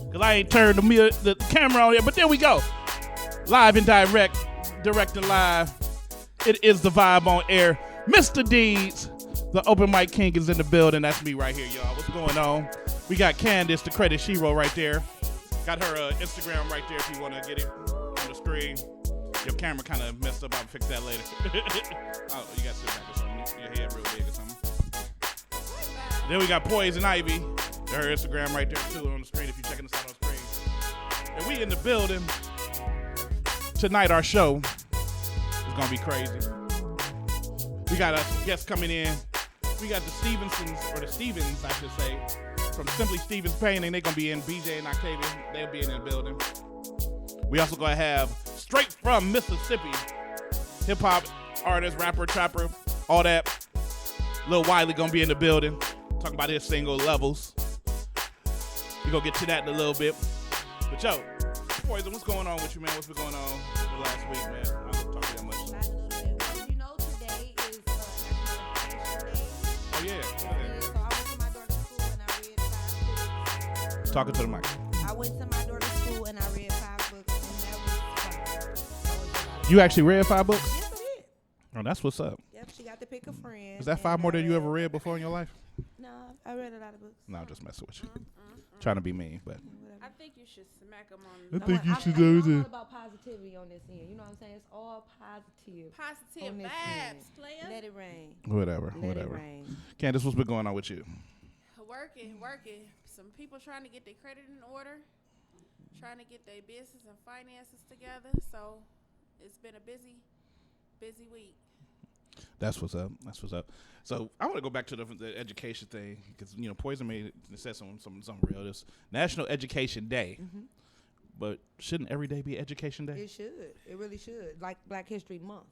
Because I ain't turned the camera on yet. But there we go. Live and direct and live. It is the vibe on air. Mr. Deeds, the open mic king, is in the building. That's me right here, y'all. What's going on? We got Candace, the credit shero, right there. Got her Instagram right there if you want to get it on the screen. Your camera kind of messed up. I'll fix that later. Oh, you got to sit back or something. Your head real big or something. Then we got Poison Ivy. Her Instagram right there, too, on the screen if you're checking us out on the screen. And we in the building. Tonight, our show is going to be crazy. We got some guests coming in. We got the Stevens, I should say, from Simply Stevens Painting. They're going to be in. BJ and Octavia, they'll be in the building. We also going to have, straight from Mississippi, hip-hop artist, rapper, trapper, all that. Lil Wiley going to be in the building, talking about his single, Levels. We're going to get to that in a little bit. But, yo, Poison, what's going on with you, man? What's been going on the last week, man? I don't talk to you that much. Well, you know, today is National Education Day. Oh, yeah. So I went to my daughter's school and I read 5 books. Talking to the mic. I went to my daughter's school and I read 5 books, and that was fun. You actually read 5 books? Yes, I did. Oh, that's what's up. Yep, she got to pick a friend. Is that 5 more than you ever read before in your life? No, I read a lot of books. No, I'm just messing with you. Trying to be mean, but. I think you should smack them on. I'm all about positivity on this end. You know what I'm saying? It's all positive. Positive on this vibes, end. player. Let it rain. Whatever. Let it rain. Candace, what's been going on with you? Working. Some people trying to get their credit in order, trying to get their business and finances together. So it's been a busy week. That's what's up. So I want to go back to the education thing because Poison said something real. This National Education Day, but shouldn't every day be Education Day? It should. It really should. Like Black History Month.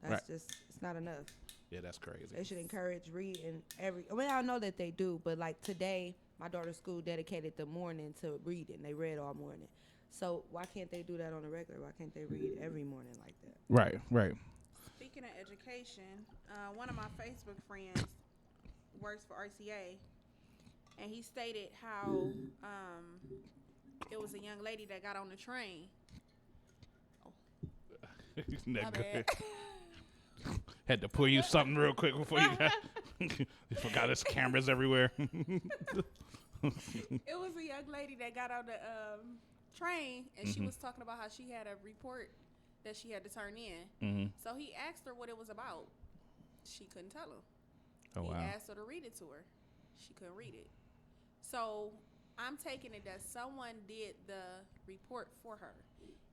That's just it's not enough. Yeah, that's crazy. They should encourage reading I know that they do, but like today, my daughter's school dedicated the morning to reading. They read all morning. So why can't they do that on a regular? Why can't they read every morning like that? Right. Speaking of education, one of my Facebook friends works for RCA, and he stated how it was a young lady that got on the train. My bad. Had to pull you something real quick before you got. You forgot his cameras everywhere. It was a young lady that got on the train, and she was talking about how she had a report that she had to turn in. So he asked her what it was about. She couldn't tell him. Oh, wow. He asked her to read it to her. She couldn't read it. So I'm taking it that someone did the report for her,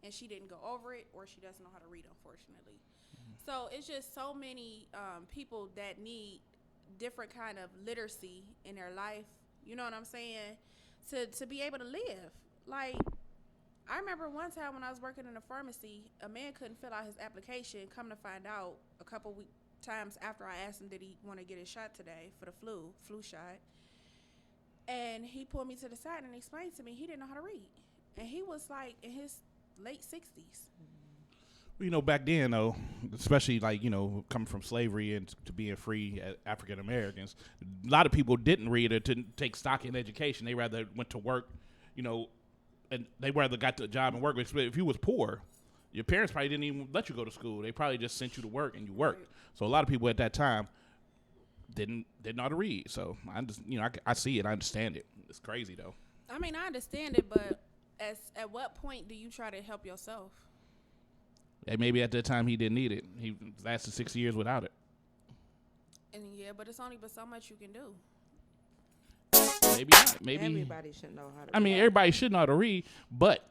and she didn't go over it, or she doesn't know how to read, unfortunately. So it's just so many people that need different kind of literacy in their life, you know what I'm saying, to be able to live. Like, I remember one time when I was working in a pharmacy, a man couldn't fill out his application. Come to find out, a couple times after I asked him, did he want to get his shot today for the flu shot? And he pulled me to the side and explained to me he didn't know how to read. And he was like in his late 60s. Back then, though, especially coming from slavery and to being free African Americans, a lot of people didn't read or didn't take stock in education. They rather went to work, and they rather got the job and work. If you was poor, your parents probably didn't even let you go to school. They probably just sent you to work and you worked. Right. So a lot of people at that time didn't know how to read. So I just, I see it. I understand it. It's crazy though. I mean, I understand it, but at what point do you try to help yourself? And maybe at that time he didn't need it. He lasted 6 years without it. And yeah, but it's only but so much you can do. Maybe not. Maybe everybody should know how to read. I mean, everybody should know how to read, but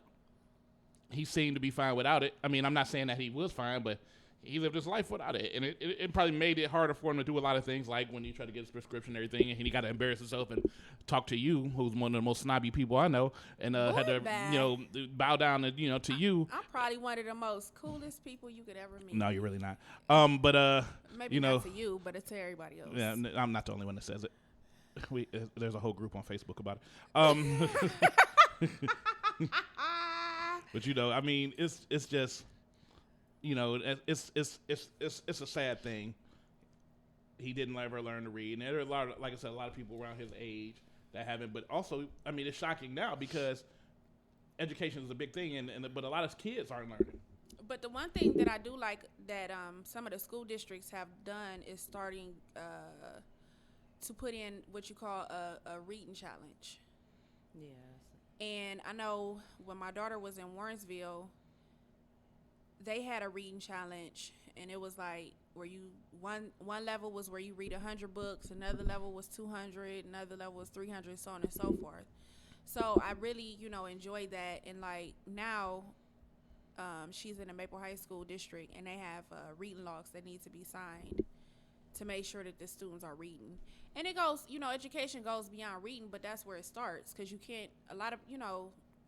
he seemed to be fine without it. I mean, I'm not saying that he was fine, but he lived his life without it. And it probably made it harder for him to do a lot of things, like when he tried to get his prescription and everything, and he got to embarrass himself and talk to you, who's one of the most snobby people I know, and had to, bow down to, to you. I'm probably one of the most coolest people you could ever meet. No, you're really not. Maybe not to you, but it's to everybody else. Yeah, I'm not the only one that says it. There's a whole group on Facebook about it. But I mean, it's just, it's a sad thing. He didn't ever learn to read, and there are a lot of, like I said, a lot of people around his age that haven't. But also, I mean, it's shocking now because education is a big thing, but a lot of kids aren't learning. But the one thing that I do like that some of the school districts have done is starting to put in what you call a reading challenge. Yes. And I know when my daughter was in Warrensville, they had a reading challenge, and it was like where you one level was where you read 100 books, another level was 200, another level was 300, so on and so forth. So I really, enjoyed that. And like now, she's in the Maple High School district, and they have reading logs that need to be signed to make sure that the students are reading. And it goes, education goes beyond reading, but that's where it starts, because you can't,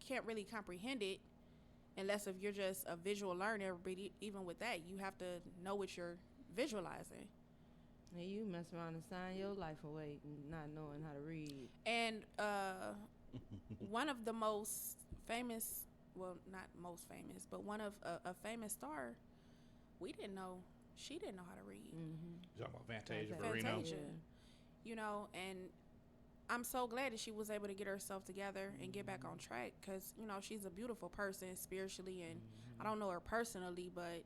can't really comprehend it unless if you're just a visual learner. But even with that, you have to know what you're visualizing. And you mess around and sign your life away not knowing how to read. And one of the most famous, well, not most famous, but one of a famous star, she didn't know how to read. You're talking about Fantasia Barrino. Fantasia. And I'm so glad that she was able to get herself together and get back on track, because, she's a beautiful person spiritually, and I don't know her personally, but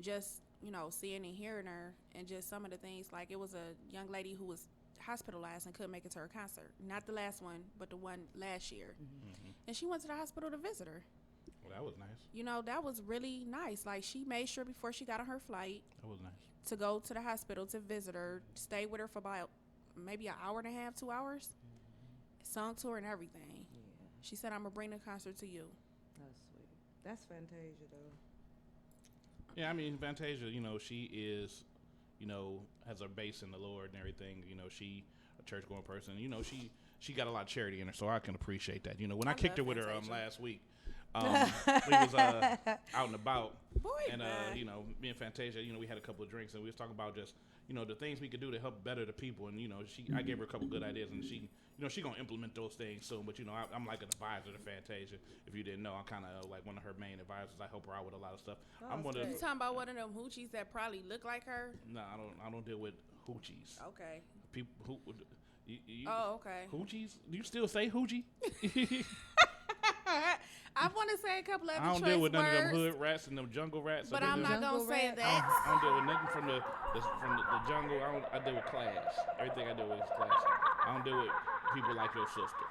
just, seeing and hearing her, and just some of the things, like it was a young lady who was hospitalized and couldn't make it to her concert. Not the last one, but the one last year. And she went to the hospital to visit her. Well, that was nice. That was really nice. Like, she made sure before she got on her flight That was nice. to go to the hospital to visit her, stay with her for about maybe an hour and a half, 2 hours, sung to her and everything. Yeah. She said, I'm going to bring the concert to you. That's sweet. That's Fantasia, though. Yeah, I mean, Fantasia, she is, has her base in the Lord and everything. She a church-going person. She got a lot of charity in her, so I can appreciate that. When I kicked her with her last week, we was out and about. Boy, and, man. me and Fantasia, we had a couple of drinks, and we was talking about just, the things we could do to help better the people. And, I gave her a couple good ideas, and she going to implement those things soon. But, I'm like an advisor to Fantasia. If you didn't know, I'm kind of like one of her main advisors. I help her out with a lot of stuff. I'm one of You talking about one of them hoochies that probably look like her? No, I don't deal with hoochies. Okay. People who. Okay. Hoochies? Do you still say hoochie? I want to say a couple of I don't choice deal with none of them words, hood rats and them jungle rats. but I'm not going to say I that. don't deal with nothing from the jungle. I deal with class. Everything I deal with is class. I don't deal with people like your sister.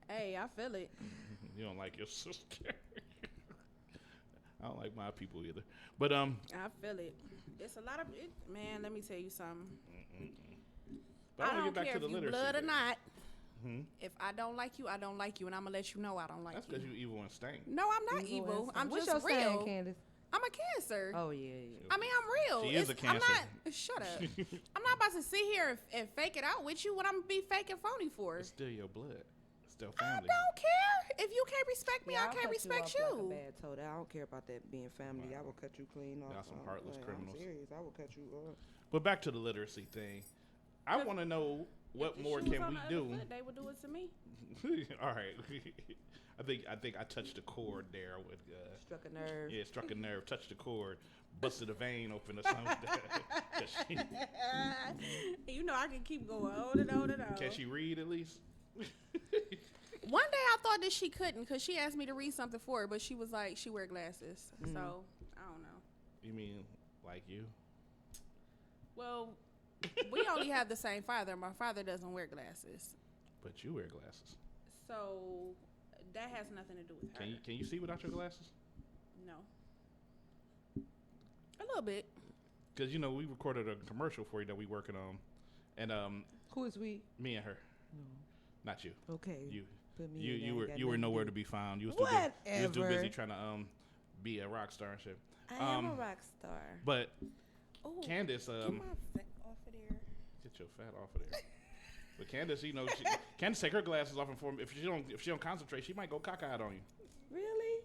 Hey, I feel it. You don't like your sister. I don't like my people either. But I feel it. It's a lot of it, man. Let me tell you something. But I don't get back care to the if you literacy blood or thing. not. If I don't like you, I don't like you, and I'm gonna let you know I don't like That's you. because you evil and stank. No, I'm not evil. I'm What's just your real. saying, Candace? I'm a Cancer. Oh, yeah. I mean, I'm real. She is a Cancer. I'm not. Shut up. I'm not about to sit here and fake it out with you. What I'm gonna be fake and phony for? It's still your blood. It's still I family. don't care. If you can't respect me, Yeah, I I'll can't cut respect you. you. Off like a bad toad. I don't care about that being family. I will cut you clean off. Y'all some heartless criminals. I'm serious. I will cut you off. But back to the literacy thing. I want to know what If more the shoe was can on we the do? other foot, they would do it to me. All right. I think I touched a chord there with. Struck a nerve. Yeah, struck a nerve, touched the chord, busted a vein open or something. I can keep going on and on and on. Can she read at least? One day I thought that she couldn't, because she asked me to read something for her, but she was like, she wear glasses. So, I don't know. You mean like you? Well, we only have the same father. My father doesn't wear glasses. But you wear glasses. So, that has nothing to do with her. Can you see without your glasses? No. A little bit. Because, we recorded a commercial for you that we working on. And Who is we? me and her. No. Not you. Okay. You. Put me in You there. were Got you were nothing to nowhere do. to be found. You was too busy Whatever. trying to be a rock star and shit. I am a rock star. But Ooh, Candace, get my fat off of there. get your fat off of there. But Candace, Candace take her glasses off and form. If she don't concentrate, she might go cockeyed on you. Really?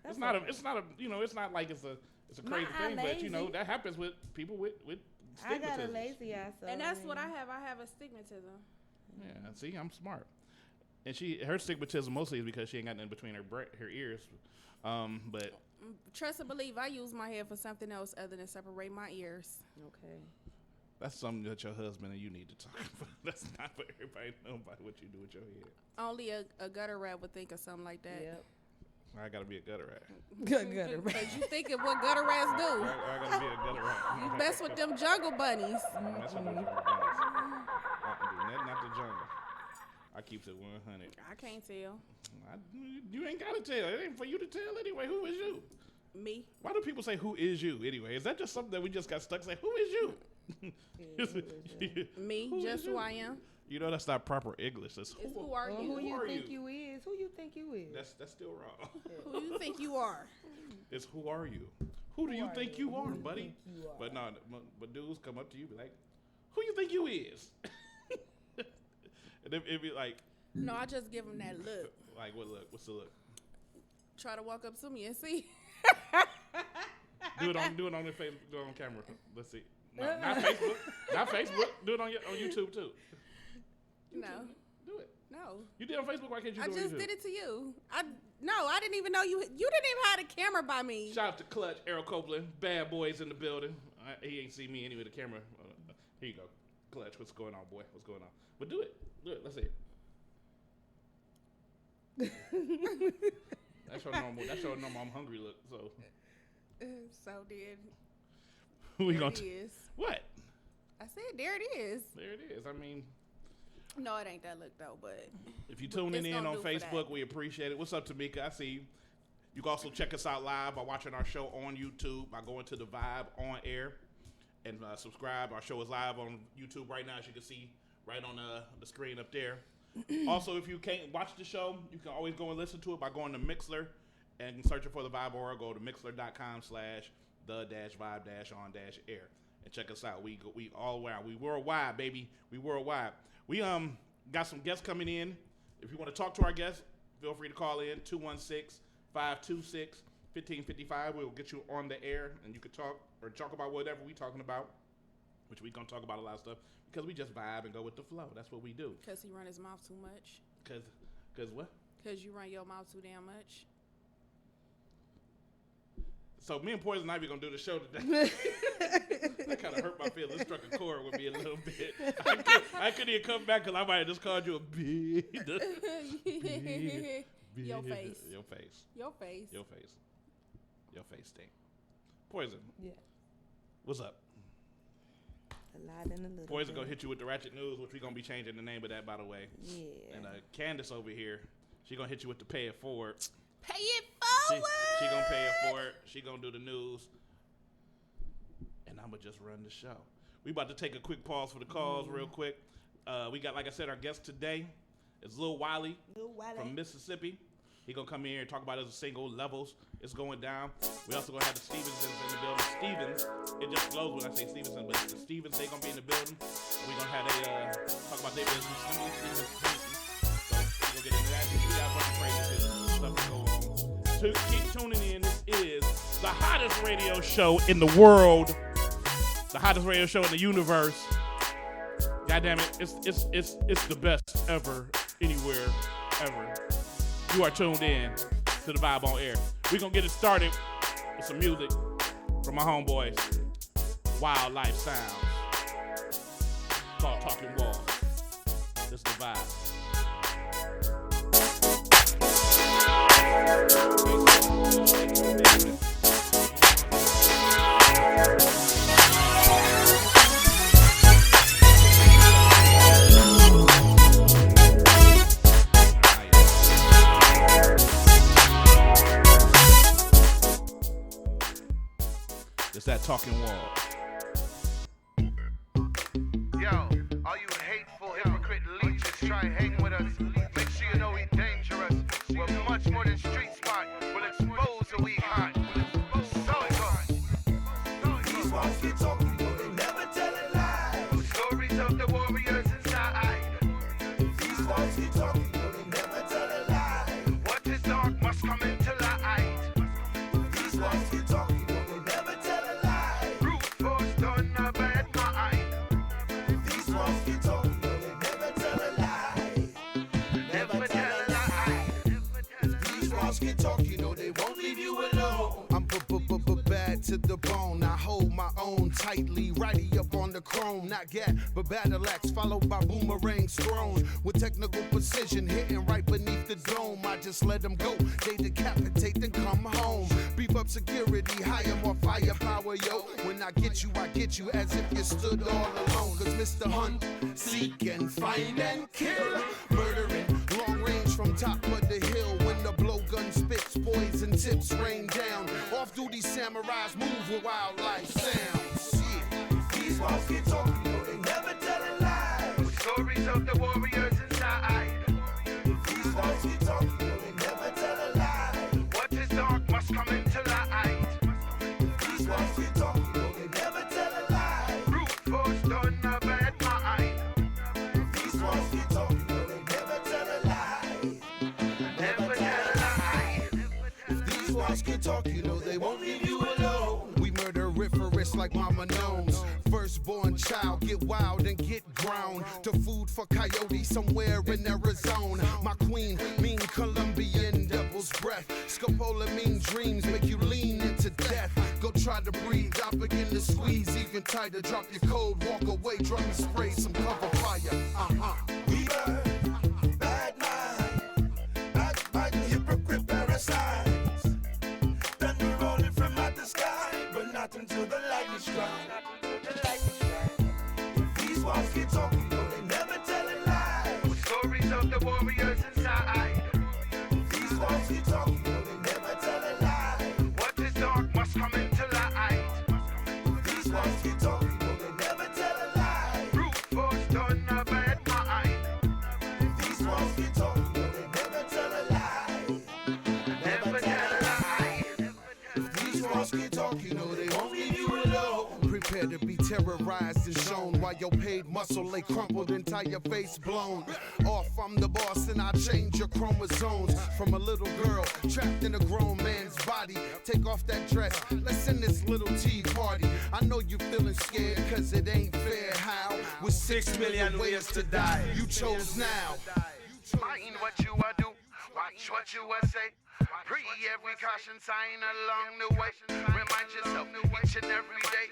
It's not like it's a crazy eye thing, but lazy. that happens with people with I got a stigmatism. lazy eye, so And that's what I have. I have astigmatism. Yeah, see, I'm smart. And her stigmatism mostly is because she ain't got nothing between her ears. But Trust and believe, I use my head for something else other than separate my ears. Okay. That's something that your husband and you need to talk about. That's not for everybody to know about what you do with your head. Only a gutter rat would think of something like that. Yep. I gotta be a gutter rat. Gutter rat. Because you thinking what gutter rats do. I gotta be a gutter rat. You mess with them jungle bunnies. Mess with them jungle bunnies. Not the jungle. I keep it 100. I can't tell. You ain't gotta tell. It ain't for you to tell anyway. Who is you? Me. Why do people say who is you anyway? Is that just something that we just got stuck saying? Who is you? Me, Who just is who you? I am. You know that's not proper English. That's It's who are you? Who you are think you? you is? Who you think you is? That's still wrong. Who you think you are? It's who are you? Who do you think you are, buddy? Think you are. But no, but dudes come up to you be like, who you think you is? And it'd be like, No, I just give them that look. like what look? What's the look? Try to walk up to me and see. Do it on the face. Do it on camera. Let's see. No, not Facebook. Not Facebook. Do it on YouTube too. No. Do it. No. You did on Facebook. Why can't you I do it on just YouTube? did it to you. I didn't even know you didn't even have a camera by me. Shout out to Clutch, Errol Copeland, bad boys in the building. He ain't see me anyway. The camera. Here you go, Clutch. What's going on, boy? What's going on? But do it. Let's see it. That's your normal. I'm hungry look. So So did. we There gonna it is. what? I said there it is. There it is. I mean, No, it ain't that look though, but if you're tuning It's in gonna on do for Facebook, that. we appreciate it. What's up, Tamika? I see you. You can also check us out live by watching our show on YouTube by going to the Vibe on air and subscribe. Our show is live on YouTube right now, as you can see right on the screen up there. Also, if you can't watch the show, you can always go and listen to it by going to Mixler and searching for the Vibe or go to mixler.com/the-vibe-on-air and check us out. We all around. We worldwide, baby. We worldwide. We got some guests coming in. If you want to talk to our guests, feel free to call in 216-526-1555. We'll get you on the air and you can talk about whatever we talking about, which we gonna talk about a lot of stuff because we just vibe and go with the flow. That's what we do. because he run his mouth too much. Cause what? Because you run your mouth too damn much. So me and Poison Ivy gonna do the show today. That kind of hurt my feelings. It struck a chord with me a little bit. I couldn't even come back because I might have just called you a bitch. Your face. Your face. Your face. Your face. Your face stink. Poison. Yeah. What's up? A lot and a little. Poison bit. gonna hit you with the Ratchet News, which we gonna be changing the name of that, by the way. Yeah. And Candace over here, she gonna hit you with the Pay It Forward. Pay it She forward. gonna pay it forward. She gonna do the news, and I'ma just run the show. We about to take a quick pause for the calls, real quick. We got, like I said, our guest today is Lil Wiley from Mississippi. He gonna come in here and talk about his single Levels. It's going down. We also gonna have the Stevensons in the building. Stevens, it just flows when I say Stevenson, but it's the Stevens, they gonna be in the building. And we gonna have talk about their business. Stevens. So we gonna get into that. We got a bunch of crazy shit, stuff to go on. To keep tuning in, this is the hottest radio show in the world. The hottest radio show in the universe. God damn it, it's the best ever, anywhere, ever. You are tuned in to the Vibe on Air. We're going to get it started with some music from my homeboys, Wildlife Sounds, called Talking Walls. This is the Vibe. It's that Talking Wall. Yo, all you hateful, hypocrite leeches try and hang with us. Make sure you know we dangerous. We're much more than street smart. We'll expose who we hot. So it goes. These walls keep talking, though they never tell a lie. Stories of the warriors inside. These walls keep talking, though they never tell a lie. What is dark must come into light. These walls keep talking, though they never tell a lie. Brute force done a bad mind. These walls keep talking, though they never tell a lie. Never tell a lie. These walls keep talking, though they won't leave you alone. I'm bad to the bone. I hold my own tightly, righty up on the chrome. Not gat, but battle axe, followed by boomerangs thrown. With technical precision, hitting right beneath the dome. I just let them go, they decapitate, then come home. Beef up security, hire more firepower, yo. When I get you as if you stood all alone. Cause Mr. Hunt, seek and find and kill. Murdering, long range from top of the hill. When the blowgun spits, poison tips rain down. Off-duty samurais move with wildlife sounds. Yeah. These walls keep talking, you know they never tell a lie. With stories of the warriors inside. These walls keep talking, you know they never tell a lie. What is dark must come into light. These walls keep talking, you know they never tell a lie. Brute force done a bad mind. These walls keep talking, you know they never tell a lie. Never tell a lie. If these walls can talk, you know they won't leave you alone. We murderiferous like mama knows. Firstborn child, get wild and get ground. To food for coyotes somewhere in Arizona. My queen, mean Colombian devil's breath. Scopolamine dreams make you lean into death. Go try to breathe, I begin to squeeze even tighter. Drop your code, walk away, drum and spray some cover fire. We burn, bad mind, backbiting, hypocrite parasites. Thunder rolling from out the sky, but not until the lightning strikes. If these walls keep talking, you know they never tell a lie. With stories of the warriors inside. If these walls keep talking, you know they never tell a lie. What is dark must come into light. If these walls keep talking, you know they never tell a lie. Brute force done a bad mind. If these walls keep talking, you know they never tell a lie. Never tell a lie. If these walls can talk, you know they won't leave you alone. Prepare to be terrorized and shown while your paid muscle lay crumpled, entire face blown off. I'm the boss and I change your chromosomes from a little girl trapped in a grown man's body. Take off that dress, let's end this little tea party. I know you feeling scared cause it ain't fair. How? With 6 million ways to die, you chose now. Mind what you a do, watch what you a say. Pre every caution sign along the way. Remind yourself each and every day.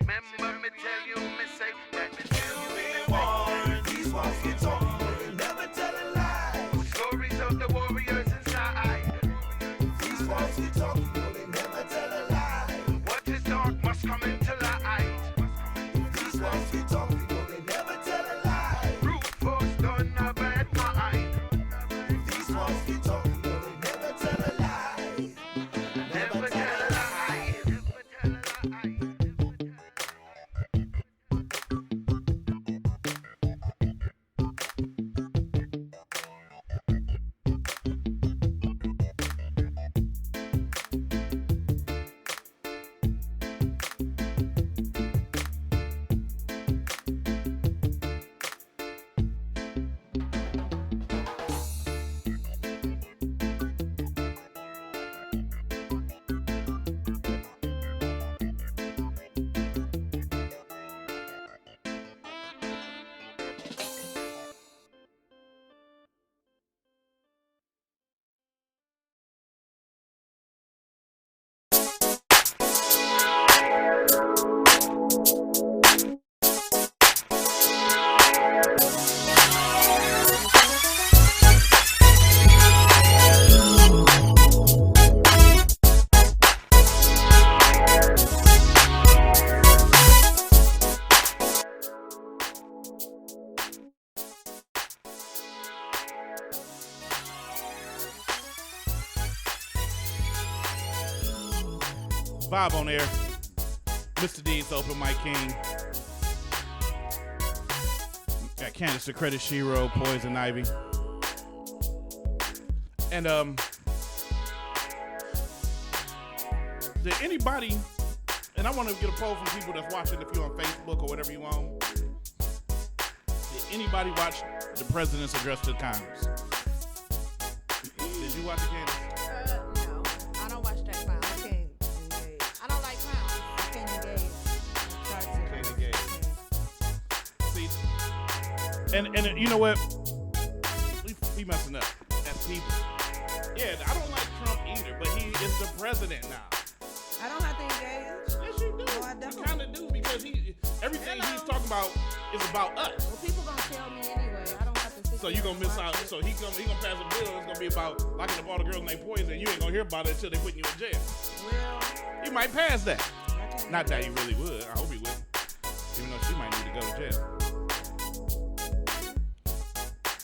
Remember me tell you, me say that me tell you be warned. These walls keep talking, you know they never tell a lie. Stories of the warriors inside. These walls keep talking, you know they never tell a lie. What is dark must come into light. These walls keep talking, you know they never tell a lie. Brute force done a bad mind. These walls keep talking, you know they never tell a lie. Never tell a lie. Never tell a lie. Vibe on air. Mr. D's Open Mic King. Got Candace the Credit Shiro, Poison Ivy. And did anybody, and I want to get a poll from people that's watching, if you're on Facebook or whatever you want. Did anybody watch the President's Address to Congress? Did you watch it, Candace? No, I don't watch that clown. I can't engage. I don't like clowns. I can't engage. Can't engage. See, and you know what? We messing up as people. Yeah, I don't like Trump either, but he is the president now. I don't have to engage. don't. We kind of do because everything he's talking about is about us. Well, people gonna tell me anyway. I don't have to sit So there you gonna and miss watch out. it. So he gonna pass a bill. It's gonna be about locking up all the girls named Poison. You ain't gonna hear about it until they put you in jail. Well, You might pass that. I can't Not do that he really would. I hope he would. Even though she might need to go to jail.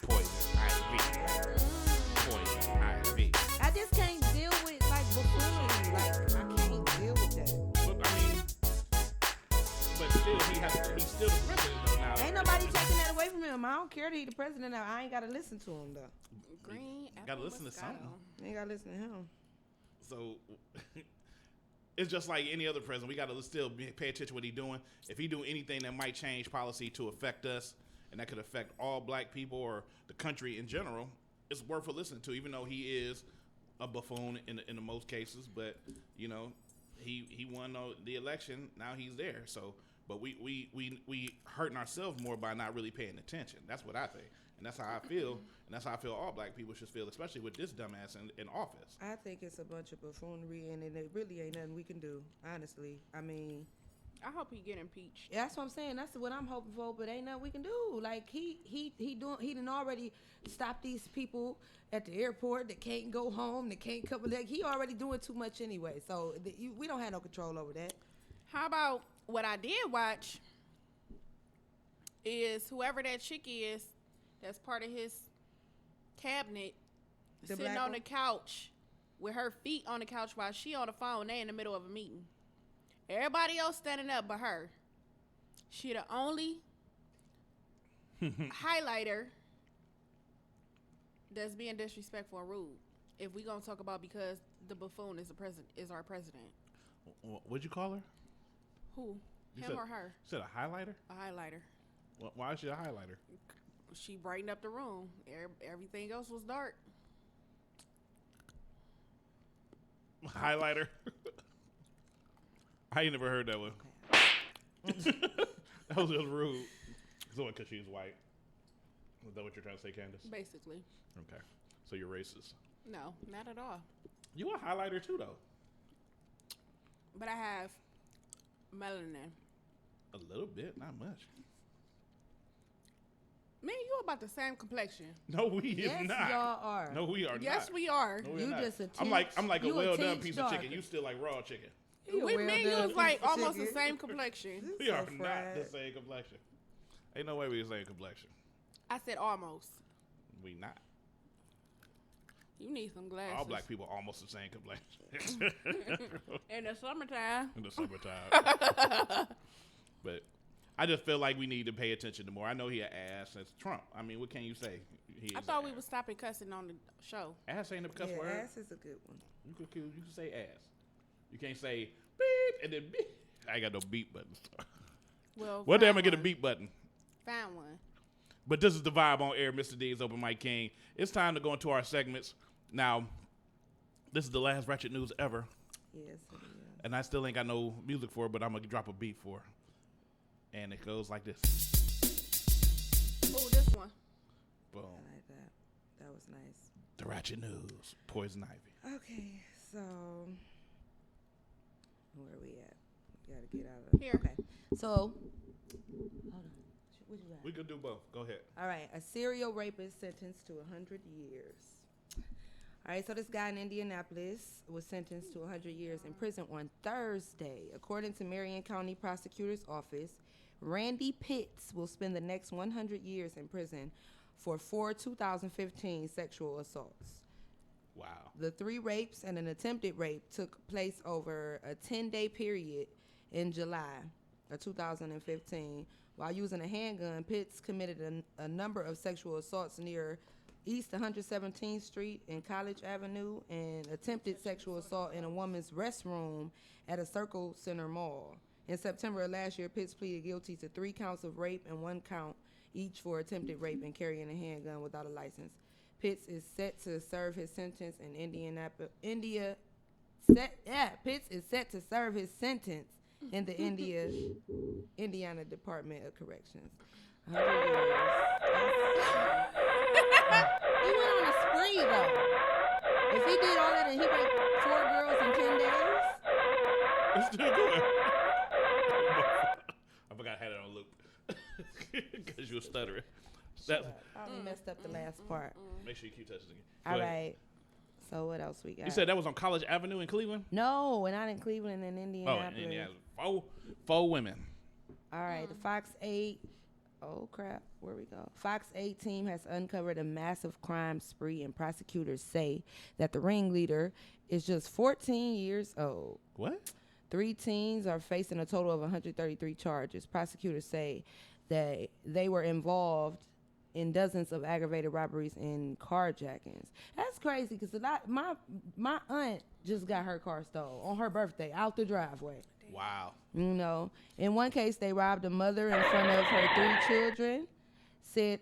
Poison Ivy. Poison Ivy. I just can't deal with like buffoonery. Like I can't deal with that. But I mean, but still, he's still the president though now. Ain't nobody taking that away from him. I don't care that he the president now. I ain't gotta listen to him though. Green. Gotta apple listen to Moscato. something. I ain't gotta listen to him. So it's just like any other president. We got to still pay attention to what he's doing. If he do anything that might change policy to affect us, and that could affect all black people or the country in general, it's worth listening to. Even though he is a buffoon in the most cases, but you know, he won the election. Now he's there. So, but we hurting ourselves more by not really paying attention. That's what I think. And that's how I feel, and that's how I feel all black people should feel, especially with this dumbass in office. I think it's a bunch of buffoonery, and it really ain't nothing we can do. Honestly, I mean, I hope he get impeached. that's what I'm saying. That's what I'm hoping for, but ain't nothing we can do. Like he done already stopped these people at the airport that can't go home, that can't come. Like he already doing too much anyway. So we don't have no control over that. How about what I did watch is whoever that chick is that's part of his cabinet The sitting black on one? the couch with her feet on the couch while she on the phone. They in the middle of a meeting. Everybody else standing up but her. She the only highlighter that's being disrespectful and rude. If we gonna talk about because the buffoon is our president. What'd you call her? Who? You Him said- or her? You said a highlighter? A highlighter. Why is she a highlighter? She brightened up the room. Everything else was dark. Highlighter? I ain't never heard that one. That was just rude. So because she's white. Is that what you're trying to say, Candace? Basically. Okay. So you're racist. No, not at all. You a highlighter too, though. But I have melanin. A little bit, not much. Me and you about the same complexion. No, we Yes, is not. y'all are. No, we are not. Yes, we are. No, we are You not. just a I'm like a you a well done tinge piece darker. of chicken. You still like raw chicken. You a Me and you well-done was like piece of almost the chicken. same complexion. We So are not fried. the same complexion. Ain't no way we the same complexion. I said almost. We not. You need some glasses. All black people almost the same complexion. In the summertime. In the summertime. But I just feel like we need to pay attention to more. I know he an ass. That's Trump. I mean, what can you say? He is I thought an we ass. would stop and cussing on the show. Ass ain't a cuss Yeah, word. ass is a good one. You can say ass. You can't say beep and then beep. I ain't got no beep buttons. Well, One day I'm find gonna get a one. beep button. Find one. But this is the vibe on air, Mr. D's Open Mic King. It's time to go into our segments. Now, this is the last Ratchet News ever. Yes, it is. And I still ain't got no music for it, but I'm going to drop a beat for it. And it goes like this. Oh, this one. Boom. I like that. That was nice. The Ratchet News. Poison Ivy. Okay, so where are we at? We gotta get out of Here. Okay, so hold on. What you got? We could do both. Go ahead. All right, a serial rapist sentenced to 100 years. All right, so this guy in Indianapolis was sentenced to 100 years in prison on Thursday. According to Marion County Prosecutor's Office, Randy Pitts will spend the next 100 years in prison for 4 2015 sexual assaults. Wow. The 3 rapes and an attempted rape took place over a 10-day period in July of 2015. While using a handgun, Pitts committed a number of sexual assaults near East 117th Street and College Avenue and attempted sexual assault in a woman's restroom at a Circle Center mall. In September of last year, Pitts pleaded guilty to 3 counts of rape and 1 count each for attempted rape and carrying a handgun without a license. Pitts is set to serve his sentence in Pitts is set to serve his sentence in the Indiana Department of Corrections. 100 years. He went on a spree though. If he did all that and he raped 4 girls in 10 days, It's still going. Because you were stuttering. I only messed up the last part. Make sure you keep touching again. All right. So what else we got? You said that was on College Avenue in Cleveland? No, and not in Cleveland, in Indianapolis. Oh, in Indianapolis. Four women. All right, the Fox 8. Oh, crap. Where we go? Fox 8 team has uncovered a massive crime spree, and prosecutors say that the ringleader is just 14 years old. What? 3 teens are facing a total of 133 charges. Prosecutors say that they were involved in dozens of aggravated robberies and carjackings. That's crazy because my aunt just got her car stolen on her birthday out the driveway. Wow. You know, in one case, they robbed a mother in front of her 3 children, said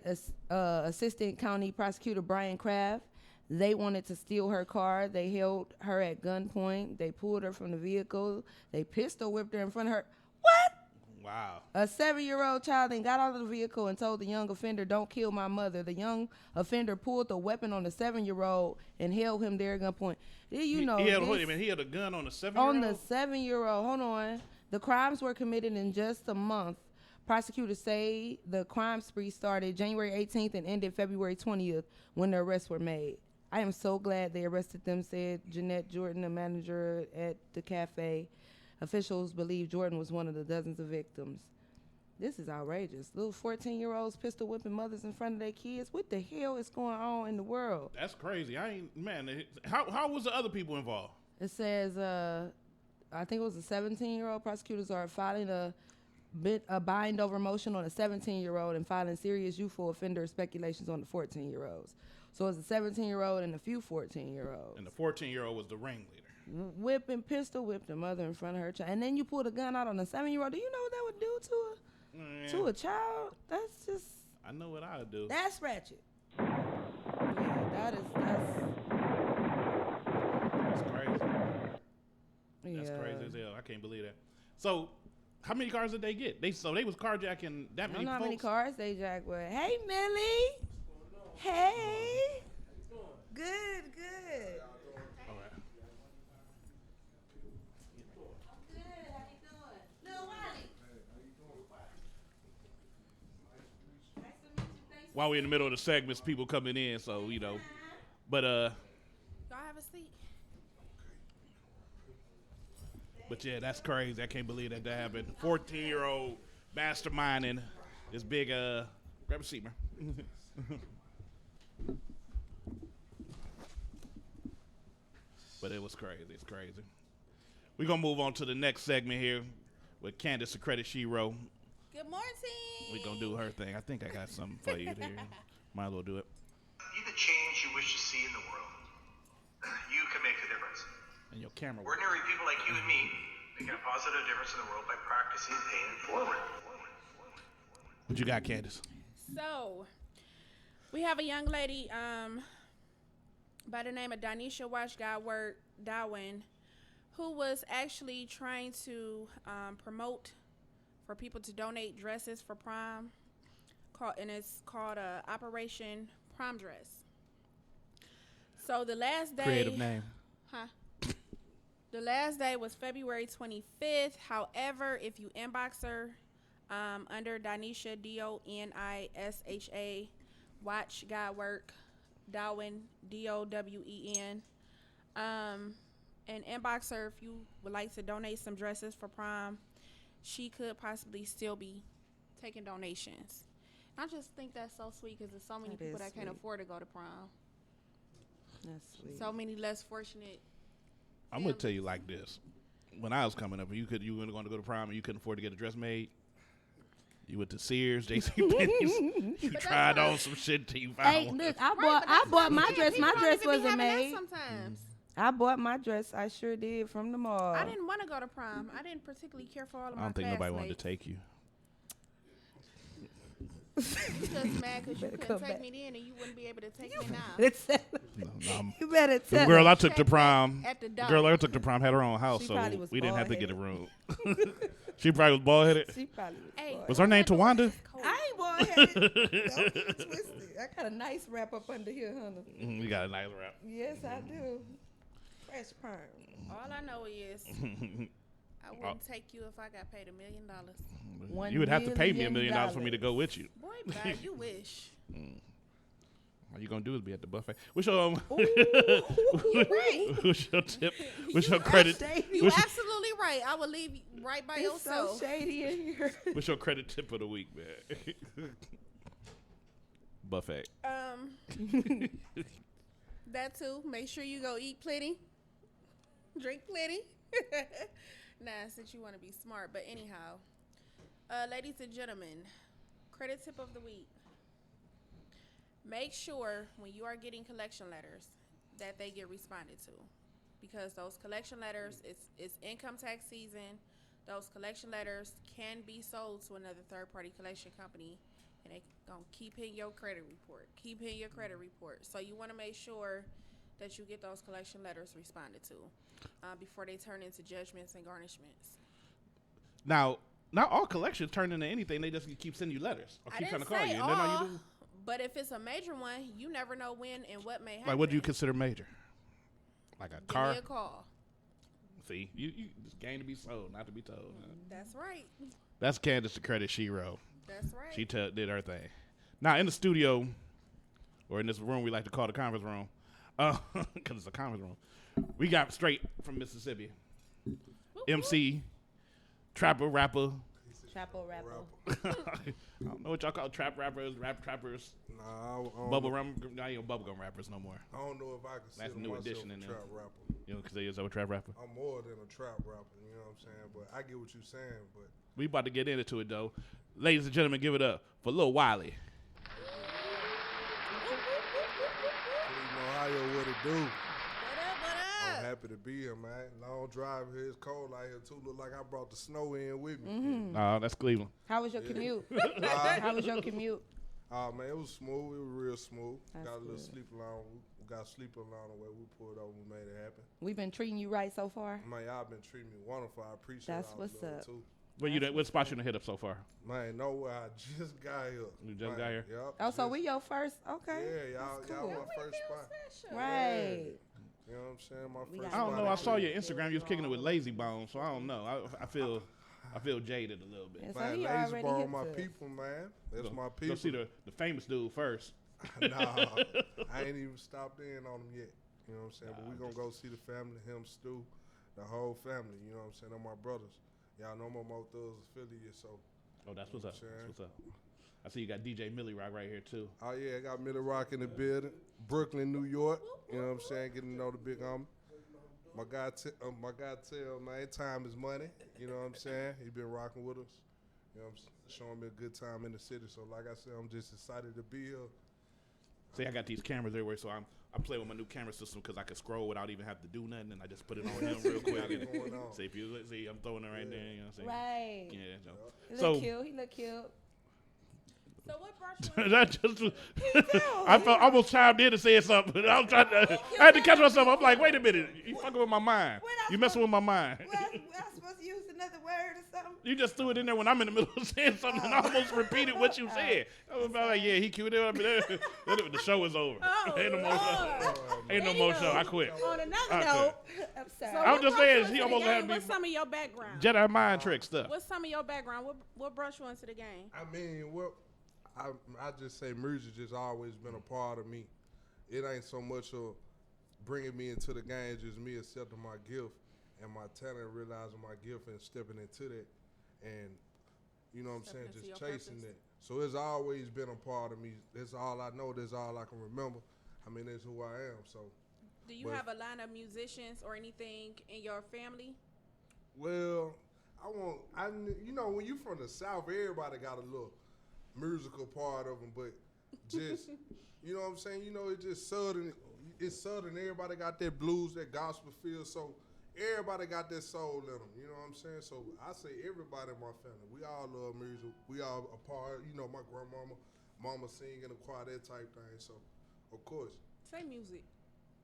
Assistant County Prosecutor Brian Kraft. They wanted to steal her car. They held her at gunpoint. They pulled her from the vehicle. They pistol whipped her in front of her. What? Wow. A 7-year-old child then got out of the vehicle and told the young offender, "Don't kill my mother." The young offender pulled the weapon on the 7-year-old and held him there at gunpoint. You know, he had a gun on the 7-year-old? On the 7-year-old. Hold on. The crimes were committed in just a month. Prosecutors say the crime spree started January 18th and ended February 20th when the arrests were made. I am so glad they arrested them, said Jeanette Jordan, a manager at the cafe. Officials believe Jordan was one of the dozens of victims. This is outrageous. Little 14-year-olds pistol whipping mothers in front of their kids. What the hell is going on in the world? That's crazy. How was the other people involved? It says, I think it was a 17-year-old. Prosecutors are filing a bind over motion on a 17-year-old and filing serious youthful offender speculations on the 14-year-olds. So it's a 17-year-old and a few 14-year-olds. And the 14-year-old was the ringleader. Pistol whipped the mother in front of her child. And then you pulled a gun out on a 7-year-old. Do you know what that would do to a child? That's just... I know what I would do. That's ratchet. Yeah, that's crazy. Yeah. That's crazy as hell. I can't believe that. So, how many cars did they get? They was carjacking that many folks? I don't know how many cars they jacked with. Hey, Millie. Hey. Good. All right. Good. How you doing? Lil Wiley. Nice to meet you. While we're in the middle of the segments, people coming in, so, But, Y'all have a seat. But yeah, that's crazy. I can't believe that happened. 14-year-old masterminding this big, grab a seat, man. But it was crazy. It's crazy. We're going to move on to the next segment here with Candace, the Credit Shiro. Good morning. We're going to do her thing. I think I got something for you here. Might as well do it. Be the change you wish to see in the world. You can make the difference. And your camera. Ordinary people like you and me making a positive difference in the world by practicing paying it forward. What you got, Candace? So, we have a young lady by the name of Danisha Darwin, who was actually trying to promote for people to donate dresses for prom, and it's called Operation Prom Dress. So the last day... Creative name. Huh? The last day was February 25th. However, if you inbox her under Danisha, DONISHA, Watch God Work, Darwin, DOWEN, and inbox her if you would like to donate some dresses for prom. She could possibly still be taking donations. I just think that's so sweet because there's so many people that can't afford to go to prom. That's sweet. So many less fortunate. I'm going to tell you like this. When I was coming up, you were going to go to prom and you couldn't afford to get a dress made. You went to Sears, JCPenney's. You tried on some shit till you found Hey, one. look, I bought my dress. My dress wasn't made. Sometimes. I bought my dress. I sure did from the mall. I didn't want to go to prom. I didn't particularly care for all of my I don't think nobody wanted to classmates. take you. You just mad because you couldn't come take back. me then and you wouldn't be able to take me now. You better The tell girl her. I took to prom, At the the door. girl I took to prom had her own house, She so probably was we didn't have to get a bald-headed. room. She probably was bald headed. She probably was. Hey, bald. Was her name Tawanda? I ain't bald headed. Don't get twisted. I got a nice wrap up under here, honey. You got a nice wrap. Yes, I do. Fresh perm. All I know is I wouldn't take you if I got paid $1 million. $1 You would have to pay me $1 million million for me to go with you. Boy, bye, you wish. All you gonna do is be at the buffet. What's your Right. what's your tip? What's your credit? You What's, absolutely right. I will leave you right by It's so yourself. shady in here. what's your credit tip of the week, man? Buffet. That too. Make sure you go eat plenty, drink plenty. Nah, since you want to be smart. But anyhow, ladies and gentlemen, credit tip of the week. Make sure when you are getting collection letters that they get responded to, because those collection letters, it's income tax season. Those collection letters can be sold to another third-party collection company, and they gonna keep hitting your credit report. Keep hitting your credit report. So you want to make sure that you get those collection letters responded to before they turn into judgments and garnishments. Now, not all collections turn into anything. They just keep sending you letters or I keep trying didn't to call say you. And then all all, you do, but if it's a major one, you never know when and what may happen. like, what do you consider major? Like a Give car? me a call. See, you this game to be sold, not to be told. Huh? That's right. That's Candace the credit she wrote. That's right. She did her thing. Now, in the studio, or in this room we like to call the conference room, because it's a conference room, we got straight from Mississippi. MC, trapper, rapper. Chapo rapper. I don't know what y'all call trap rappers, rap trappers, Nah, I don't bubble know. rum. Now you bubblegum rappers no more. I don't know if I consider That's a new myself addition a in there. trap rapper. You know, because they is a trap rapper. I'm more than a trap rapper, you know what I'm saying? But I get what you're saying, but We about to get into it though. Ladies and gentlemen, give it up for Lil Wiley. Cleveland, Ohio, what it do? What up, what I'm up? happy to be here, man. Long drive here. It's cold out here, too. Look like I brought the snow in with me. Nah, that's Cleveland. How was your commute? How was your commute? Man, it was smooth. It was real smooth. That's Got a little good. sleep along. We got sleep along the way. We pulled over. We made it happen. We've been treating you right so far. Man, y'all been treating me wonderful. I appreciate That's all what's the love, up. too. What spot you done hit up so far? Man, nowhere. I just got here. You just got here? Yep. Oh, so we your first? Okay. Yeah, y'all cool. my first spot. Right. You know what I'm saying? My We first got I don't spot know. I in saw your Cleveland. Instagram. You was kicking it with Lazy Bone, so I don't know. I feel jaded a little bit. And so Man, he Lazy already Bone, hit my us. people, man. That's my Go people. see the famous dude first. Nah, I ain't even stopped in on them yet. You know what I'm saying? But we gonna go see the family, him, Stu, the whole family. You know what I'm saying? They're my brothers. Y'all know my Mo Thugs affiliate, so. Oh, that's what's up. Sure. That's what's up. I see you got DJ Millie Rock right here too. Oh yeah, I got Millie Rock in the building, Brooklyn, New York. You know what I'm saying? Getting to know the big homie. My guy tell man, time is money. You know what I'm saying? He been rocking with us. You know, what I'm showing me a good time in the city. So like I said, I'm just excited to be here. See, I got these cameras everywhere, so I'm playing with my new camera system because I can scroll without even have to do nothing, and I just put it on him real quick. Got it going on. See if you see, I'm throwing it right there. You know what I'm saying? Right. Yeah. He So, look cute. He look cute. So what brought you in? that just I felt almost chimed in to say something. But I was trying to. I had to catch myself. I'm like, wait a minute, you fucking with my mind. You messing with my mind. Well, I'm supposed to use another word or something. You just threw it in there when I'm in the middle of saying something and I almost repeated what you said. I was about like, yeah, he cute. The show is over. Ain't no more show. Ain't no more show. I quit. On another I note, I'm so sorry. I'm what just brought you saying, into he the almost game? had me What's some of your background? Jedi mind trick stuff. What's some of your background? What brought you into the game? I mean, what I just say music just always been a part of me. It ain't so much of bringing me into the game, just me accepting my gift and my talent, realizing my gift and stepping into that, and you know what I'm saying, Stepping into just your chasing purpose. that. So it's always been a part of me. That's all I know. That's all I can remember. I mean, that's who I am. So, Do you But- have a line of musicians or anything in your family? well, you know, when you from the South, everybody got a little musical part of them, but just, you know what I'm saying? You know, it's just Southern. It's Southern. Everybody got that blues, that gospel feel. So everybody got that soul in them. You know what I'm saying? So I say everybody in my family, we all love music. We all a part. You know, my grandmama, mama singing a choir, that type thing. So, of course, Say music.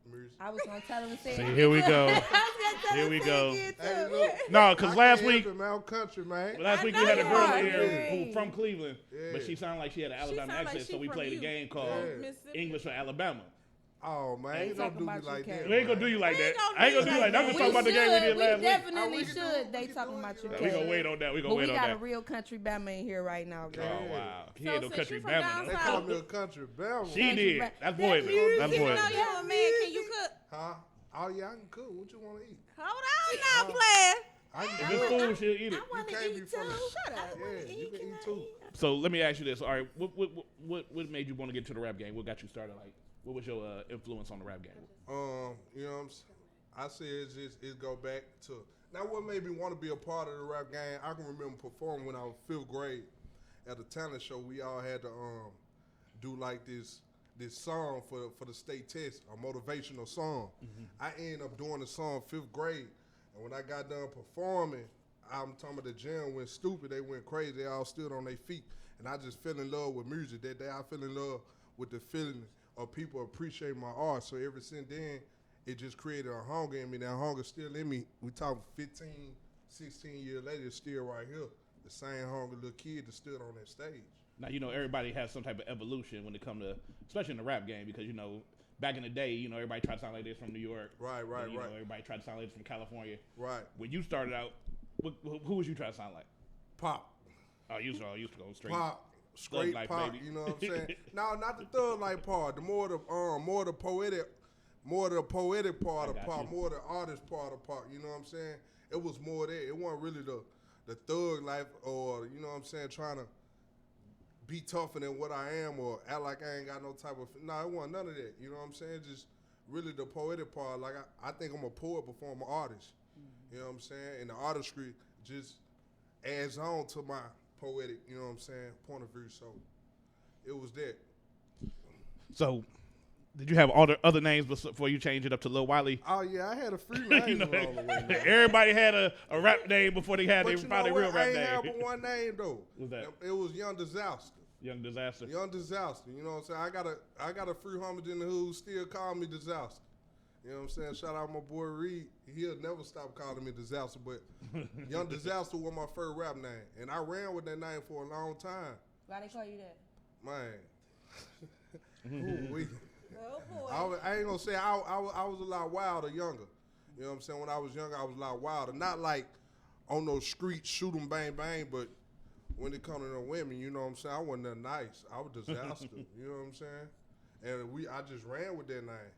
music. I was gonna tell him to say. See, it. here we go. I was gonna tell Here him we to go. say it Hey, too. look, No, because I last can't week, help it, man, country, man. we know had a you girl are. here Yeah. who from Cleveland, but Yeah. she sounded like she had an Alabama sound like accent, she so we from played a you. game called Yeah. Mississippi. English for Alabama. Oh man, They you don't talking do me about you, like that. Karen. We ain't gonna do you like We that. ain't gonna I ain't do gonna do you you like that. I'm like just that. talking about the game we did last week. Definitely we can do should. it. They We can talking do about it. you, We We gonna Karen. wait on that. We But gonna we wait on got a that. real country Bama in here right now, girl. Oh wow, he So ain't no since country you from Bama. down They though. call me a country Bama. She did. Ba- That's that poison. music. That's Even though poison. you a man, can you cook? Huh? Oh yeah, I can cook. What you want to eat? Hold on now, player. I If can it's cook. food, she'll eat it. I want can't to be eat from too. the- Shut up. Yeah, you can eat too. So let me ask you this. All right, what made you want to get to the rap game? What got you started? Like, what was your influence on the rap game? You know what I'm saying? I say it go back to now what made me want to be a part of the rap game. I can remember performing when I was 5th grade at a talent show. We all had to do like this song for the state test, a motivational song. I ended up doing the song 5th grade, and when I got done performing, I'm talking about the gym went stupid. They went crazy. They all stood on their feet, and I just fell in love with music that day. I fell in love with the feeling of people appreciate my art. So ever since then, it just created a hunger in me. That hunger still in me. We talk 15, 16 years later, it's still right here. The same hungry little kid that stood on that stage. Now, everybody has some type of evolution when it comes to, especially in the rap game, because, back in the day, everybody tried to sound like this from New York. Right. Everybody tried to sound like this from California. Right. When you started out, who was you trying to sound like? Pop. Oh, you used to go straight. Pop. Straight life, pop, baby. you know what I'm saying? No, not the thug life part. The more the poetic part of got pop, you. more the artist part of pop. You know what I'm saying? It was more there. It wasn't really the thug life, or you know what I'm saying, trying to be tougher than what I am or act like I ain't got no type of. No, it wasn't none of that. You know what I'm saying? Just really the poetic part. Like I think I'm a poet before I'm an artist. You know what I'm saying? And the artistry just adds on to my poetic, you know what I'm saying, point of view. So it was that. So, did you have all the other names before you changed it up to Lil Wiley? Oh yeah, I had a few names along the way. Now. Everybody had a rap name before they had But their you probably know real what? I rap ain't have name. but one name though. What's that? It was Young Disaster. Young Disaster. Young Disaster. You know what I'm saying? I got a few homies in the hood who still call me Disaster. You know what I'm saying? Shout out my boy Reed. He'll never stop calling me Disaster, but Young Disaster was my first rap name. And I ran with that name for a long time. Why they call you that? Man. Ooh-wee. Oh boy. I ain't gonna say I was a lot wilder younger. You know what I'm saying? When I was younger, I was a lot wilder. Not like on those streets, shoot 'em, bang, bang, but when it come to the women, you know what I'm saying? I wasn't that nice. I was Disaster. You know what I'm saying? And I just ran with that name.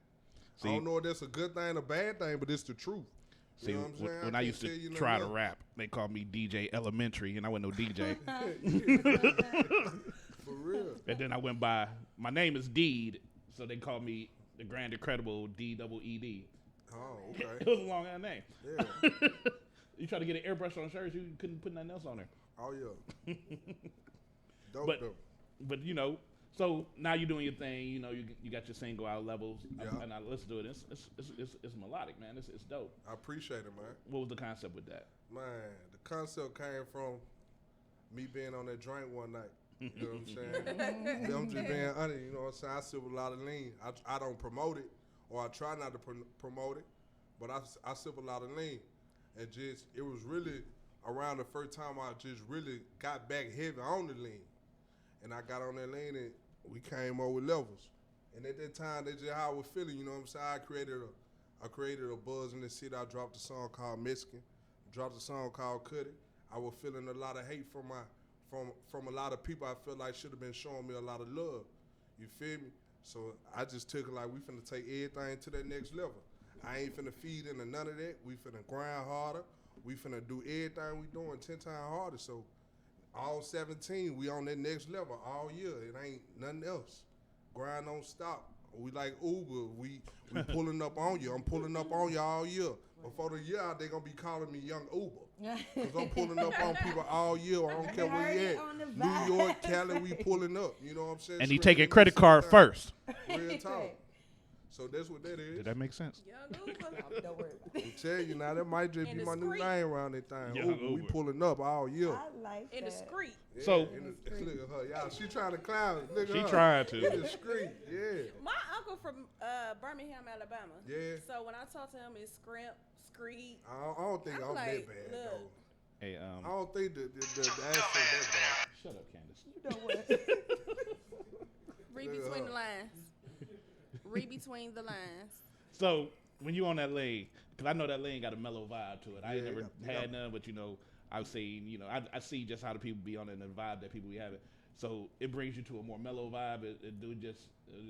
See, I don't know if that's a good thing or bad thing, but it's the truth. See, You know what I'm saying? when I can't used tell to you nothing try to else. rap, they called me DJ Elementary, and I wasn't no DJ. For real. And then I went by, my name is Deed, so they called me the Grand Incredible D-double-E-D. Oh, It okay. was a long ass name. Yeah. You try to get an airbrush on shirts, you couldn't put nothing else on there. Oh, yeah. Dope, But- dope. But so now you're doing your thing. You got your single out levels, Yeah. and I listen to it. It's melodic, man. It's dope. I appreciate it, man. What was the concept with that? Man, the concept came from me being on that drink one night. You know what I'm saying? I'm just being honest. You know what I'm saying? I sip a lot of lean. I don't promote it, or I try not to promote it, but I sip a lot of lean. And it was really around the first time I just really got back heavy on the lean. And I got on that lean and we came over levels. And at that time, that's just how I was feeling, you know what I'm saying? I created a buzz in the city. I dropped a song called Mexican, dropped a song called Cut It. I was feeling a lot of hate from a lot of people I felt like should have been showing me a lot of love. You feel me? So I just took it like we finna take everything to that next level. I ain't finna feed into none of that. We finna grind harder. We finna do everything we doing 10 times harder. So all 17, we on that next level all year. It ain't nothing else. Grind don't stop. We like Uber. We pulling up on you. I'm pulling up on you all year. Before the year out, they gonna be calling me Young Uber. Cause I'm pulling up on people all year. I don't care where you at. New York, Cali, we pulling up. You know what I'm saying? And he Screaming taking at me credit card sometimes. first. Real talk. So that's what that is. Did that make sense? Young Uber. Don't worry. I tell you now, that might just And be my new discreet. name around that thing. Young Uber, we Uber. pulling up all year. I like And that. discreet. Yeah, So- look at her, y'all. She trying to clown. Look at She her. trying to. In the street, yeah. My uncle from Birmingham, Alabama. Yeah. So when I talk to him, it's scrimp, screed. I don't think I'm I'm like, that bad look. though. Hey, I don't think the accent that bad. shut up, Candace. You know what? Read Look at between her. the lines. Read between the lines. So when you on that lane, because I know that lane got a mellow vibe to it. I ain't Yeah, never yeah. had none, but I've seen, I see just how the people be on it and the vibe that people be having. So it brings you to a more mellow vibe. It do just.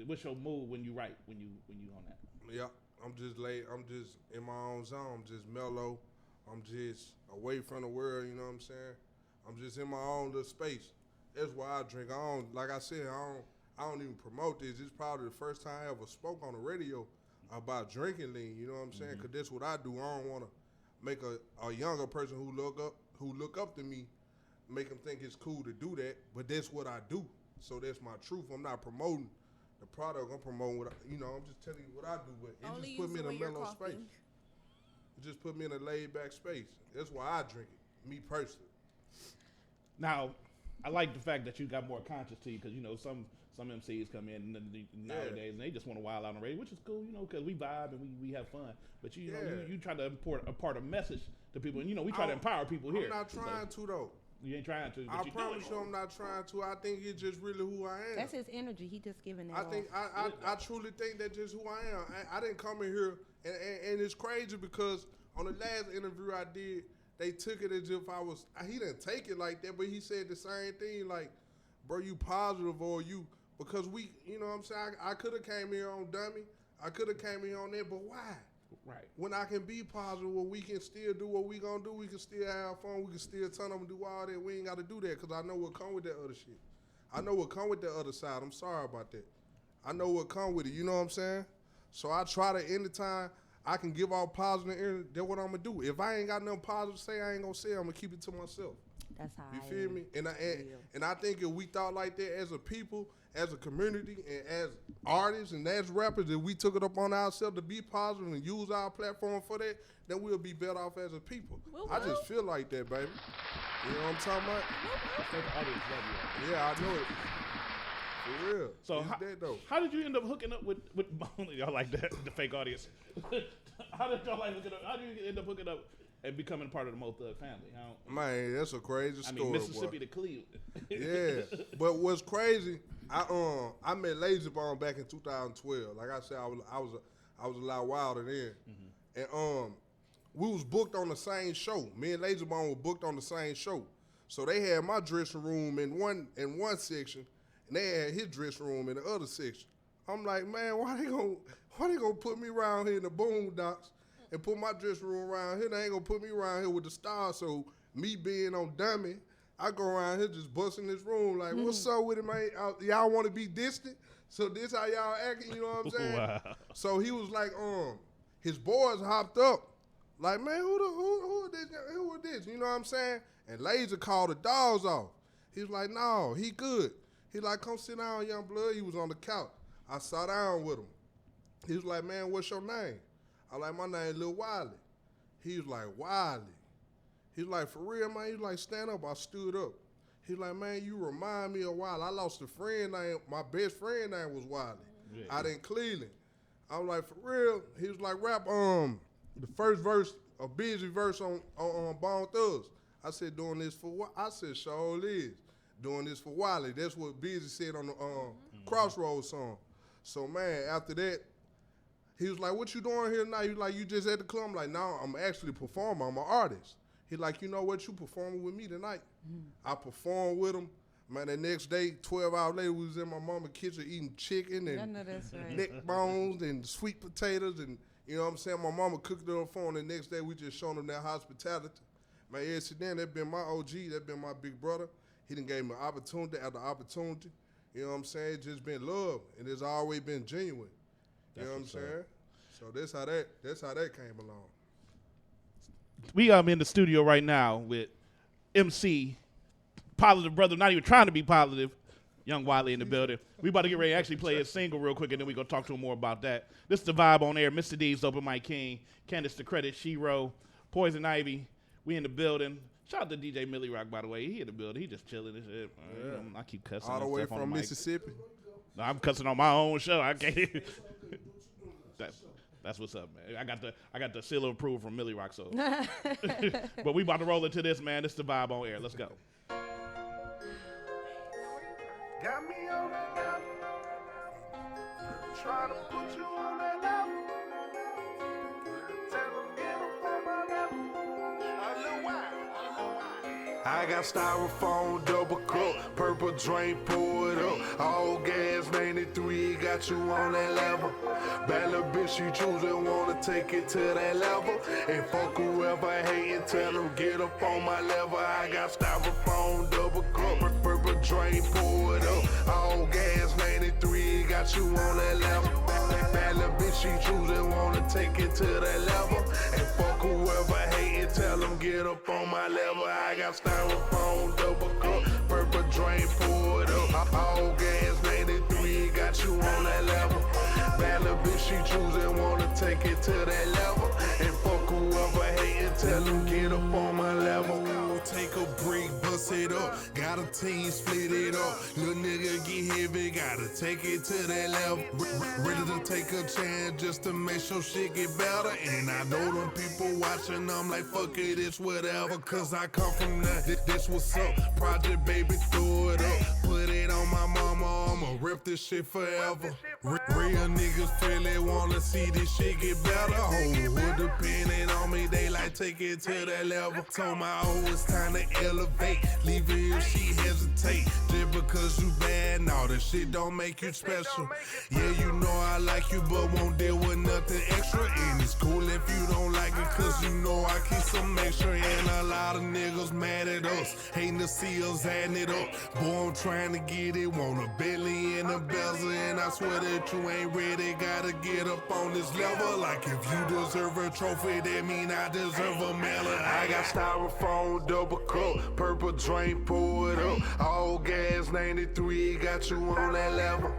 What's your mood when you write? When you on that? Yeah, I'm just late. I'm just in my own zone. I'm just mellow. I'm just away from the world. You know what I'm saying? I'm just in my own little space. That's why I drink. Like I said, I don't even promote this. It's probably the first time I ever spoke on the radio about drinking lean. You know what I'm saying? Because that's what I do. I don't want to make a younger person who look up to me, make them think it's cool to do that. But that's what I do. So that's my truth. I'm not promoting the product. I'm promoting what I'm just telling you what I do. But it Only just put me in a use it when you're mellow space. coughing. It just put me in a laid back space. That's why I drink it. Me personally. Now, I like the fact that you got more conscious to you because some MCs come in nowadays and they just want to wild out on the radio, which is cool, because we vibe and we have fun. But you try to impart a message to people, and we try to empower people here. I'm not trying to though. You ain't trying to. But I promise you, I'm not trying to. I think it's just really who I am. That's his energy. He just giving that. I truly think that's just who I am. I didn't come in here, and it's crazy because on the last interview I did, they took it as if he didn't take it like that, but he said the same thing, like, bro, you positive or you, because we, you know what I'm saying? I could have came here on dummy. I could have came here on that, but why? Right. When I can be positive, well, we can still do what we gonna do. We can still have fun. We can still turn up and do all that. We ain't got to do that because I know what come with that other shit. I know what come with that other side. I'm sorry about that. I know what come with it. You know what I'm saying? So I try to, anytime I can give out positive energy, that's what I'm going to do. If I ain't got nothing positive to say, I ain't going to say it. I'm going to keep it to myself. That's how You I feel am. me? And I think if we thought like that as a people, as a community, and as artists and as rappers, if we took it upon ourselves to be positive and use our platform for that, then we'll be better off as a people. I just feel like that, baby. You know what I'm talking about? The audience love you. Yeah, I know it. For real. So how did you end up hooking up with y'all like that, the fake audience? How did y'all hooking up? How did you end up hooking up and becoming part of the Mo Thug family? Man, that's a crazy story. I mean, Mississippi to Cleveland. Yeah, but what's crazy, I met Lazy Bone back in 2012. Like I said, I was a lot wilder then, and we was booked on the same show. Me and Lazy Bone were booked on the same show, so they had my dressing room in one section, and they had his dressing room in the other section. I'm like, man, why they gonna put me around here in the Boondocks and put my dressing room around here? They ain't gonna put me around here with the stars. So me being on dummy, I go around here just busting this room like, what's up with it, man? Y'all want to be distant? So this how y'all acting? You know what I'm saying? Wow. So he was like, his boys hopped up, like, man, who is this? You know what I'm saying? And Laser called the dogs off. He was like, no, he good. He like, come sit down, young blood. He was on the couch. I sat down with him. He was like, man, what's your name? I like, my name Lil Wiley. He was like, Wiley. He was like, for real, man? He was like, stand up. I stood up. He was like, man, you remind me of Wiley. I lost a friend name. My best friend name was Wiley out in Cleveland. I was like, for real? He was like, rap the first verse, a busy verse on Bone Thugs. I said, doing this for what? I said, sure is. Doing this for Wiley. That's what Busy said on the Crossroads song. So, man, after that, he was like, what you doing here tonight? He was like, you just at the club? I'm like, no, I'm actually performing. I'm an artist. He like, you know what? You performing with me tonight. I performed with him. Man, the next day, 12 hours later, we was in my mama's kitchen eating chicken and neck bones and sweet potatoes. And, you know what I'm saying? My mama cooked it up for him. The next day, we just showing him that hospitality. Man, yes, then that been my OG. That been my big brother. He done gave me opportunity after opportunity. You know what I'm saying? It's just been love, and it's always been genuine. You know what I'm saying? So that's how that came along. We in the studio right now with MC, positive brother, not even trying to be positive, Young Wiley in the building. We about to get ready to actually play his single real quick, and then we gonna talk to him more about that. This is the vibe on air. Mr. D's Open Mike King, Candace the Credit, Shiro, Poison Ivy. We in the building. Shout out to DJ Millie Rock, by the way. He in the building. He just chilling and shit. You know, I keep cussing. All the way from Mississippi. No, I'm cussing on my own show. I can't. That's what's up, man. I got the seal of approval from Millie Rock, so. But we about to roll into this, man. This is the vibe on air. Let's go. Got me on that try to put you on that level. Tell them get up on my level. A little while. I got styrofoam, double cup, purple drink, pour it up. All gas 93, got you on that level. Bad little bitch, she choosing, wanna take it to that level. And fuck whoever hating, tell them get up on my level. I got styrofoam, double cup, purple drink, pour it up. All gas 93, got you on that level. Bad little bitch, she choosing, wanna take it to that level. And fuck whoever hating, tell them get up on my level. I got styrofoam, double cup, purple drain, pour it up. All gas 93, got you on that level. Bad little bitch, she choosing, wanna take it to that level. And fuck whoever hating, tell them get up on my level. Take a break, bust it up. Got a team, split it up. Little nigga get heavy, gotta take it to that level. Ready to take a chance just to make sure shit get better. And I know them people watching, I'm like, fuck it, it's whatever. Cause I come from that, this what's up. Project baby, throw it up. Put it on my mama, I'ma rip this shit forever. Real niggas feel they wanna see this shit get better. Whole hood depending on me, they like take it to that level. Told my old it's time to elevate. Leave her if she hesitate. Just because you bad, no, that shit don't make you special. Yeah, you know I like you, but won't deal with nothing extra. And it's cool if you don't like it, cause you know I keep some extra. And a lot of niggas mad at us, hating to see us adding it up. Boy, I'm trying to get it, want a Bentley and a bezel. And I swear that you ain't ready, gotta get up on this level. Like if you deserve a trophy, that mean I deserve a medal. I got styrofoam, double cup, purple drink, pour it up. All gas 93, got you on that level.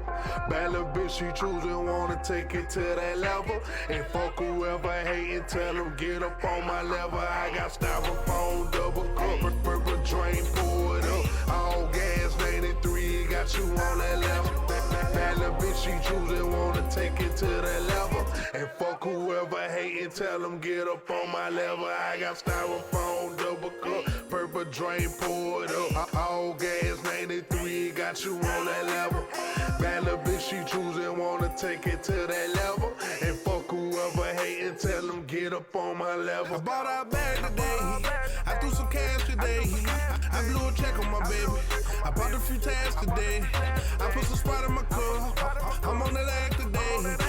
Bad little bitch, she choosing, wanna take it to that level. And fuck whoever hating, tell them get up on my level. I got styrofoam, double cup, purple drink, pour it up. All gas 93, got you on that level. Bad little bitch, she choosing, wanna take it to that level. And fuck whoever hating, tell them get up on my level. I got styrofoam, double cup, purple drain, pour it up. All gas 93, got you on that level. Bad little bitch, she choosing, wanna take it to that level. And fuck whoever hating, tell them get up on my level. I bought our bag today, I threw some cash today. I blew a check on my baby, I bought a few tabs today. I put some Sprite in my cup, I'm on that act today.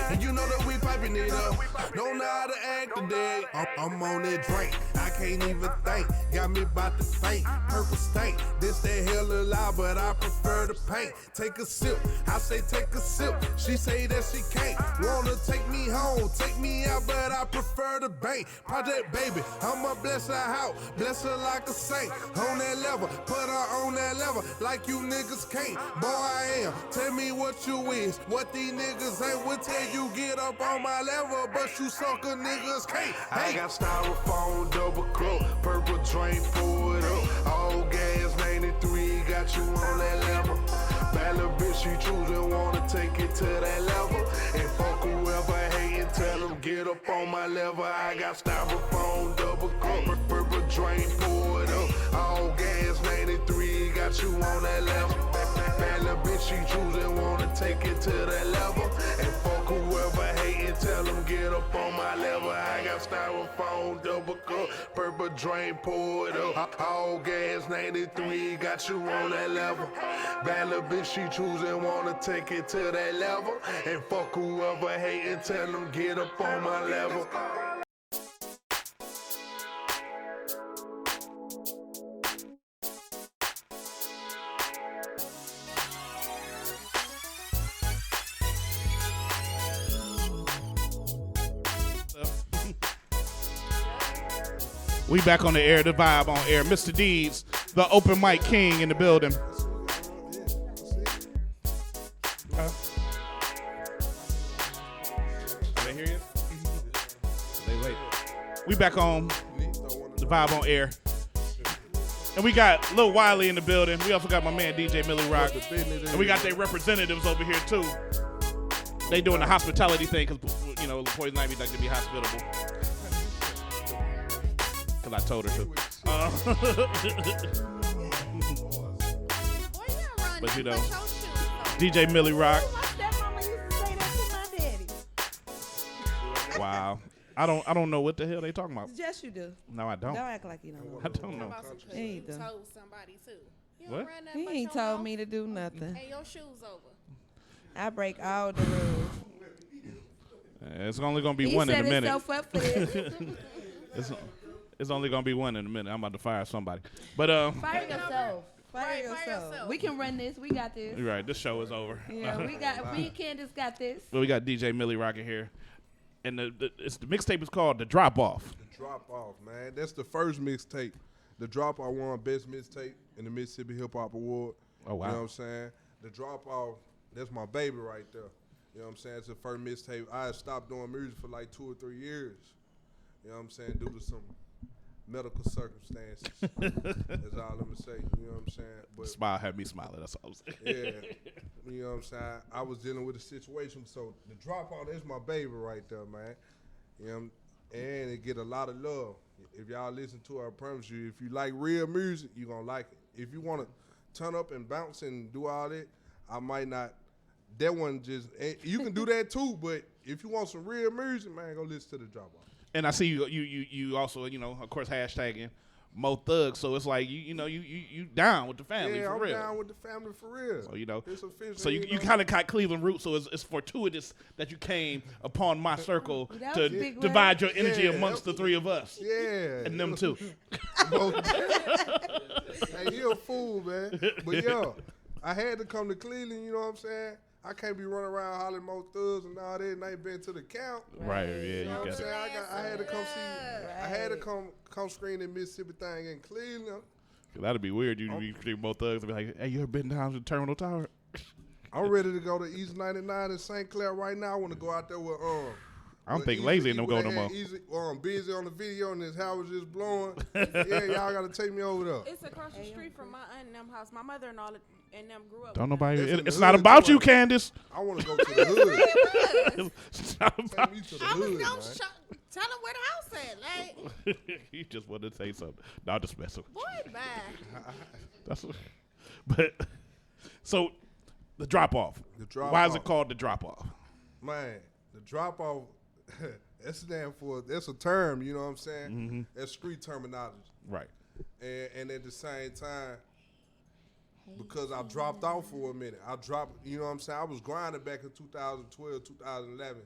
And you know that we piping it up, don't know how to act today. I'm on that drink, I can't even think. Got me about to faint, purple stink. This that hella loud, but I prefer the paint. Take a sip, I say take a sip. She say that she can't. Wanna take me home, take me out, but I prefer the bank. Project baby, I'ma bless her out, bless her like a saint. On that level, put her on that level, like you niggas can't. Boy, I am. Tell me what you is, what these niggas ain't. Will tell you get up on my level, but you sucker niggas can't. Hey. I got styrofoam, double cup, purple drink, pour it up. All gas 93, got you on that level. Bad little bitch, she choosing, wanna take it to that level. And fuck whoever hating, tell them get up on my level. I got styrofoam, double cup, purple drink, pour it up. All gas 93, got you on that level. Bad little bitch, she choosing, wanna take it to that level. And fuck whoever hating, tell them get up on my level. I got styrofoam, double cup, purple drain, pour it up. All gas 93, got you on that level. Bad little bitch, she choosing, wanna take it to that level. And fuck whoever hating, tell them get up on my level. We back on the air, the vibe on air. Mr. Deeds, the open mic king in the building. They hear you? They wait. We back on the vibe on air. And we got Lil Wiley in the building. We also got my man DJ Millie Rock. And we got their representatives over here too. They doing the hospitality thing because, you know, Poison Ivy like to be hospitable. I told her to. But you know, DJ Millie Rock. My stepmama used to say that to my Wow. I don't know what the hell they talking about. Yes, you do. No, I don't. Don't act like you don't know. I don't know. About some Yeah, you you do. told somebody too. You What? don't run nothing He but ain't your told mouth me to do nothing. and your shoes over. I break all the rules. It's only gonna be He one in set a minute. himself up for this. It's only gonna be one in a minute. I'm about to fire somebody. But Fire yourself. Fire Right, fire yourself. yourself. We can run this. We got this. you're right. This show is over. Yeah, we and Candace got this. But we got DJ Millie Rocket here, and the mixtape is called The Drop Off. The Drop Off, man. That's the first mixtape. The Drop Off won Best Mixtape in the Mississippi Hip Hop Award. Oh, wow. You know what I'm saying? The Drop Off, that's my baby right there. You know what I'm saying? It's the first mixtape. I had stopped doing music for like 2 or 3 years. You know what I'm saying? Due to some medical circumstances. That's all I'm going to say. You know what I'm saying? But Smile had me smiling. That's all I'm saying. yeah. You know what I'm saying? I was dealing with a situation. So the Drop Off, that's my baby right there, man. You know, and it get a lot of love. If y'all listen to it, I promise you, if you like real music, you're going to like it. If you want to turn up and bounce and do all that, I might not. That one just, you can do that too, but if you want some real music, man, go listen to the Drop Off. And I see you also, of course, hashtagging Mo Thug. So it's like you down with the family for I'm real. down with the family for real. So It's official. So you kind of got Cleveland roots. So it's fortuitous that you came upon my circle That to was a big divide your energy Yeah, amongst the three of us. Yeah. And them too. Hey, you a fool, man. But yo, I had to come to Cleveland, you know what I'm saying? I can't be running around hollering more thugs and all that, and I ain't been to the count. Right. Yeah. You know You what I'm got it. saying? I had to come see. I had to come screen the Mississippi thing in Cleveland. That'd be weird. You be both thugs and be like, "Hey, you ever been down to the Terminal Tower?" I'm ready to go to East 99 in St. Clair right now. I want to go out there with I don't with think Easy- Lazy ain't no with go that no had more. Easy, busy on the video and his house was just blowing. Yeah, y'all got to take me over there. It's across the street from my aunt and them house. My mother and all and them grew up. Don't with nobody. That's in the It's not hood, about too, you, ain't it? Candace. I want to go to the hood. them. It's not about Take me to the I was hood, gonna man. tell them where the house at. Like, you just wanted to say something. No, I'm just messing. boy, bye. That's but so the drop off. The drop Why is off. it called the drop off? Man, the drop off, that's a term, you know what I'm saying? Mm-hmm. That's street terminology. Right. And at the same time, because I dropped off for a minute, you know what I'm saying? I was grinding back in 2012, 2011.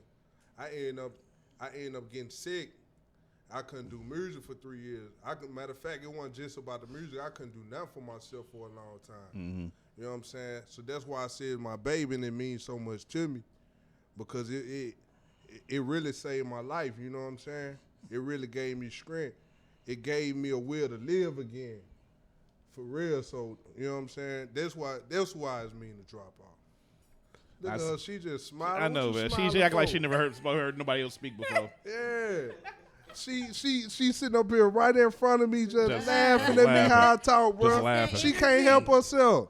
I ended up getting sick. I couldn't do music for 3 years. Matter of fact, it wasn't just about the music. I couldn't do nothing for myself for a long time. Mm-hmm. You know what I'm saying? So that's why I said my baby, and it means so much to me, because it really saved my life. You know what I'm saying? It really gave me strength. It gave me a will to live again, for real. So you know what I'm saying? That's why it's mean to drop off. Look at her, she just smiling. I know, What you man. smiling She act like for? she never heard nobody else speak before. Yeah. She sitting up here right in front of me, just laughing at me laughing. how I talk, bro. Just laughing. She can't help herself.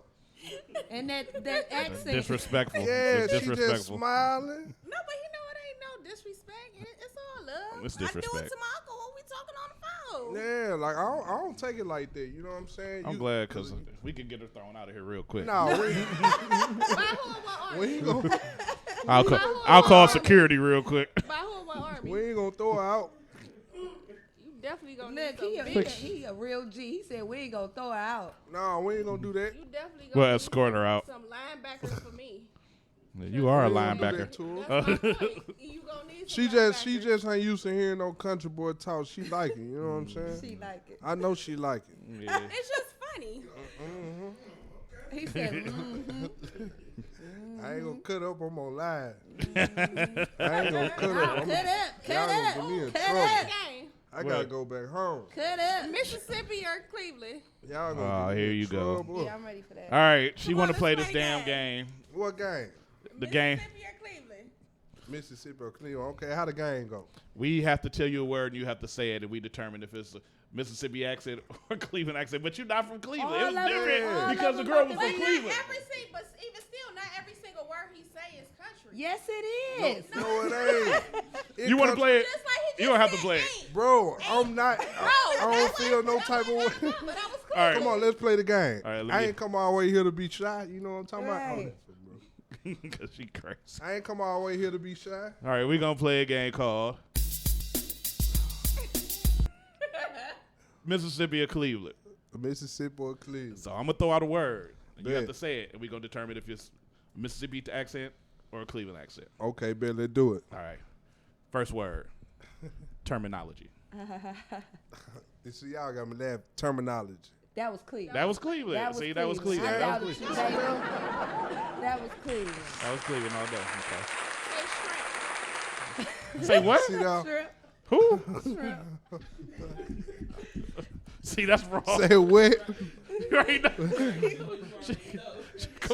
And that accent. Disrespectful. Yeah, It's she just disrespectful. smiling. No, but you know it ain't no disrespect. It's all love. It's I do it disrespect. to my uncle when we talking on the phone. Yeah, like I don't take it like that. You know what I'm saying? I'm glad because we can get her thrown out of here real quick. No, By who and what army? we ain't gonna I'll call security real quick. By who and what army? we ain't gonna throw her out. You definitely gonna Look, need some he a real G. He said we ain't gonna throw her out. No, we ain't gonna do that. You definitely Well, gonna escort need her out. some linebackers for me. You are a We ain't gonna do linebacker. that to her. That's my point. You gonna need some She linebackers. just ain't used to hearing no country boy talk. She like it. You know what I'm saying? She like it. I know she like it. Yeah. It's just funny. He said, mm-hmm. I ain't gonna cut up. I'm gonna lie. I ain't gonna cut up. Cut up, Y'all cut gonna get me in up, cut trouble. up, Game. I gotta go back home. cut up. Mississippi or Cleveland? Y'all gonna get me here in you go. trouble. Yeah, I'm ready for that. All right, she Come want on, to play let's this play damn the game. What game? The game. Mississippi or Cleveland? Mississippi or Cleveland? Okay, how the game go? We have to tell you a word and you have to say it, and we determine if it's a Mississippi accent or Cleveland accent. But you're not from Cleveland. It was All of them- different all because of the them girl are was But from not Cleveland. but even still, not every single word he say is country. Yes, it is. No, it ain't. You want to play it? Just like he You don't just have to said play it. ain't. Bro, I'm not. I don't that's feel why- no that's type why- of way. But I was cool. All right. Come on, let's play the game. All right, let I me- ain't come all the way here to be shy. You know what I'm talking about? Oh, Right. that's it, bro. Because she crazy. I ain't come all the way here to be shy. All right, we're going to play a game called Mississippi or Cleveland. Mississippi or Cleveland. So I'm gonna throw out a word. And you have Bet. to say it, and we're gonna determine if it's a Mississippi accent or a Cleveland accent. Okay, bet, let's do it. All right. First word. Terminology. You see, y'all got me laughing. Terminology. That was Cleveland. That was Cleveland. That was See, that was Cleveland. Cleveland. I That was doubted Cleveland. you, baby. That was Cleveland. That was Cleveland all day. Okay. Say shrimp. Say what? See now? Shrimp. Who? Shrimp. See, that's wrong. Say what? Right now. Come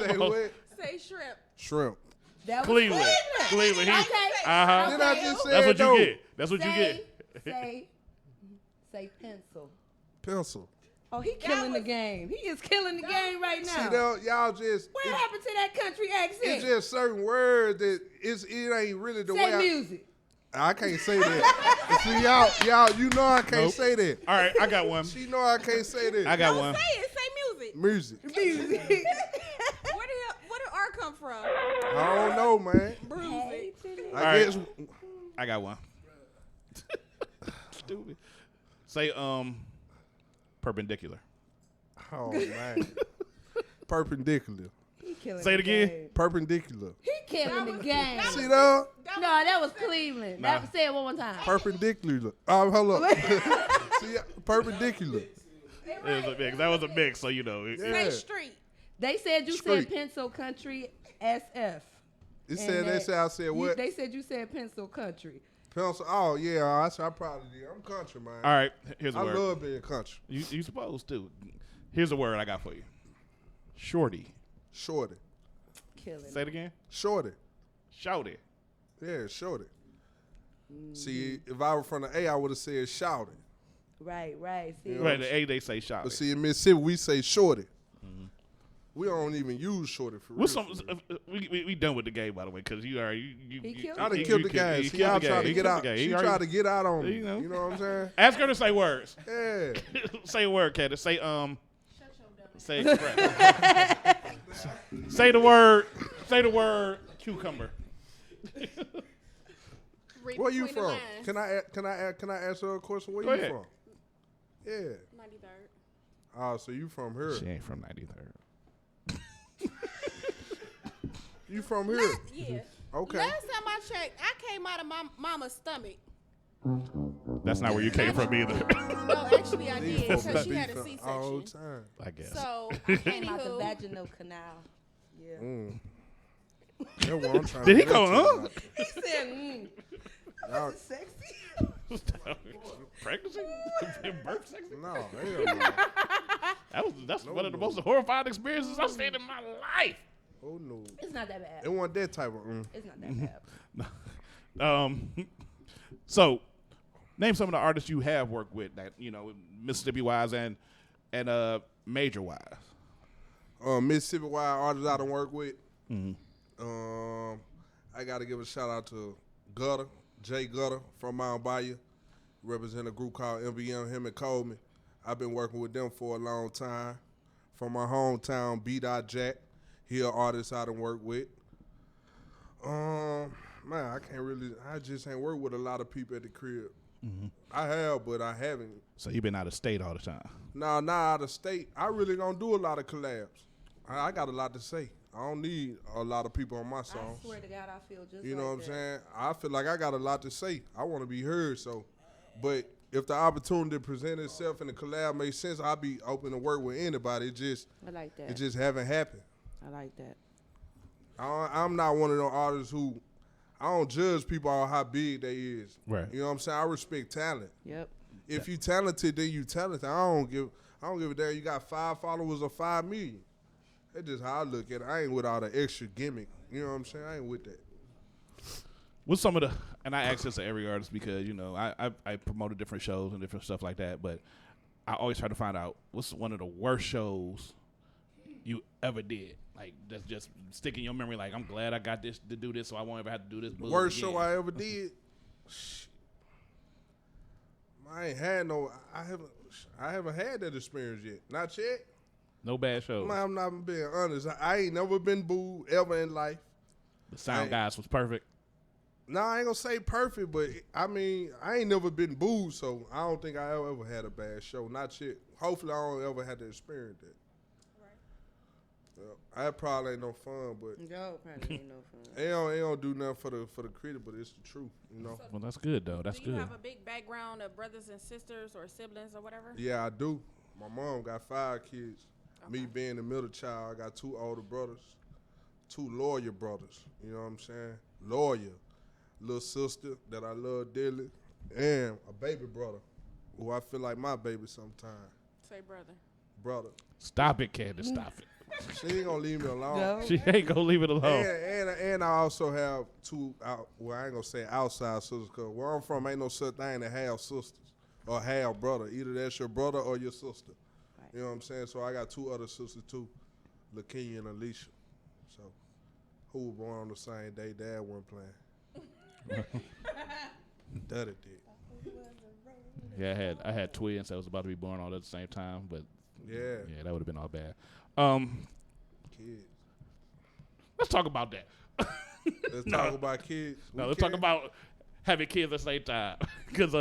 Say on. what? Say shrimp. Shrimp. That was Cleveland. Cleveland. He, Okay. uh-huh. Did I just say That's what though? you get. That's what you get. Say pencil. Pencil. Oh, he killing the game. He is killing the game right now. See, though, y'all just. What happened to that country accent? It's just certain words that it ain't really the way Say music. I can't say that. See, y'all, you know I can't Nope. say that. All right, I got one. She know I can't say that. I got Don't one. say it. Say music. Music. Music. Where did R come from? I don't know, man. Hey, I right. guess. I got one. Stupid. Say perpendicular. Oh man. Perpendicular. he killing Say it the again. game. Perpendicular. He killing the game. See though? No, that was Cleveland. Nah. Say it one more time. Perpendicular. Hold up. See, perpendicular. It was a mix. That was a mix, so you know. Yeah. Say street. They said you Street. said pencil country SF. It said they said I said what? They said you said pencil country. Pencil. Oh yeah, I probably did. I'm country, man. All right, here's a I word. love being country. You supposed to. Here's a word I got for you. Shorty. Shorty. Killing. Say it again. Shorty. Shouty. Yeah, shorty. See, if I were from the A, I would have said shouty. Right. See. Yeah. Right, the A they say But shouty. see, in Mississippi, we say shorty. We don't even use shorty for real. What's some? We done with the game, by the way, because you are you. He killed I done you killed the killed- game. you See, killed y'all the trying game. to He get killed out. the game. She He tried already- to get out on me. You know. You know what I'm saying? Ask her to say words. Yeah. Say a word, Candace. Say Say express. Say the word. Say the word cucumber. Read Where you between the from? lines. Can I ask her a question? Where Go you ahead. from? Yeah. 93rd. Oh, so you from here? She ain't from 93rd. You from here? Yeah. Okay. Last time I checked, I came out of my mama's stomach. That's not where you came from either. No, actually I did because she had a all C-section. time. I guess. So, Came out the anywho, vaginal canal. Yeah. That's what I'm trying Did to he go, get huh? to. He said, Y'all- sexy. Pregnancy? Birth sex? No, hell no. That's No, one of the no. most horrifying experiences I've seen in my life. Oh no. It's not that bad. It wasn't that type of. It's not that bad. So, name some of the artists you have worked with that, Mississippi wise and major wise. Mississippi wide artists I done work with. Mm-hmm. I got to give a shout out to Gutter, Jay Gutter from Mount Bayou, represent a group called MBM, him and Coleman. I've been working with them for a long time. From my hometown, B. Jack, he an artist I done worked with. Man, I just ain't worked with a lot of people at the crib. Mm-hmm. I have, but I haven't. So you've been out of state all the time. Nah, not out of state. I really don't do a lot of collabs. I got a lot to say. I don't need a lot of people on my songs. I swear to God, I feel just You know like what I'm that. saying? I feel like I got a lot to say. I want to be heard. So, but if the opportunity present itself and the collab makes sense, I'll be open to work with anybody. I like that. It just haven't happened. I like that. I'm not one of those artists who I don't judge people on how big they is. Right. You know what I'm saying? I respect talent. Yep. If you talented, then you talented. I don't give a damn. You got 5 followers or 5 million. That's just how I look at it. I ain't with all the extra gimmick. You know what I'm saying? I ain't with that. What's some of the, and I ask this to every artist because, I promoted different shows and different stuff like that, but I always try to find out what's one of the worst shows you ever did. Like, that's just stick in your memory, like, I'm glad I got this to do this so I won't ever have to do this. The worst show I ever did? Shit. I ain't had no, I haven't had that experience yet. Not yet. No bad shows. Man, I'm not being honest. I ain't never been booed ever in life. The sound guys was perfect. I ain't gonna say perfect, but I mean, I ain't never been booed, so I don't think I ever had a bad show. Not yet. Hopefully, I don't ever have to experience that. Right. I probably ain't no fun, but No, probably ain't no fun. They don't do nothing for the critic, but it's the truth, you know. Well, that's good though. That's Do you good. have a big background of brothers and sisters or siblings or whatever? Yeah, I do. My mom got 5 kids. Me being the middle child, I got 2 older brothers, 2 lawyer brothers. You know what I'm saying? Lawyer, little sister that I love dearly, and a baby brother, who I feel like my baby sometimes. Say brother. Brother. Stop it, Candace. Stop it. She ain't gonna leave me alone. No. She ain't gonna leave it alone. And I also have 2 well, I ain't gonna say outside sisters, cause where I'm from ain't no such thing to have sisters or have brother. Either that's your brother or your sister. Right. You know what I'm saying? So I got 2 other sisters too, LaKenya and Alicia. So who were born on the same day? Dad wasn't playing. Daddy did. Yeah, I had twins that was about to be born all at the same time, but yeah, that would have been all bad. Kids. Let's talk about that. Let's talk about kids. Let's talk about having kids at the same time. Because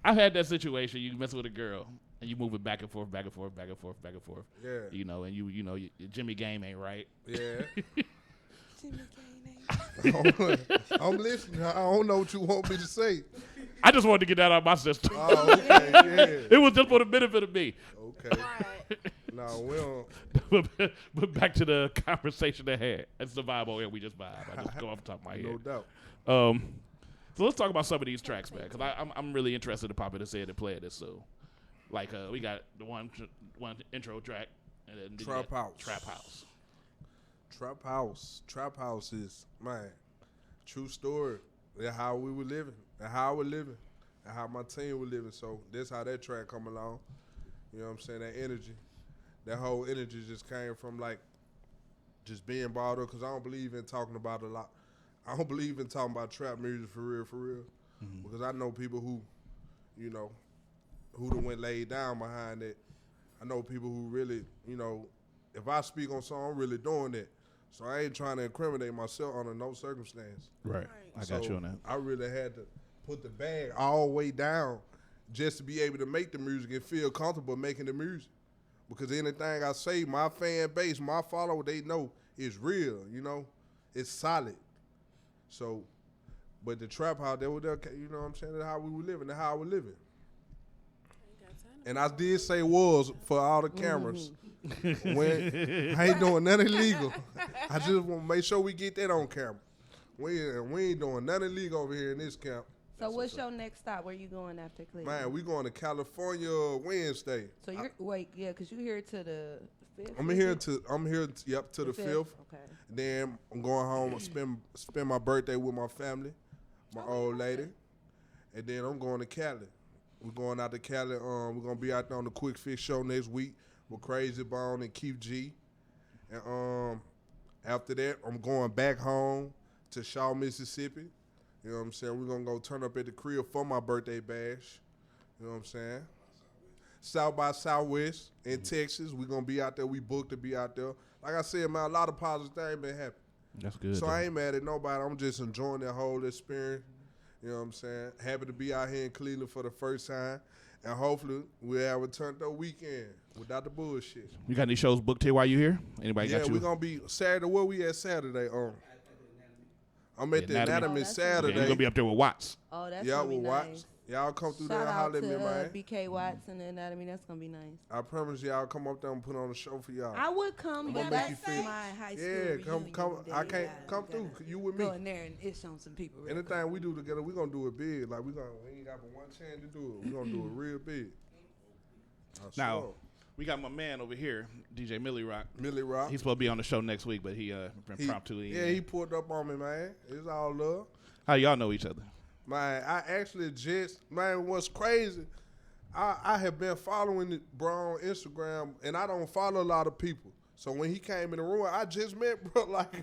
I've had that situation. You mess with a girl and you move it back and forth, back and forth, back and forth, back and forth. Yeah. You know, and you know, your Jimmy game ain't right. Yeah. Jimmy Game ain't. I'm listening. I don't know what you want me to say. I just wanted to get that out of my system. Oh, okay, yeah. It was just for the benefit of me. Okay. No, we don't. But back to the conversation at hand. That's the vibe over here. We just vibe. I just go off the top of my head. No doubt. So let's talk about some of these tracks, man, because I'm really interested in popping this head and playing this. So, like, we got the one intro track, and then Trap House. Trap House. Trap House. Trap House is, man, true story. That's how we were living, and how I was living, and how my team was living. So that's how that track come along. You know what I'm saying? That energy. That whole energy just came from, like, just being brought up, because I don't believe in talking about it a lot. I don't believe in talking about trap music for real, mm-hmm. Because I know people who, you know, who done went laid down behind it. I know people who really, you know, if I speak on something, I'm really doing that. So I ain't trying to incriminate myself under no circumstance. Right. I got you on that. I really had to put the bag all the way down just to be able to make the music and feel comfortable making the music. Because anything I say, my fan base, my follower, they know it's real, you know. It's solid. So, but the trap house, you know what I'm saying? That's how we were living. That's how I was living. And I did say was for all the cameras. When I ain't doing nothing illegal. I just want to make sure we get that on camera. We ain't doing nothing illegal over here in this camp. So what's your next stop? Where you going after Cleveland? Man, we going to California Wednesday. So you're because you here to the 5th. I'm here to the 5th. Okay. Then I'm going home and spend my birthday with my family, my old lady, and then I'm going to Cali. We're going out to Cali. We're gonna be out there on the Quick Fix show next week with Crazy Bone and Keith G. And after that, I'm going back home to Shaw, Mississippi. You know what I'm saying? We're gonna go turn up at the crib for my birthday bash. You know what I'm saying? South by Southwest in Texas. We're gonna be out there. We booked to be out there. Like I said, man, a lot of positive things been happening. That's good. So I ain't mad at nobody. I'm just enjoying that whole experience. You know what I'm saying? Happy to be out here in Cleveland for the first time. And hopefully we'll have a turned up weekend without the bullshit. You got any shows booked here while you here? Anybody got you? Yeah, we're going to be Saturday. Where we at Saturday? I'm at the Anatomy Saturday. Yeah, you're going to be up there with Watts. Oh, that's going to be nice. Watts. Y'all come through there and holler at me, man. BK Watts and the Anatomy. That's going to be nice. I promise y'all come up there and put on a show for y'all. I would come, but that's my high school reunion. Come. I can't come through. You with me. Go in there and itch on some people. Anything we do together, we're going to do it big. Like, we ain't got but one chance to do it. We're going to do it real big. Now, we got my man over here, DJ Millie Rock. Millie Rock. He's supposed to be on the show next week, but he impromptu. Yeah, he pulled up on me, man. It's all love. How y'all know each other? Man, I actually what's crazy, I have been following bro on Instagram, and I don't follow a lot of people. So when he came in the room, I just met bro like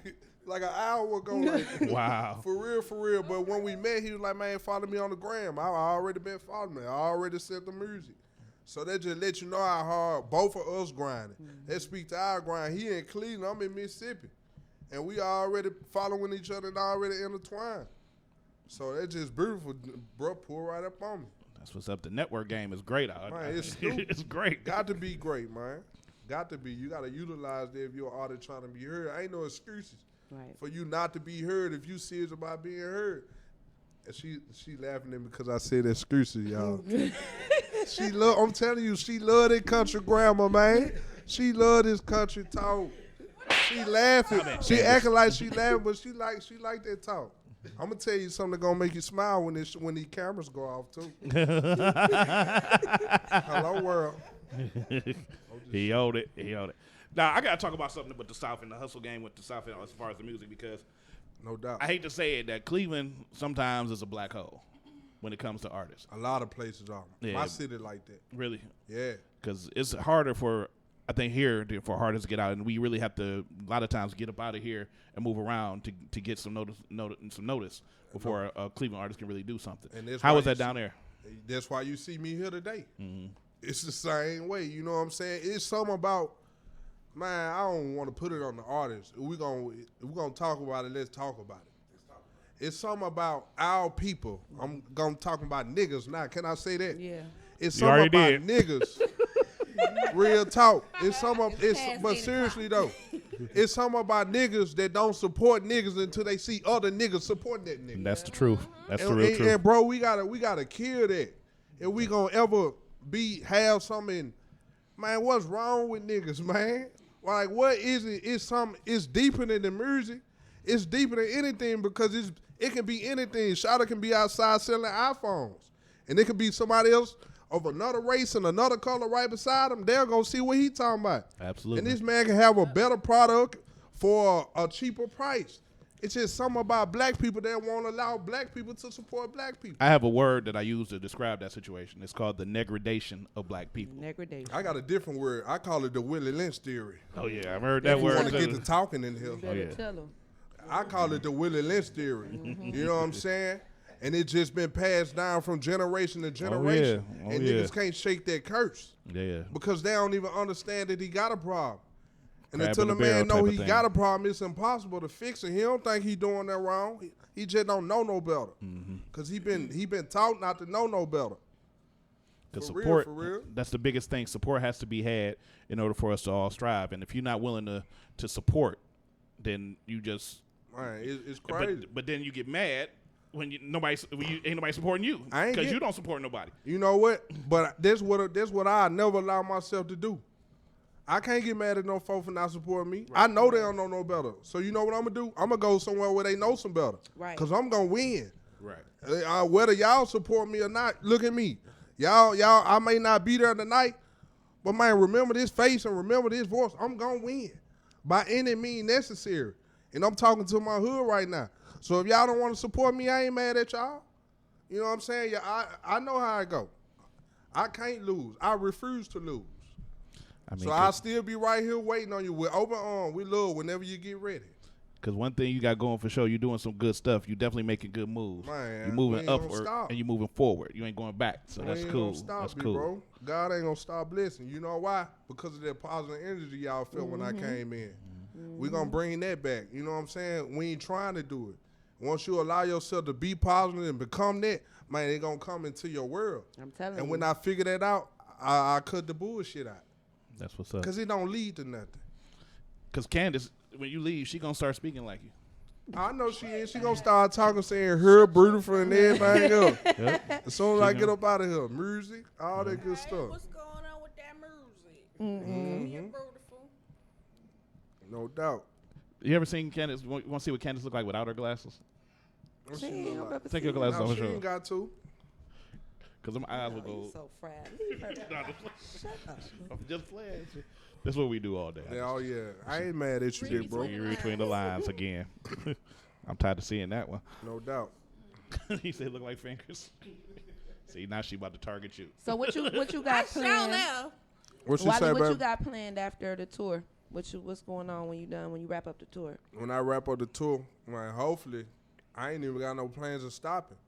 an hour ago. Like, wow. For real. But when we met, he was like, man, follow me on the gram. I already been following me. I already sent the music. So that just let you know how hard both of us grinding. That speak to our grind. He in Cleveland, I'm in Mississippi. And we already following each other and already intertwined. So that's just beautiful, bro. Pull right up on me. That's what's up. The network game is great. Man, it's stupid. It's great. Got to be great, man. Got to be. You got to utilize that if you're an artist trying to be heard. Ain't no excuses for you not to be heard if you serious about being heard. And she laughing at me because I said excuses, y'all. I'm telling you, she love that country grammar, man. She love this country talk. She laughing. She acting like she laughing, but she like that talk. I'm gonna tell you something that's gonna make you smile when these cameras go off too. Hello world. He owed it. Now I gotta talk about something about the South and the hustle game with the South as far as the music, because no doubt. I hate to say it, that Cleveland sometimes is a black hole when it comes to artists. A lot of places are. Yeah. My city like that. Really? Yeah. Because it's harder for, I think, here for artists to get out, and we really have to a lot of times get up out of here and move around to get some notice before a Cleveland artist can really do something. And how was that down there? That's why you see me here today. Mm-hmm. It's the same way. You know what I'm saying? It's something about, man, I don't want to put it on the artist. We're gonna talk about it. Let's talk about it. It's something about our people. I'm gonna talk about niggas now. Can I say that? Yeah. It's something about niggas. Real talk. But seriously though, it's something about niggas that don't support niggas until they see other niggas supporting that nigga. And that's the truth. That's the real truth. And bro, we gotta kill that. If we gonna ever have something, man, what's wrong with niggas, man? Like, what is it? It's deeper than the music. It's deeper than anything, because it can be anything. Shawty can be outside selling iPhones, and it could be somebody else of another race and another color right beside him. They're gonna see what he talking about. Absolutely. And this man can have a better product for a cheaper price. It's just something about black people that won't allow black people to support black people. I have a word that I use to describe that situation. It's called the negradation of black people. Negradation. I got a different word. I call it the Willie Lynch theory. Oh yeah, I've heard that word. Want to get to talking in here? Oh, yeah. Tell them. I call it the Willie Lynch theory. You know what I'm saying? And it's just been passed down from generation to generation. And niggas can't shake that curse. Yeah. Because they don't even understand that he got a problem. And Crab until in the the man barrel know type he of got a thing. problem, it's impossible to fix it. He don't think he doing that wrong. He just don't know no better. Because he been taught not to know no better. Because For support, real, for real. that's the biggest thing. Support has to be had in order for us to all strive. And if you're not willing to support, then you just Man, it's crazy. But then you get mad when ain't nobody supporting you, because you don't support nobody. You know what? But that's what I never allow myself to do. I can't get mad at no folk for not supporting me. Right. I know they don't know no better. So you know what I'm going to do? I'm going to go somewhere where they know some better. Right. Because I'm going to win. Right. Whether y'all support me or not, look at me. Y'all, I may not be there tonight, but man, remember this face and remember this voice. I'm going to win by any means necessary. And I'm talking to my hood right now. So if y'all don't want to support me, I ain't mad at y'all. You know what I'm saying? Yeah, I know how it go. I can't lose. I refuse to lose. So I'll still be right here waiting on you with open arms. We love whenever you get ready. Because one thing you got going for sure, you're doing some good stuff. You definitely making good moves. Man, you're moving upward and you're moving forward. You ain't going back. So that's cool. That's cool. Bro. God ain't gonna stop blessing. You know why? Because of that positive energy y'all felt when I came in. We're gonna bring that back. You know what I'm saying? We ain't trying to do it. Once you allow yourself to be positive and become that, man, they gonna come into your world. I'm telling you. And when I figure that out, I cut the bullshit out. That's what's up. Because it don't lead to nothing. Because Candace, when you leave, she going to start speaking like you. I know she is. She going to start talking, saying her, beautiful, and everything else. Yep. As soon as I get up out of here, music, all that good stuff. What's going on with that music? You're beautiful. No doubt. You ever seen Candace? You want to see what Candace look like without her glasses? Take your glasses off. She ain't got to. Because them eyes will go. So fragile. Shut up. I'm just playing. That's what we do all day. Yeah, oh, yeah. I ain't mad at you, big bro. You read between the lines again. I'm tired of seeing that one. No doubt. He said look like fingers. See, now she about to target you. So what you got planned? What you say, Wiley, what baby? you got planned after the tour? What's going on when you wrap up the tour? When I wrap up the tour, man, hopefully, I ain't even got no plans of stopping.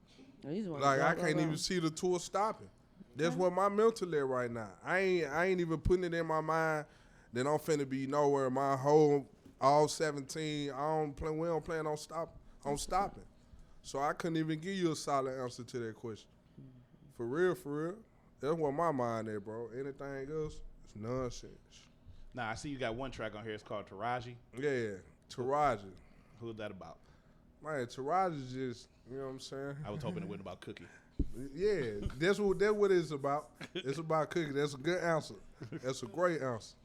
Like, I can't even see the tour stopping. That's what my mental is right now. I ain't even putting it in my mind that I'm finna be nowhere. My whole all 17, we don't plan on stopping. So I couldn't even give you a solid answer to that question. For real, for real. That's where my mind at, bro. Anything else, it's nonsense. Nah, I see you got one track on here. It's called Taraji. Yeah, Taraji. Who's that about? Man, Taraji just, you know what I'm saying? I was hoping it wasn't about Cookie. Yeah, that's what it's about. It's about Cookie. That's a good answer. That's a great answer.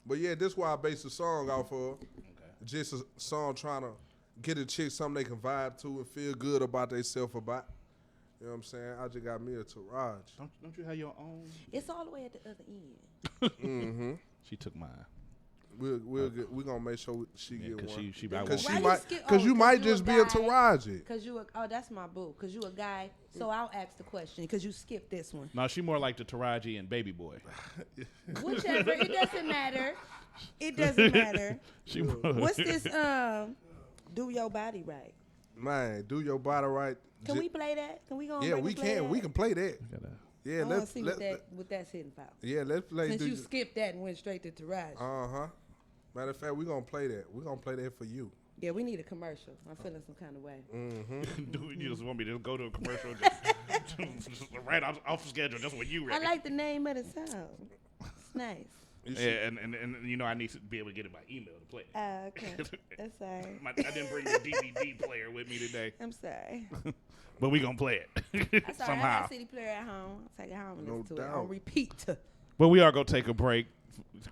But yeah, that's why I based the song off of. Okay. Just a song trying to get a chick something they can vibe to and feel good about themselves about. You know what I'm saying? I just got me a Taraji. Don't you have your own? It's all the way at the other end. Mm-hmm. She took mine. We're gonna make sure she get one. Because you might just be a Taraji. Because that's my boo. Because you a guy, so I'll ask the question. Because you skipped this one. No, she more like the Taraji and Baby Boy. Whichever, it doesn't matter. It doesn't matter. What's this? Do your body right. Man, do your body right. Can we play that? Can we go? Yeah, we can. We can play that. Yeah, let's see what that's hitting for. Yeah, let's play. Since you skipped that and went straight to Taraji. Matter of fact, we're gonna play that. We're gonna play that for you. Yeah, we need a commercial. I'm feeling some kind of way. Mm-hmm. You just want me to go to a commercial just right off schedule, just when you ready. I like the name of the song. It's nice. Yeah, and you know I need to be able to get it by email to play it. Okay. That's sorry. I didn't bring the DVD player with me today. I'm sorry. But we gonna play it somehow. I got a CD player at home. I'll take it home and listen to it on repeat. But we are gonna take a break,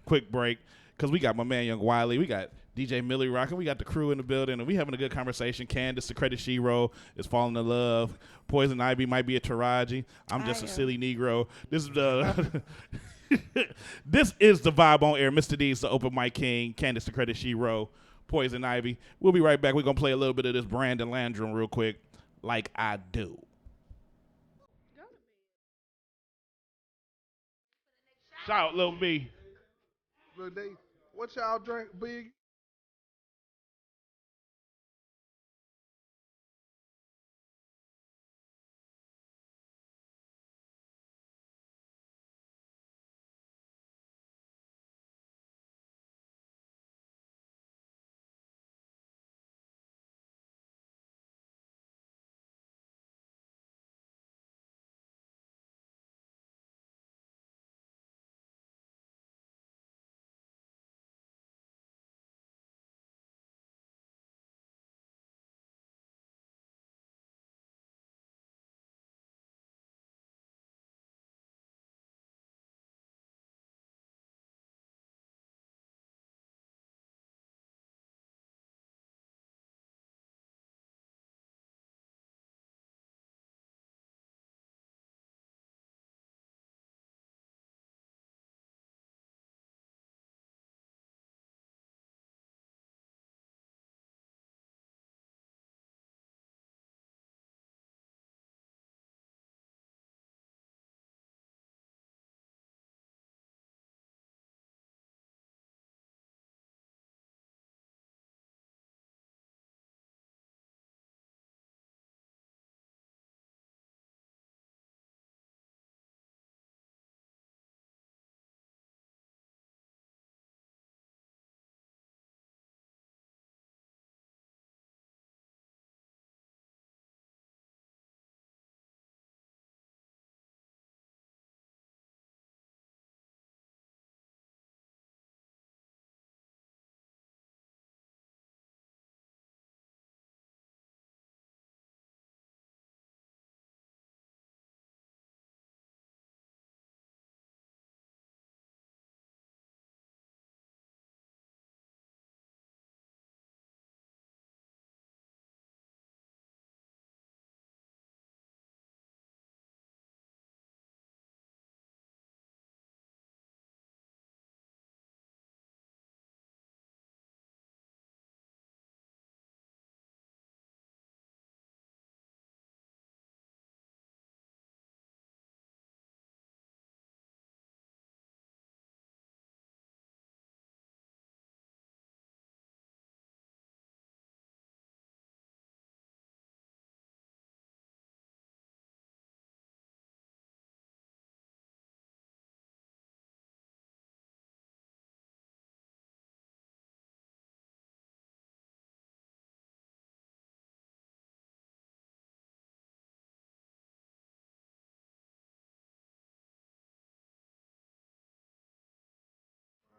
quick break, because we got my man Young Wiley, we got DJ Millie rocking, we got the crew in the building, and we having a good conversation. Candace, the credit she wrote, is falling in love. Poison Ivy might be a Taraji. I'm just a silly Negro. This is the this is the vibe on air. Mr. D's the open mic king. Candace, the credit she wrote. Poison Ivy. We'll be right back. We're gonna play a little bit of this Brandon Landrum real quick, like I do. Shout out, Lil B. What y'all drink, Big?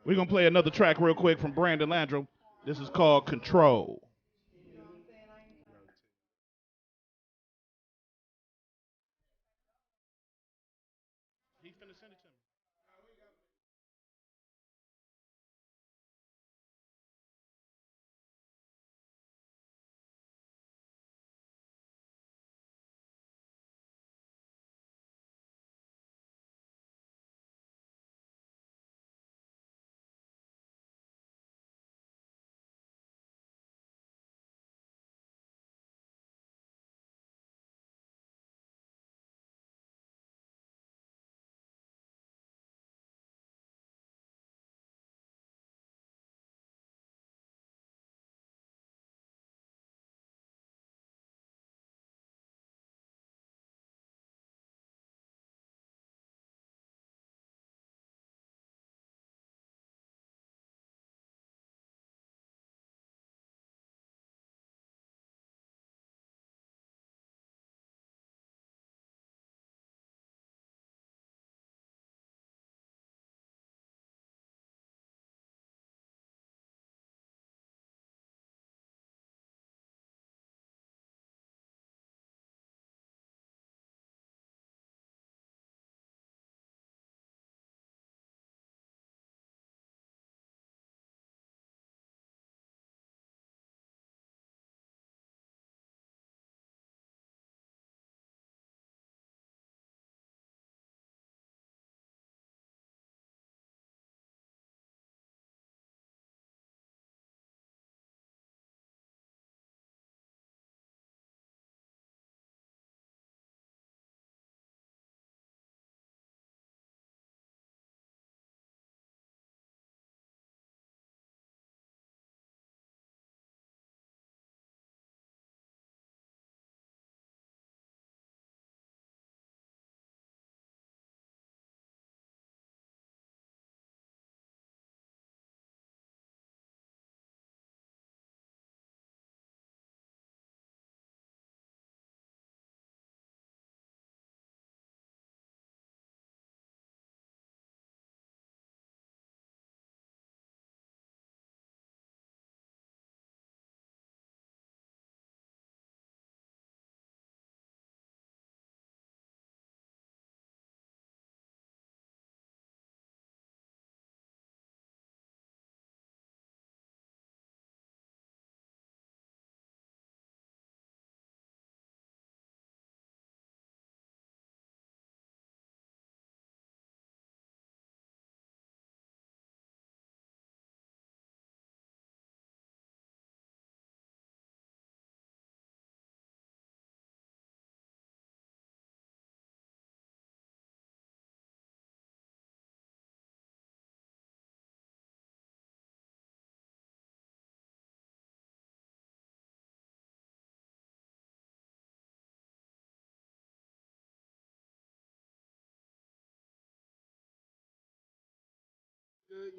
We're going to play another track real quick from Brandon Landrum. This is called Control. He's finna send it to me.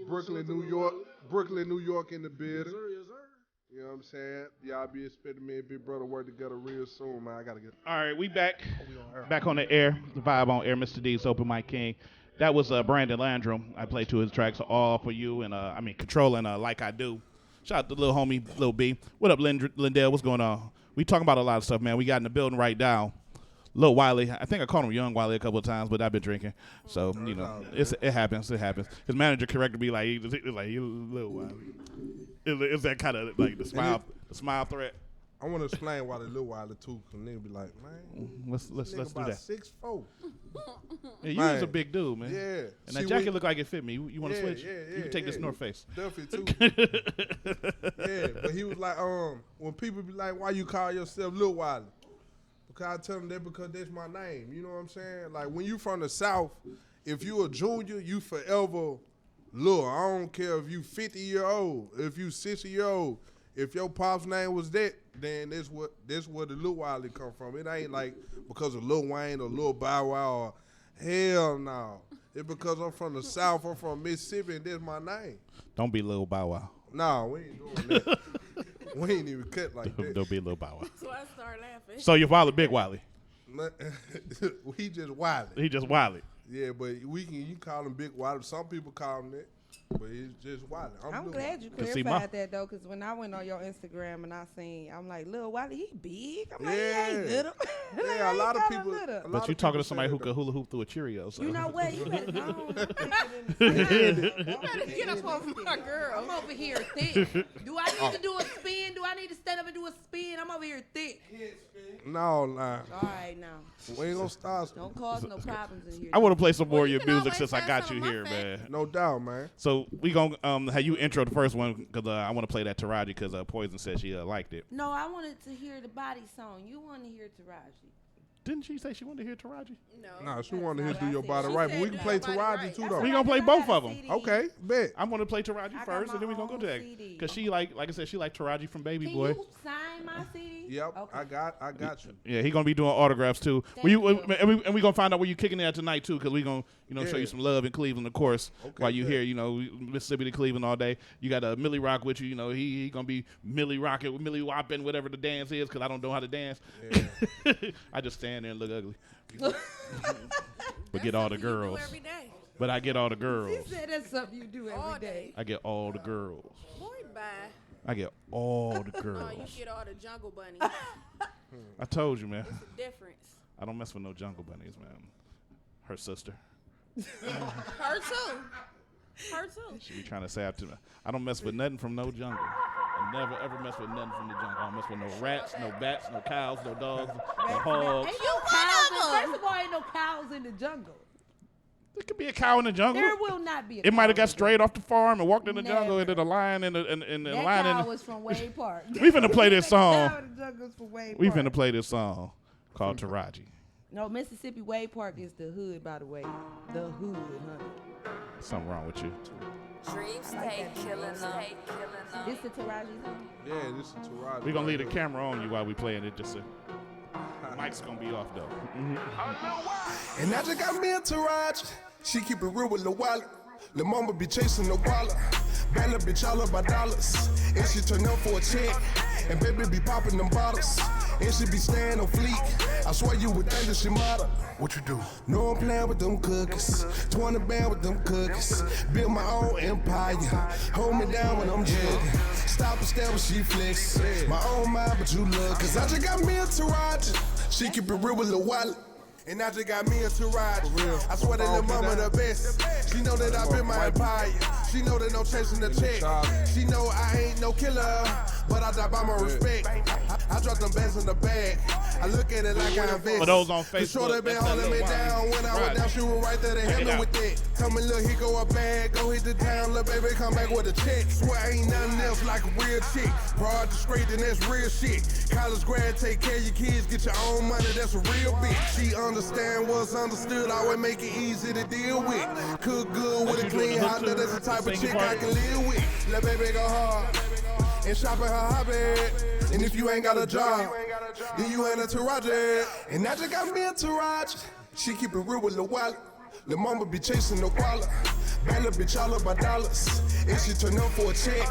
Brooklyn, New York. Brooklyn, New York in the building. You know what I'm saying? Y'all be expecting me and Big Brother work together real soon, man. I gotta get. All right, we back. Back on the air. The vibe on air. Mr. D's Open Mic King. That was Brandon Landrum. I played 2 of his tracks, All For You and Controlling Like I Do. Shout out to little homie, Lil B. What up, Lindell? What's going on? We talking about a lot of stuff, man. We got in the building right now. Lil Wiley. I think I called him Young Wiley a couple of times, but I've been drinking. So, you know, it happens. It happens. His manager corrected me like, he was like, you Lil Wiley. It's that kind of like the smile threat. I want to explain why the Lil Wiley too, because nigga be like, man, let's do that. 6'4". Yeah, you was a big dude, man. Yeah. And that jacket look like it fit me. You want to switch? Yeah, you can take this North Face. Definitely too. Yeah, but he was like, when people be like, why you call yourself Lil Wiley? Because I tell them that because that's my name. You know what I'm saying? Like when you from the South, if you a junior, you forever Lil. I don't care if you 50-year-old, if you 60-year-old. If your pop's name was that, then that's where the Lil Wiley come from. It ain't like because of Lil Wayne or Lil Bow Wow or hell no. It's because I'm from the South, I'm from Mississippi, and that's my name. Don't be Lil Bow Wow. Nah, we ain't doing that. We ain't even cut like that. Don't be Lil Bow Wow. So I started laughing. So your father Big Wiley. He just Wiley. He just Wiley. Yeah, but you can call him Big Wiley. Some people call him that. But it's just Wiley. I'm glad you see clarified that though, because when I went on your Instagram and I seen, I'm like, Lil Wiley, he big. I'm like, he ain't little. Like, Yeah, a lot of people. But you talking to somebody who could hula hoop through a Cheerio. So. You know what? You better go on. Get up off my girl. I'm over here thick. Do I need to do a spin? Do I need to stand up and do a spin? I'm over here thick. No, nah. All right, now. We ain't gonna start. Don't cause no problems in here. I want to play some more of your you can music always since I have got some you of my here, fat. man. No doubt, man. So we gonna have you intro the first one because I want to play that Taraji because Poison said she liked it. No, I wanted to hear the body song. You want to hear Taraji. Didn't she say she wanted to hear Taraji? No. Nah, she wanted to not do what your I body said. right, She but we said can do play your body Taraji right. too, That's though. We gonna play both of them. Okay, bet. I'm gonna play Taraji got first, and then we my gonna go to that own CD. because she like I said, she like Taraji from Baby Can Boy. you sign my CD? Yep, Okay. I got you. Yeah, he gonna be doing autographs too. Thank you. And we gonna find out where you kicking at tonight too, because we gonna show Yeah. you some love in Cleveland, of course. Okay, while you good. here, Mississippi to Cleveland all day. You got Millie Rock with you. He gonna be Millie Rocking, Millie Whopping, whatever the dance is, because I don't know how to dance. Yeah. I just stand there and look ugly. But get all the Something you do girls. every day. But I get all the girls. He said that's something you do All every day. I get all the girls. Boy, bye. I get all the No, girls. you get all the jungle bunnies. I told you, man. It's a difference. I don't mess with no jungle bunnies, man. Her sister. Her too. Her too. She be trying to say after me. I don't mess with nothing from no jungle. I never ever mess with nothing from the jungle. I don't mess with no rats, no bats, no cows, no dogs, no hogs. Ain't no cows. First of all, ain't no cows in the jungle. There could be a cow in the jungle. There will not be a It might have cow in got the straight off the farm and walked in the jungle, and Never. then a lion and the That lion cow in was from Wade Park. We finna play this That song. cow in the jungle was from Wade We Park. finna play this song called Taraji. No, Mississippi Wade Park is the hood, by the way. The hood, honey. Something wrong with you. Dreams stay killing them. This the Taraji song? Yeah, this is Taraji. We're gonna leave the camera on you while we playing it. Just so. Mic's gonna be off though. And I just got me a Taraji. She keep it real with Lil Wiley. Lil mama be chasing the wallet. Bad little bitch all about dollars. And she turn up for a check. And baby be popping them bottles. And she be staying on fleek. I swear you would think that she model. What you do? No, I'm playing with them cookies. 20 band with them cookies. Build my own empire. Hold me down when I'm jugging. Stop and stare when she flex. My own mind, but you look. Cause I just got me a Taraji. She keep it real with Lil Wiley. And I just got me a Taraji. I swear that little mama the best. She know that I built my empire. She know that I'm chasing the check. She know I ain't no killer, but I die by my respect. I drop them bands in the bag. I look at it like I invest. For those on The shorty Facebook, been that's that holding me Lil Wiley. down. When I Right. went down, she was right there to help it me out. with that. Tell me, look, he go up bad. Go hit the town, little baby, come back with a check. Swear ain't nothing else like a real chick. Broad to straight, then that's real shit. College grad, take care of your kids, get your own money, that's a real bitch. She understand what's understood, always make it easy to deal with. Cook good with a you doing clean the house, hook that's the type of singing chick part? I can live with. Let baby go hard and shop at her hobby. And if you ain't got a job, then you ain't a Taraji. And I just got me a Taraji. She keep it real with Lil Wiley. Lil mama be chasing the wallet. Bad little bitch all about dollars. And she turn up for a check.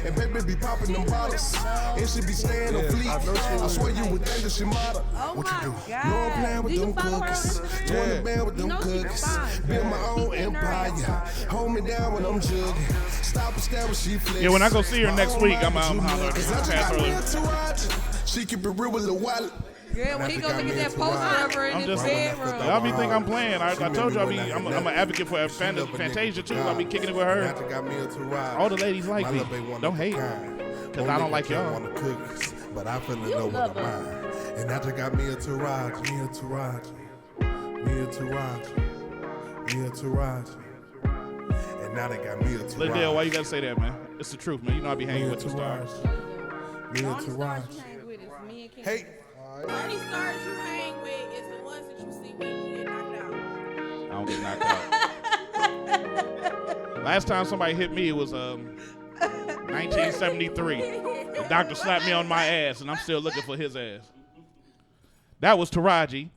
And baby be popping them bottles. And she be staying on fleek. I swear you would think that she model. Oh What you my do? God. No, I'm playing with Do you them follow her on cookies. Instagram? 20 band with them You know she cookies. fine. Build my own empire. Hold me down when I'm jugging. Stop and stare when she flex. Yeah, when I go see her My next own week, mind, I'm but you holler. look. 'Cause I Pass just got her me a- a Taraji. She keep it real with Lil Wiley. Yeah, when he go look at that poster of her in I'm his just bedroom. y'all be think I'm playing. I told you I'm an advocate for Fantasia too. I be kicking it with her. All the ladies like me. Don't hate, cause I don't like y'all. Want the cookies, but I finna You know what love I'm her. mine. And I just got me a Taraji, me a Taraji, me a Taraji, me a Taraji. And now they got me a Taraji. Liddell, why you gotta say that, man? It's the truth, man. You know I be hanging with two stars. Me a All the stars you Taraji. hang with is me and Kim. Hey, The only stars you hang with is the ones that you see when you get knocked out. I don't get knocked out. Last time somebody hit me, it was 1973. The doctor slapped me on my ass, and I'm still looking for his ass. That was Taraji,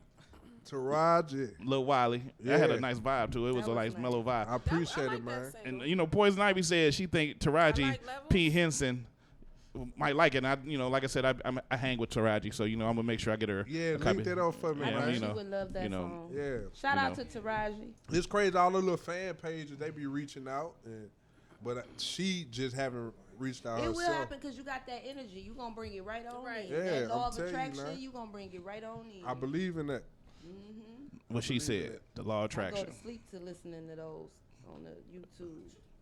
Taraji. Lil Wiley. That had a Yeah. nice vibe to it. It was a was nice nice. mellow vibe. I appreciate I like it, that man. single. And Poison Ivy said she think Taraji I like Levels. P. Henson might like it. And I, like I said, I hang with Taraji, so I'm gonna make sure I get her. Yeah, a copy. link that up for me, I Yeah, know man. she would love that you know. song. Yeah. Shout You out know. to Taraji. It's crazy. All the little fan pages, they be reaching out. And but she just haven't reached out It herself. will happen because you got that energy. You gonna bring it right on in. Yeah, That law I'm of telling you, attraction, man. you gonna bring it right on in. I believe in that. What she said, the law of I attraction. go to sleep to listening to those on the YouTube.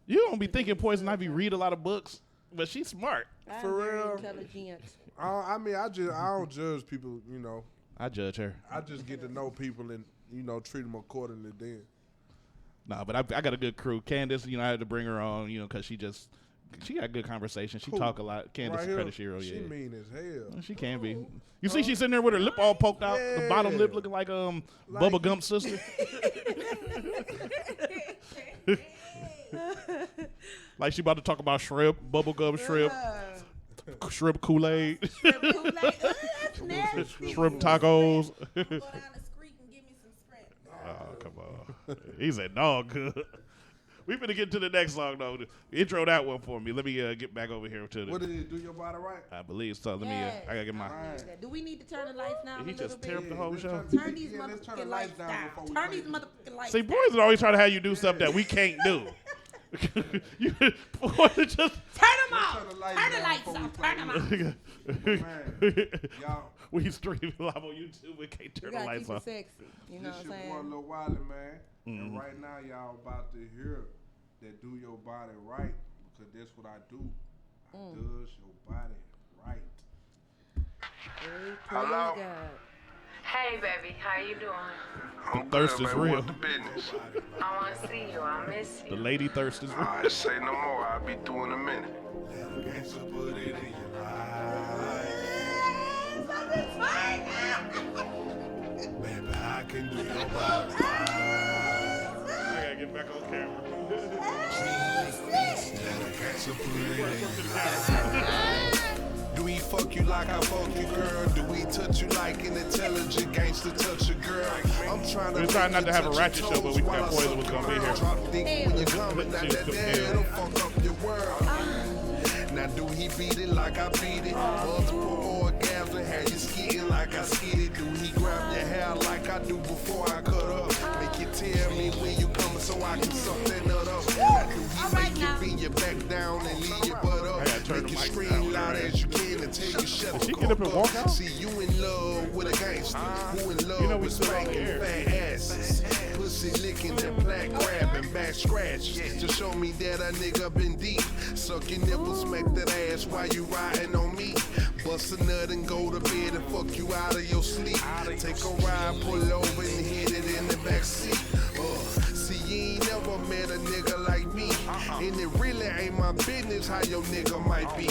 You don't be thinking Poison Ivy read a lot of books, but she's smart. I'm For very real? intelligent. I mean, I don't judge people. You know, I judge her. I just get to know people and treat them accordingly. Then. Nah, but I got a good crew. Candace, I had to bring her on, because she got good conversation. She talk a lot. Candace Right here, Credit she mean as hell. She can be. You see, she's sitting there with her lip all poked out, the bottom lip looking like Bubba Gump's sister. Like she about to talk about shrimp, bubblegum shrimp, shrimp Kool-Aid, Shrimp Kool-Aid. That's nasty. shrimp tacos. Go down the street and give me some shrimp. Oh, come on. He said, no, good. We finna get to the next song, though. Intro that one for me. Let me get back over here to the... What did it do? Your body right? I believe so. Let me... I gotta get my... Do we need to turn the lights down He a little just bit? tear up the whole show. Turn these motherfucking lights down. Turn these motherfucking lights See, down. boys are always trying to have you do stuff that we can't do. Boys are just... Turn them off. Turn the lights off. Turn them off. Y'all, we stream live on YouTube. We can't turn the gotta lights keep it off. sexy. You know this what I'm your boy saying? Lil Wiley, man. And right now, y'all about to hear that do your body right, because that's what I do. I does your body right. Hello? God. Hey, baby, how you doing? I'm thirst good, is baby. real. What's the business? I want to see you. I miss The you. lady thirst is real. I say no more. I'll be through in a minute. Gangsta put it in your life. Baby, I can do your body I gotta get back on camera. Gangsta put it in your life. Do we fuck you like I fuck you, girl? Do we touch you like an intelligent gangster touch a girl? I'm trying to. We're trying not to have a ratchet show, but we thought Poison was gonna be here. Drop dick when you're coming, now She was that confused. it'll fuck up your world. Now do he beat it like I beat it? Multiple orgasms and have you skiing like I skied. Do he grab your hair like I do before I cut up? Make you tell me when you coming so I can suck that nut up. Now do he make you bend your back down and leave your butt up? I gotta turn Make the you mic scream down, loud man. as you can until you shut Did she the get up and fuck walk out? See you in love with a gangster who in love we with still on the spanking air. fat asses, pussy licking and black grabbing back scratches to show me that a nigga been deep. Suck your nipple, smack that ass while you riding on me. Bust a nut and go to bed and fuck you out of your sleep. Take a ride, pull over and hit it in the back seat. See, you ain't never met a nigga like me, and it really ain't my business how your nigga might be.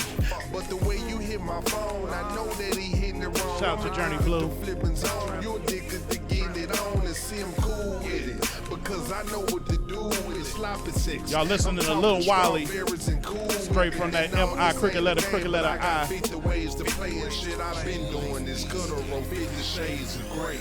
But the way you hit my phone, I know that he hitting it wrong. Shout out to Journey Blue. Flipping zone, you addicted to getting it on and see him cool with it. Because I know what to do with it. Sloppy sex. Y'all listening to Lil Wiley, straight from that M.I. crooked letter I. Beat the ways to play and shit I've been doing. This good or 50 shades of gray.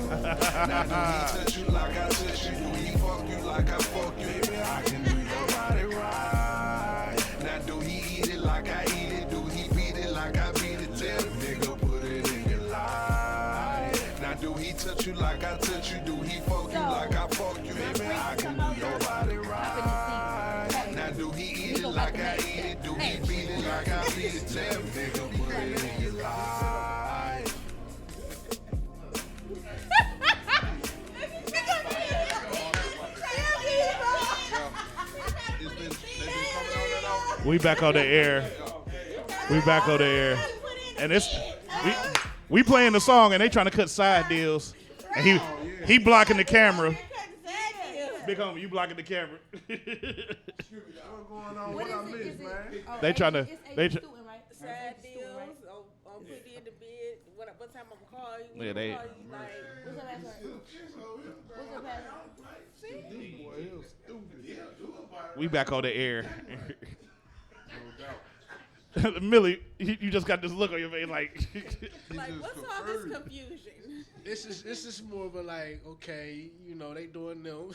Now do he touch you like I touch you? Do he fuck you like I fuck you? Baby, I can do your body right. Now do he eat it like I eat it? Do he beat it like I beat it? Tell the nigga put it in your life. Now do he touch you like I touch you? Do he fuck you like I fuck you? Baby, I can do your body right. Now do he eat it like I eat it? Do he beat it like I beat it? Tell the nigga put it in your life. We back on the air. We back on the air. And it's we playing the song and they trying to cut side deals. And he blocking the camera. Big homie, you blocking the camera. What's going on? What I missed, man? They trying to Sad deals on putting in the bed. What time I'm gonna call you? Yeah, they- Call you, like, we back on the air. Millie, you just got this look on your face like what's all this confusion? It's just more of a like, okay, they doing them,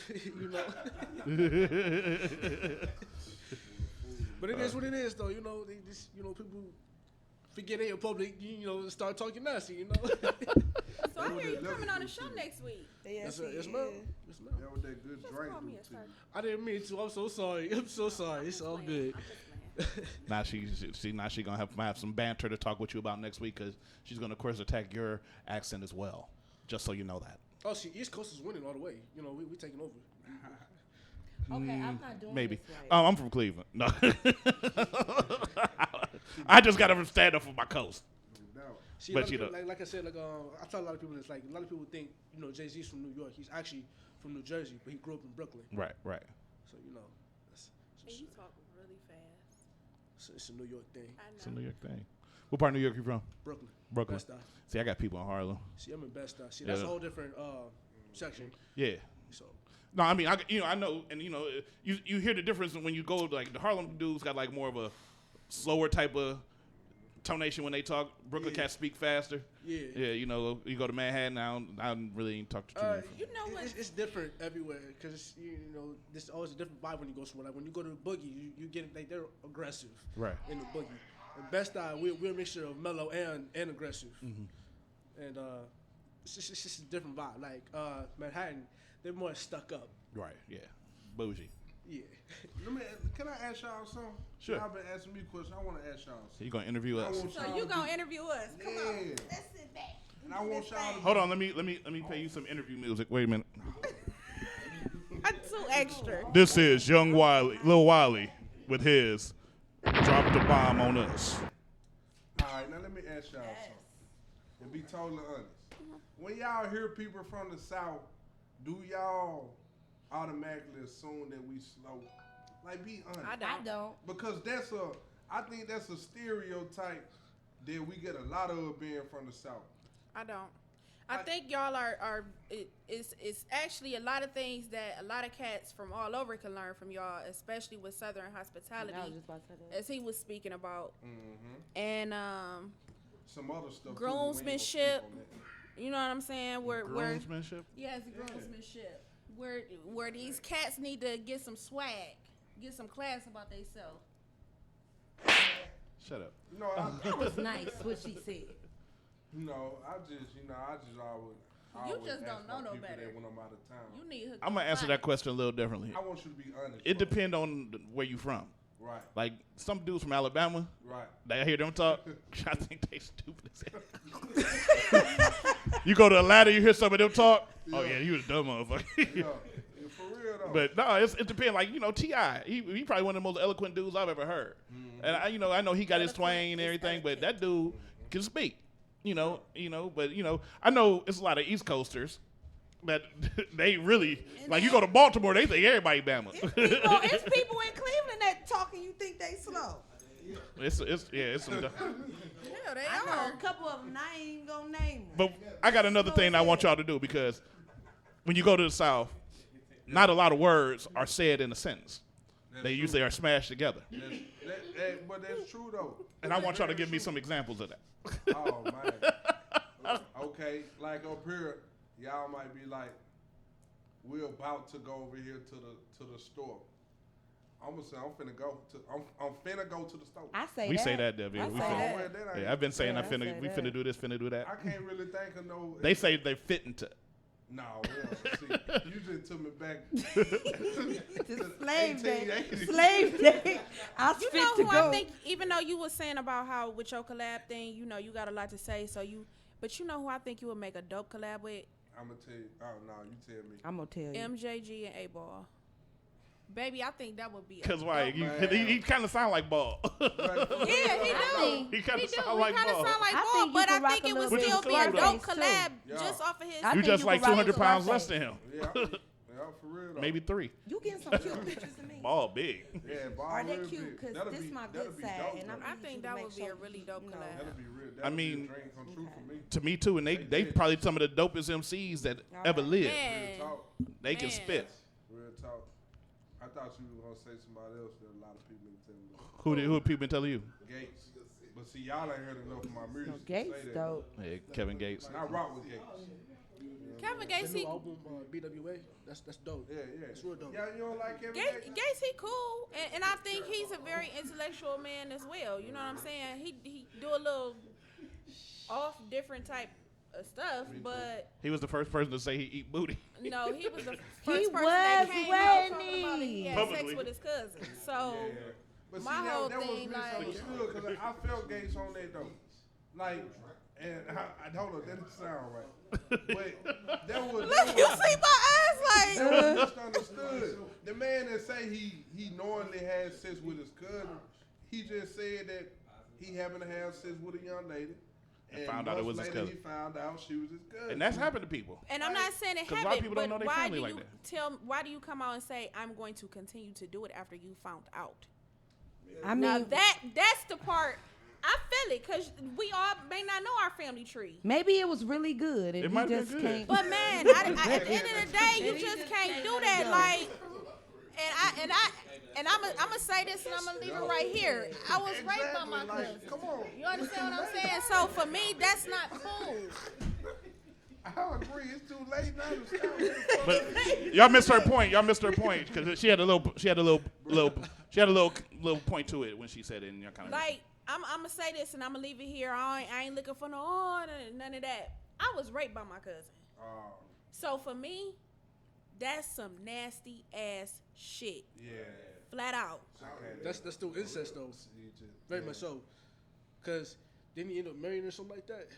But it is what it is, though. They just, people forget they in public, you know, start talking nasty, you know. So I hear you coming on the show next week. Yes, ma'am. Yes, ma'am. That was that good drink. I didn't mean to. I'm so sorry. I'm so sorry. It's all good. Now she gonna have some banter to talk with you about next week because she's gonna of course attack your accent as well. Just so you know that. Oh, East Coast is winning all the way. You know, we taking over. Okay, I'm not doing maybe. this right. Oh, I'm from Cleveland. No, I just gotta stand up for my coast. See, but you know, like I said, I tell a lot of people, it's like a lot of people think, you know, Jay-Z's from New York. He's actually from New Jersey, but he grew up in Brooklyn. Right. So you know, You talk really fast. It's a New York thing. I know. It's a New York thing. What part of New York you from? Brooklyn. Best-Eye. See, I got people in Harlem. See, I'm in Best-Eye. See, that's a whole different section. Yeah. So. No, I mean, I know, and you hear the difference when you go like the Harlem dudes got like more of a slower type of tonation when they talk. Brooklyn cats speak faster. Yeah. You know, you go to Manhattan, I don't really ain't talk to too many. You know what? It's different everywhere because you know there's always a different vibe when you go somewhere. Like when you go to the boogie, you get like they're aggressive. Right. In the boogie. And Best-Eye, we're a mixture of mellow and aggressive. Mm-hmm. And it's just a different vibe. Like Manhattan, they're more stuck up. Right. Yeah. Bougie. Yeah. Can I ask y'all something? Sure. Y'all been asking me questions. I want to ask y'all something. You gonna interview us? So you gonna interview us? Come on. Let's sit back. And I want y'all to Hold on. Let me pay you some interview music. Wait a minute. I'm too extra. This is Young Wiley, Lil Wiley, with his "Drop the Bomb on Us." All right, now let me ask y'all something. And be totally honest. When y'all hear people from the South, do y'all automatically assume that we slow? Like, be honest. I don't. Because I think that's a stereotype that we get a lot of being from the South. I don't. I think y'all it's actually a lot of things that a lot of cats from all over can learn from y'all, especially with Southern hospitality, I was just about to say that. as he was speaking about. Mm-hmm. And some other stuff. groomsmanship. You know what I'm saying? Groomsmanship? Yes, groomsmanship. Where these cats need to get some swag, get some class about themselves. Shut up. No, That was nice what she said. No, I just always. You just don't know no people better. That when I'm out of town. You need her. I'm gonna answer that question a little differently. I want you to be honest. It depends on where you from. Right. Like some dudes from Alabama. Right. I hear them talk. I think they stupid as hell. You go to Atlanta, you hear some of them talk. Yeah. Oh yeah, you was a dumb motherfucker. Yeah, for real though. But no, it depends. Like T.I., he probably one of the most eloquent dudes I've ever heard. Mm-hmm. And I know he got his twang and everything, but that dude can speak. But I know it's a lot of East Coasters that they really like. You go to Baltimore, they think everybody Bama. It's people in Cleveland that talking. You think they slow? It's some. Yeah, they I are. know a couple of them. I ain't gonna name them. But I got another thing I want y'all to do, because when you go to the South, not a lot of words are said in a sentence. They usually are smashed together. But that's true though. And I want y'all to give me some examples of that. Oh man. Okay, like up here, y'all might be like, we're about to go over here to the store. I'm gonna say I'm finna go to the store. I say we that. say that, Debbie. I We say finna, that. yeah, I've been saying Yeah, we finna do this, finna do that. I can't really think of no. They say they're fitting to. No, well, see, you just took me back. To slave day. 1880. Slave day. I You spit know to who go. I think, even though you were saying about how with your collab thing, you got a lot to say, but you know who I think you would make a dope collab with? I'm gonna tell you. Oh no, you tell me. I'm gonna tell you. MJG and A-Ball. Baby, I think that would be. Because why? He kind of sound like Ball. Yeah, he do. He kind of sound Like like Ball. I think but you I can think rock it a would little still bit be a of dope Scarface, collab too. just off of his. I You think just you like can rock 200 a pounds Scarface. less than him. Yeah, for real though. Maybe 3. You getting some cute pictures of me. Ball big. Yeah, ball Are they real cute? big. Because That'll this be- is my that'll good be side, dope, and though. I'm I think that would be a really dope collab. That'll be real. I That'll be mean- a dream come true for me. To me too, and they probably some of the dopest MCs that ever lived. Man. Real talk. They can Man. spit. Real talk. I thought you were gonna say somebody else that a lot of people been telling me. Who have people been telling you? Gates. But see, y'all ain't heard enough of my music. No, to Gates say that. though. Yeah, Kevin Gates. And I rock with Gates. Kevin The Gates, new he, album, BWA, that's dope. Yeah. It's real dope. Yeah, you don't like Kevin Gates, Gates? Gates, he cool, and I think he's a very intellectual man as well. You know what I'm saying? He do a little off different type of stuff, but He was the first person to say he eat booty. no, he was the He first person that was, came out talking wasn't about that he? he had Publicly. sex with his cousin. So But my see, whole that was thing, like, misunderstood because I felt Gates on that though. Like, and I hold up, that didn't sound right. But that was look, you see my eyes like. that was misunderstood. The man that say he knowingly had sex with his cousin, he just said that he happened to have sex with a young lady. And found out it was his later, cousin. He found out she was his cousin. And that's happened to people. And I'm not saying it 'Cause a lot of happened, people don't know but their why family do like you that. why do you come out and say I'm going to continue to do it after you found out? I Now mean, that's the part I feel it because we all may not know our family tree. maybe it was really good, and It he might have just been good. can't. But man, at the end of the day, you just can't do that. Like, and I'm gonna say this, and I'm gonna leave it right here. I was raped by my cousin. Come on. You understand what I'm saying? So for me, that's not cool. I agree. It's too late now to stop. But y'all missed her point. Y'all missed her point because she had a little point to it when she said it. And y'all kind of Like, I'm gonna say this, and I'm gonna leave it here. I ain't looking for none of that. I was raped by my cousin. So for me, that's some nasty ass shit. Yeah. Flat out. That's still incest though. Very much so. Cause didn't he end up marrying or something like that?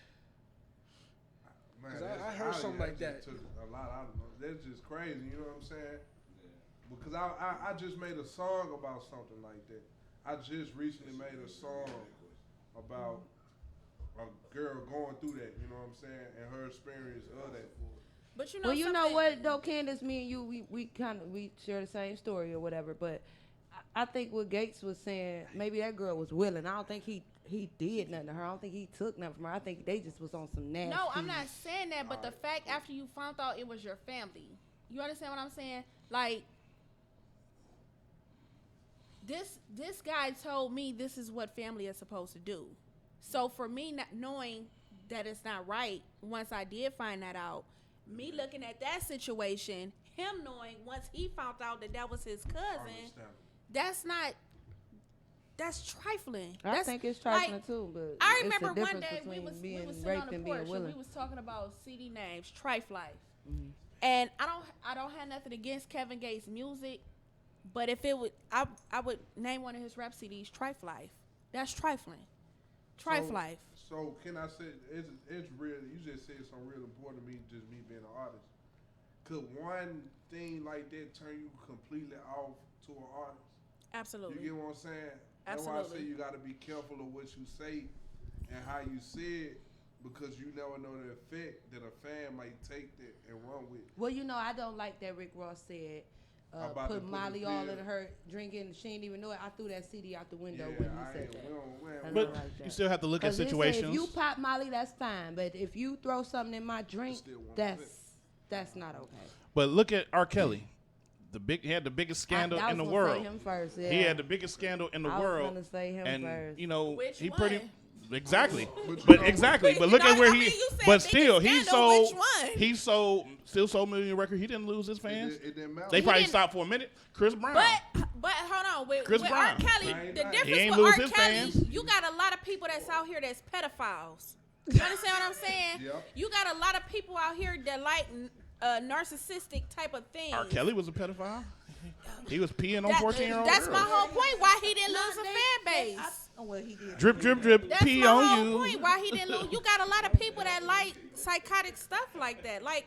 Man, 'Cause that's- I heard something like just that. Took a lot out of them. That's just crazy. You know what I'm saying? Because I just made a song about something like that. I just recently made a song about a girl going through that. You know what I'm saying? And her experience of that. But you know, Well, you know something- what though, Candace, me and you, we share the same story or whatever. But I think what Gates was saying, maybe that girl was willing. I don't think he did nothing to her. I don't think he took nothing from her. I think they just was on some nasty. No, I'm not saying that, but the fact after you found out it was your family, you understand what I'm saying? Like, this guy told me this is what family is supposed to do. So for me not knowing that it's not right, once I did find that out, me looking at that situation, him knowing once he found out that was his cousin, that's trifling. I think it's trifling too, but I it's the remember one difference day we between was being sitting raped on the and porch being and willing. we was talking about CD names, Trife Life. And I don't have nothing against Kevin Gates' music, but if it would, I would name one of his rap CDs Trife Life. That's trifling. Trife Life. So can I say it's real? You just said something real important to me, just me being an artist. Could one thing like that turn you completely off to an artist? Absolutely. You get what I'm saying? Absolutely. That's why I say you got to be careful of what you say and how you say it, because you never know the effect that a fan might take that and run with. Well, you know, I don't like that Rick Ross said. About to Put put Molly the all pill. in her drinking. She didn't even know it. I threw that CD out the window Yeah, when he I said ain't- that. we don't- we I don't- don't But like that. you still have to look at 'Cause it say situations. If you pop Molly, that's fine. But if you throw something in my drink, still won't that's not okay. But look at R. Kelly. He had the biggest scandal I in the was gonna world. say him first, He yeah. had the biggest scandal in the I was world. gonna say him and first. you know, Which he one? pretty exactly. Which But one? exactly. But You look know, at where I mean, you said but biggest still he scandal, sold which one? still sold million record. He didn't lose his fans. It didn't matter. They He probably didn't- stopped for a minute. Chris Brown. But hold on, with Chris R. Brown. Kelly, He the ain't difference lose with R. his Kelly, fans. you got a lot of people that's out here that's pedophiles. You understand what I'm saying? Yep. You got a lot of people out here that like narcissistic type of things. R. Kelly was a pedophile. He was peeing on 14-year-old That's girls. my whole point. Why he didn't lose a fan base. Well, he did. Drip, drip, drip. That's Pee my on whole you. point. Why he didn't lose? You got a lot of people that like psychotic stuff like that. Like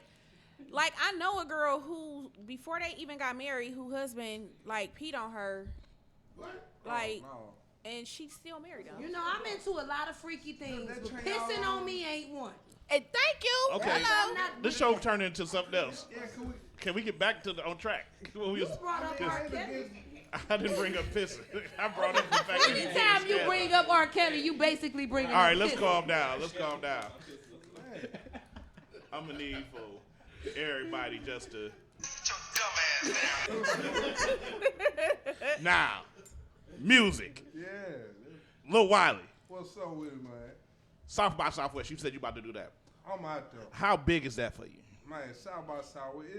I know a girl who, before they even got married, who husband like peed on her, like, No. and she still married him. You know, I'm into a lot of freaky things. that But turn pissing y'all on me ain't one. And thank you. Okay. Hello. This show turned into something else. Yeah, can we? Can we get back to on track? When we was- Brought up R. Kelly. I didn't bring up pissing. I brought up the fact that he Anytime did you scandal. bring up R. Kelly, you basically bring up All right, let's pissing. calm down. Let's calm down. I'm gonna need for everybody just to now music. Yeah. Lil Wiley, What's up with it, man? South by Southwest. You said you about to do that. I'm out there. How big is that for you? Man, South by Southwest,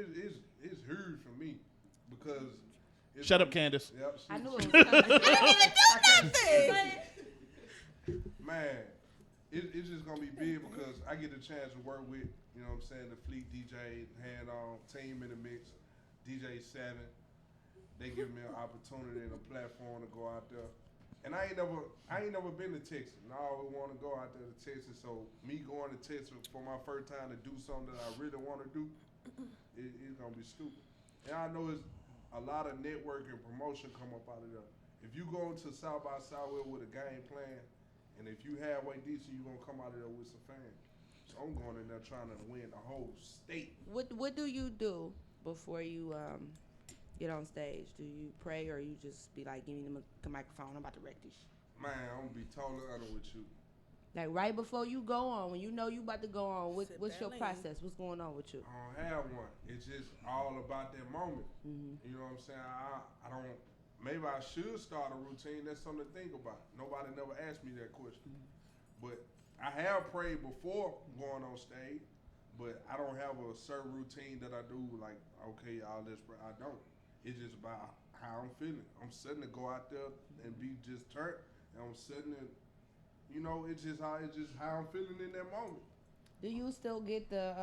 it's huge for me because. Shut up, Candace. Yep. I knew it was coming. Man, it's just gonna be big because I get a chance to work with, you know what I'm saying, the Fleet DJ, Hand On, Team in the Mix, DJ 7. They give me an opportunity and a platform to go out there. And I ain't never been to Texas. And I always want to go out there to Texas. So me going to Texas for my first time to do something that I really want to do, it's gonna be stupid. And I know it's a lot of network and promotion come up out of there. If you go into South by Southwest with a game plan, and if you halfway decent, you're gonna come out of there with some fans. So I'm going in there trying to win the whole state. What do you do before you get on stage? Do you pray or you just be like, give me the microphone, I'm about to wreck this shit? Man, I'm gonna be totally honest with you. Like right before you go on, when you know you about to go on, what's your process? What's going on with you? I don't have one. It's just all about that moment. Mm-hmm. You know what I'm saying? I don't. Maybe I should start a routine. That's something to think about. Nobody never asked me that question. But I have prayed before going on stage, but I don't have a certain routine that I do. Like, okay, all this. I don't. It's just about how I'm feeling. I'm sitting to go out there and be just turned, and I'm sitting and. You know, it's just how I'm feeling in that moment. Do you still get the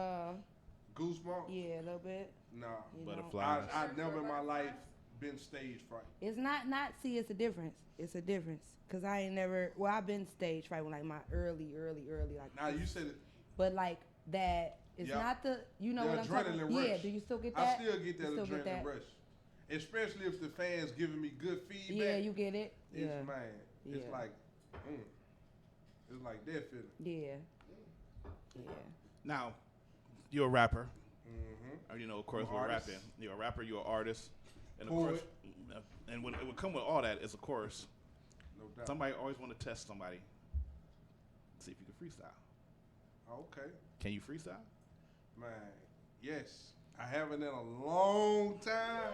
goosebumps? Yeah, a little bit. Nah, butterflies. I never in my life been stage fright. It's not. See, it's a difference. It's a difference. Cause I ain't never. Well, I've been stage fright when like my early like. Now you said it. But like that, it's not the. You know what I'm talking about? Yeah. Do you still get that? I still get that adrenaline rush, especially if the fans giving me good feedback. Yeah, you get it. It's man. It's like. It's like that feeling. Yeah. Now, you're a rapper. Mm-hmm. Or, you know, of course, we're rapping. You're a rapper. You're an artist. And of Poet. course, and what it would come with all that is, of course, no doubt. Somebody always want to test somebody. See if you can freestyle. Okay. Can you freestyle? Man, yes. I haven't in a long time.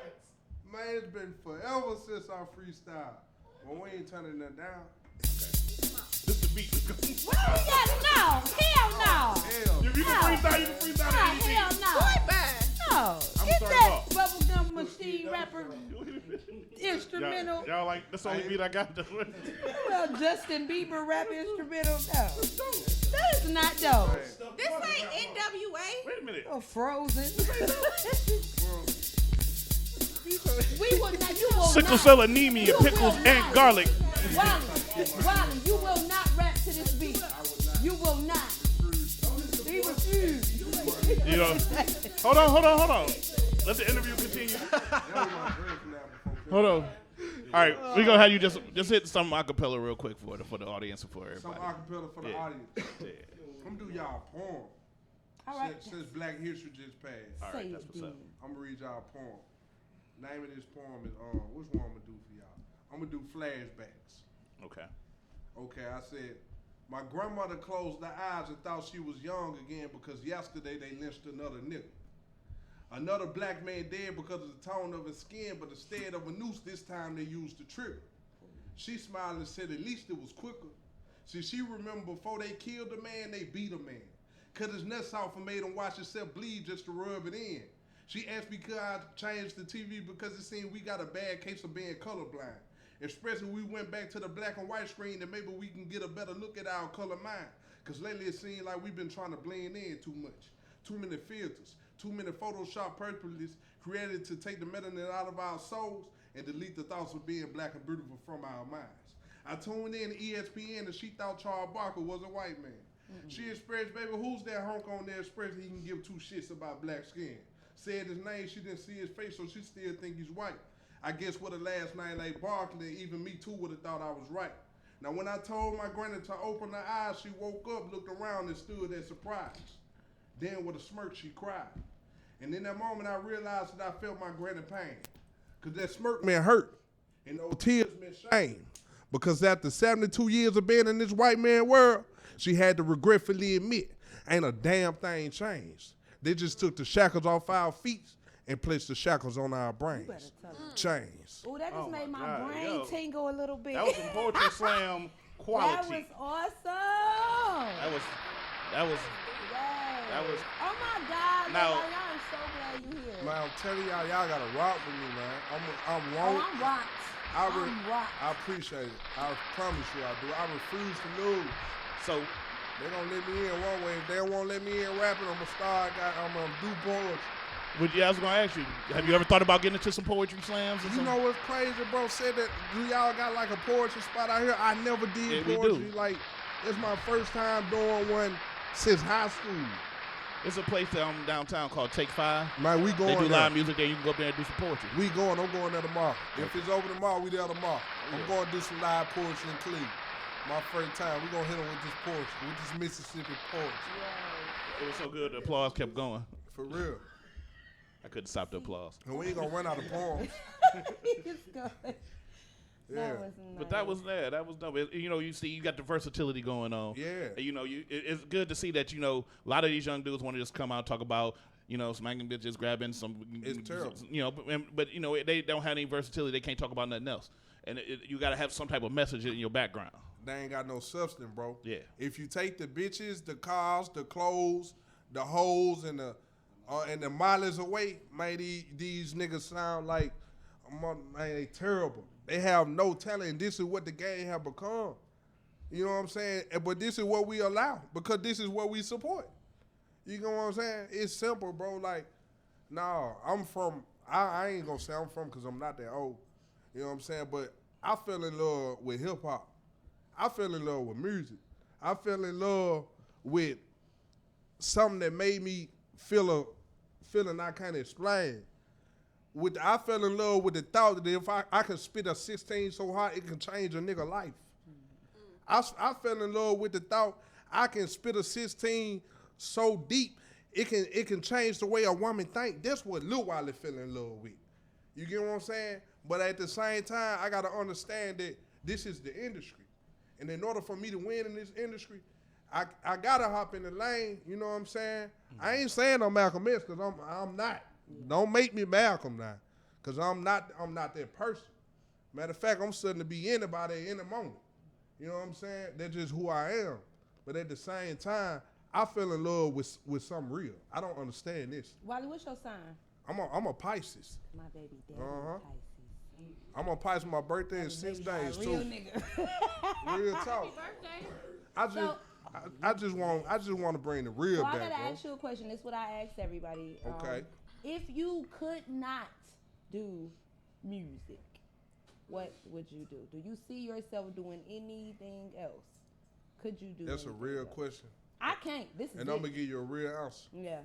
Man, it's been forever since I freestyle. But we ain't turning that down. This the beat. What do we got now? Hell no. Hell. If you can freestyle, you can freestyle. Hell no. Boy, bye. No. Get that bubblegum machine rapper instrumental. Y'all like, that's the only beat I got. Well, Justin Bieber rap instrumental. No. That is not dope. This ain't NWA. Wait a minute. Oh, Frozen. We will not. You will Sickle not. cell anemia, pickles, and not. garlic. Wally, you will not rap to this beat. You will not. He refused. You know, hold on. Let the interview continue. Hold on. All right, we're gonna have you just hit some acapella real quick for the audience and for everybody. Some acapella for the audience. I'm gonna do y'all a poem. All right. Since Black History just passed. All right, that's what's up. I'm gonna read y'all a poem. Name of this poem is which one I'm gonna do for y'all? I'm gonna do flashbacks. Okay. Okay, I said, my grandmother closed her eyes and thought she was young again because yesterday they lynched another nigga. Another black man dead because of the tone of his skin, but instead of a noose, this time they used the trigger. She smiled and said, at least it was quicker. See, she remembered before they killed a man, they beat a man. Cut his nuts off and made him watch himself bleed just to rub it in. She asked me could I change the TV because it seemed we got a bad case of being colorblind. Especially we went back to the black and white screen and maybe we can get a better look at our color mind. Because lately it seems like we've been trying to blend in too much. Too many filters, too many Photoshop purposes created to take the melanin out of our souls and delete the thoughts of being black and beautiful from our minds. I tuned in to ESPN and she thought Charles Barker was a white man. Mm-hmm. She expressed, baby, who's that hunk on there expressed he can give two shits about black skin? Said his name, she didn't see his face, so she still think he's white. I guess with a last name like Barkley, even me too would have thought I was right. Now when I told my granny to open her eyes, she woke up, looked around and stood there surprised. Then with a smirk, she cried. And in that moment, I realized that I felt my granny pain. Because that smirk meant hurt, and those tears meant shame. Because after 72 years of being in this white man world, she had to regretfully admit, ain't a damn thing changed. They just took the shackles off our feet and placed the shackles on our brains. Chains. Oh, that just made my brain tingle a little bit. That was some Poetry Slam quality. That was awesome. That was. Oh my God! Now- Now, y'all, I'm so glad you here. Man, I'm telling y'all gotta rock with me, man. I'm Oh, I'm rocked. I'm rocked. I appreciate it. I promise you I do. I refuse to lose. So they don't let me in one way. If they won't let me in rapping, I'm gonna do poetry. I was gonna ask you, have you ever thought about getting into some poetry slams? Or You something? know what's crazy, bro? Said that do y'all got like a poetry spot out here? I never did Yeah, we poetry. do. Like it's my first time doing one since high school. It's a place downtown called Take 5. Man, we going They do there. live music there. You can go up there and do some poetry. We going. I'm going there tomorrow. If it's over tomorrow, we there tomorrow. I'm going to do some live poetry in Cleveland. My first time. We going to hit them with this poetry, with this Mississippi poetry. It was so good. The applause kept going. For real. I couldn't stop the applause. And we ain't going to run out of poems. Yeah. But that was there. That was dope. You see, you got the versatility going on. Yeah. And, it's good to see that, a lot of these young dudes want to just come out and talk about, smacking bitches, grabbing some. It's terrible. But they don't have any versatility. They can't talk about nothing else. And you got to have some type of message in your background. They ain't got no substance, bro. Yeah. If you take the bitches, the cars, the clothes, the hoes, and the mileage away, man, these niggas sound like, man, they terrible. They have no talent, and this is what the game have become. You know what I'm saying? But this is what we allow because this is what we support. You know what I'm saying? It's simple, bro. Like, nah, I'm from, I ain't gonna say I'm from because I'm not that old. You know what I'm saying? But I fell in love with hip-hop. I fell in love with music. I fell in love with something that made me feel a feeling I can't explain. I fell in love with the thought that if I can spit a 16 so hard, it can change a nigga life. I fell in love with the thought I can spit a 16 so deep, it can change the way a woman think. That's what Lil Wiley fell in love with. You get what I'm saying? But at the same time, I gotta understand that this is the industry. And in order for me to win in this industry, I gotta hop in the lane, you know what I'm saying? I ain't saying I'm Malcolm X because I'm not. Don't make me Malcolm now, because I'm not that person. Matter of fact, I'm starting to be anybody in the moment. You know what I'm saying? That's just who I am. But at the same time, I fell in love with something real. I don't understand this. Wiley, what's your sign? I'm a Pisces. My baby daddy Pisces. I'm a Pisces. My birthday is 6 days real too. Nigga. Real talk. I just want to bring the real so back. I gotta bro. ask you a question. This is what I asked everybody. Okay. If you could not do music, what would you do? Do you see yourself doing anything else? Could you do? That's a real question. I can't. This is and it. I'm gonna give you a real answer. Yeah.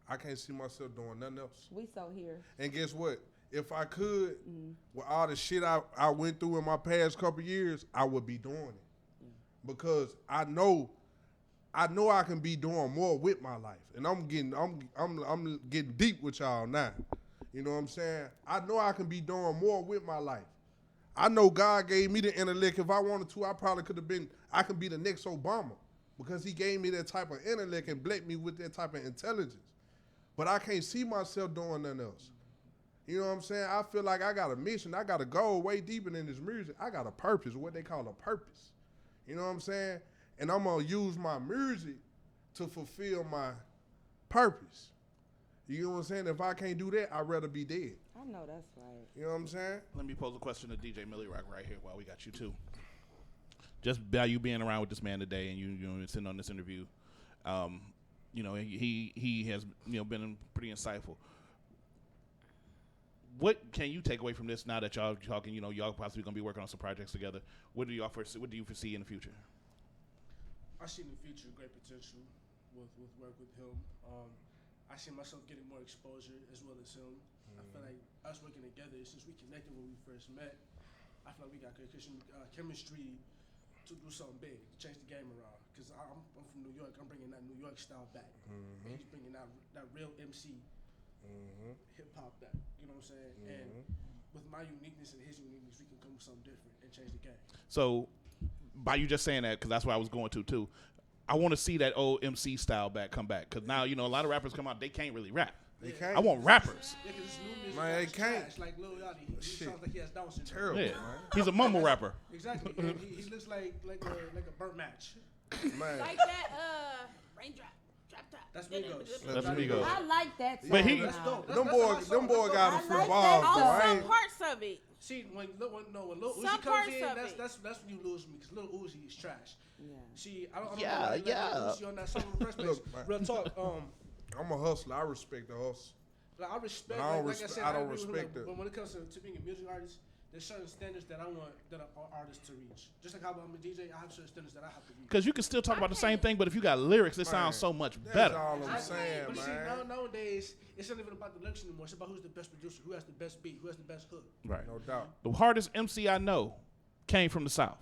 I can't see myself doing nothing else. We so here. And guess what? If I could, with all the shit I went through in my past couple years, I would be doing it. Because I know I can be doing more with my life. And I'm getting deep with y'all now. You know what I'm saying? I know I can be doing more with my life. I know God gave me the intellect. If I wanted to, I could be the next Obama. Because he gave me that type of intellect and blessed me with that type of intelligence. But I can't see myself doing nothing else. You know what I'm saying? I feel like I got a mission. I got to go way deeper than this music. I got a purpose, what they call a purpose. You know what I'm saying? And I'm going to use my music to fulfill my purpose. You know what I'm saying? If I can't do that, I'd rather be dead. I know that's right. You know what I'm saying? Let me pose a question to DJ Millie Rock right here while we got you too. Just by you being around with this man today and you sitting on this interview, he has been pretty insightful. What can you take away from this now that y'all talking? Y'all possibly gonna be working on some projects together. What do you foresee in the future? I see in the future great potential with work with him. I see myself getting more exposure as well as him. I feel like us working together since we connected when we first met. I feel like we got good chemistry to do something big, to change the game around. Because I'm from New York. I'm bringing that New York style back. And he's bringing that real MC hip hop back. You know what I'm saying? And with my uniqueness and his uniqueness, we can come with something different and change the game. So, by you just saying that, because that's where I was going to too, I want to see that old MC style come back. Because now, a lot of rappers come out, they can't really rap. They can't. I want rappers. Yeah, because new music Man, they can't. trash, like Lil Yachty. He sounds like he has Down syndrome. Terrible, Yeah. man. He's a mumble rapper. Exactly. And he looks like a burnt match. Man. Like that, raindrop. That's Migos. That's Migos. I like that song. But he- That's dope. Them boy got a few like balls. that though. song. I Some ain't- parts of it. See, when Lil Uzi Some comes parts in, of that's it. when you lose me, because Lil Uzi is trash. Yeah. See, I don't Yeah, know why they let yeah. Lil Uzi on that song in the first place. Look, man. Real talk. I'm a hustler. I respect the hustle. Like, I respect. But I don't like I said, I don't agree with him, respect like, it. But when it comes to being a music artist, there's certain standards that I want that artists to reach. Just like how I'm a DJ, I have certain standards that I have to reach. Because you can still talk about the same thing, but if you got lyrics, it sounds so much That's better. all I'm saying, But you man. see, nowadays, it's not even about the lyrics anymore. It's about who's the best producer, who has the best beat, who has the best hook. Right. No doubt. The hardest MC I know came from the South,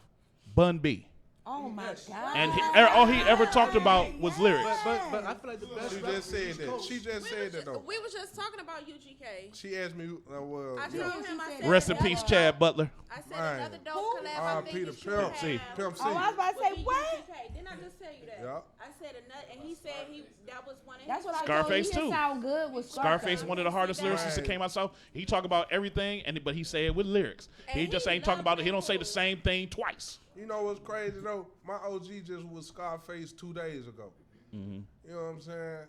Bun B. Oh my Yes. God. And all he ever talked about was lyrics. But I feel like the best. She rapper just from the said East that. Coast- She just said that though. We was just talking about UGK. She asked me, well, I yeah. told him, I said, Rest in peace, Chad Butler. I said Man. another dope collab. I think Peter you should Pimp. have Pimp C. Oh, I was about to would say be what? UGK. Didn't I just tell you that? Yeah. I said another, and he said that was one of That's his. what I Scarface, told you. too. He sound good with Scarface, one of the hardest Right. lyricists that came out South. He talk about everything, but he said it with lyrics. And He just he ain't talking loved about it. He don't say the people. same thing twice. You know what's crazy though? My OG just was Scarface 2 days ago. You know what I'm saying?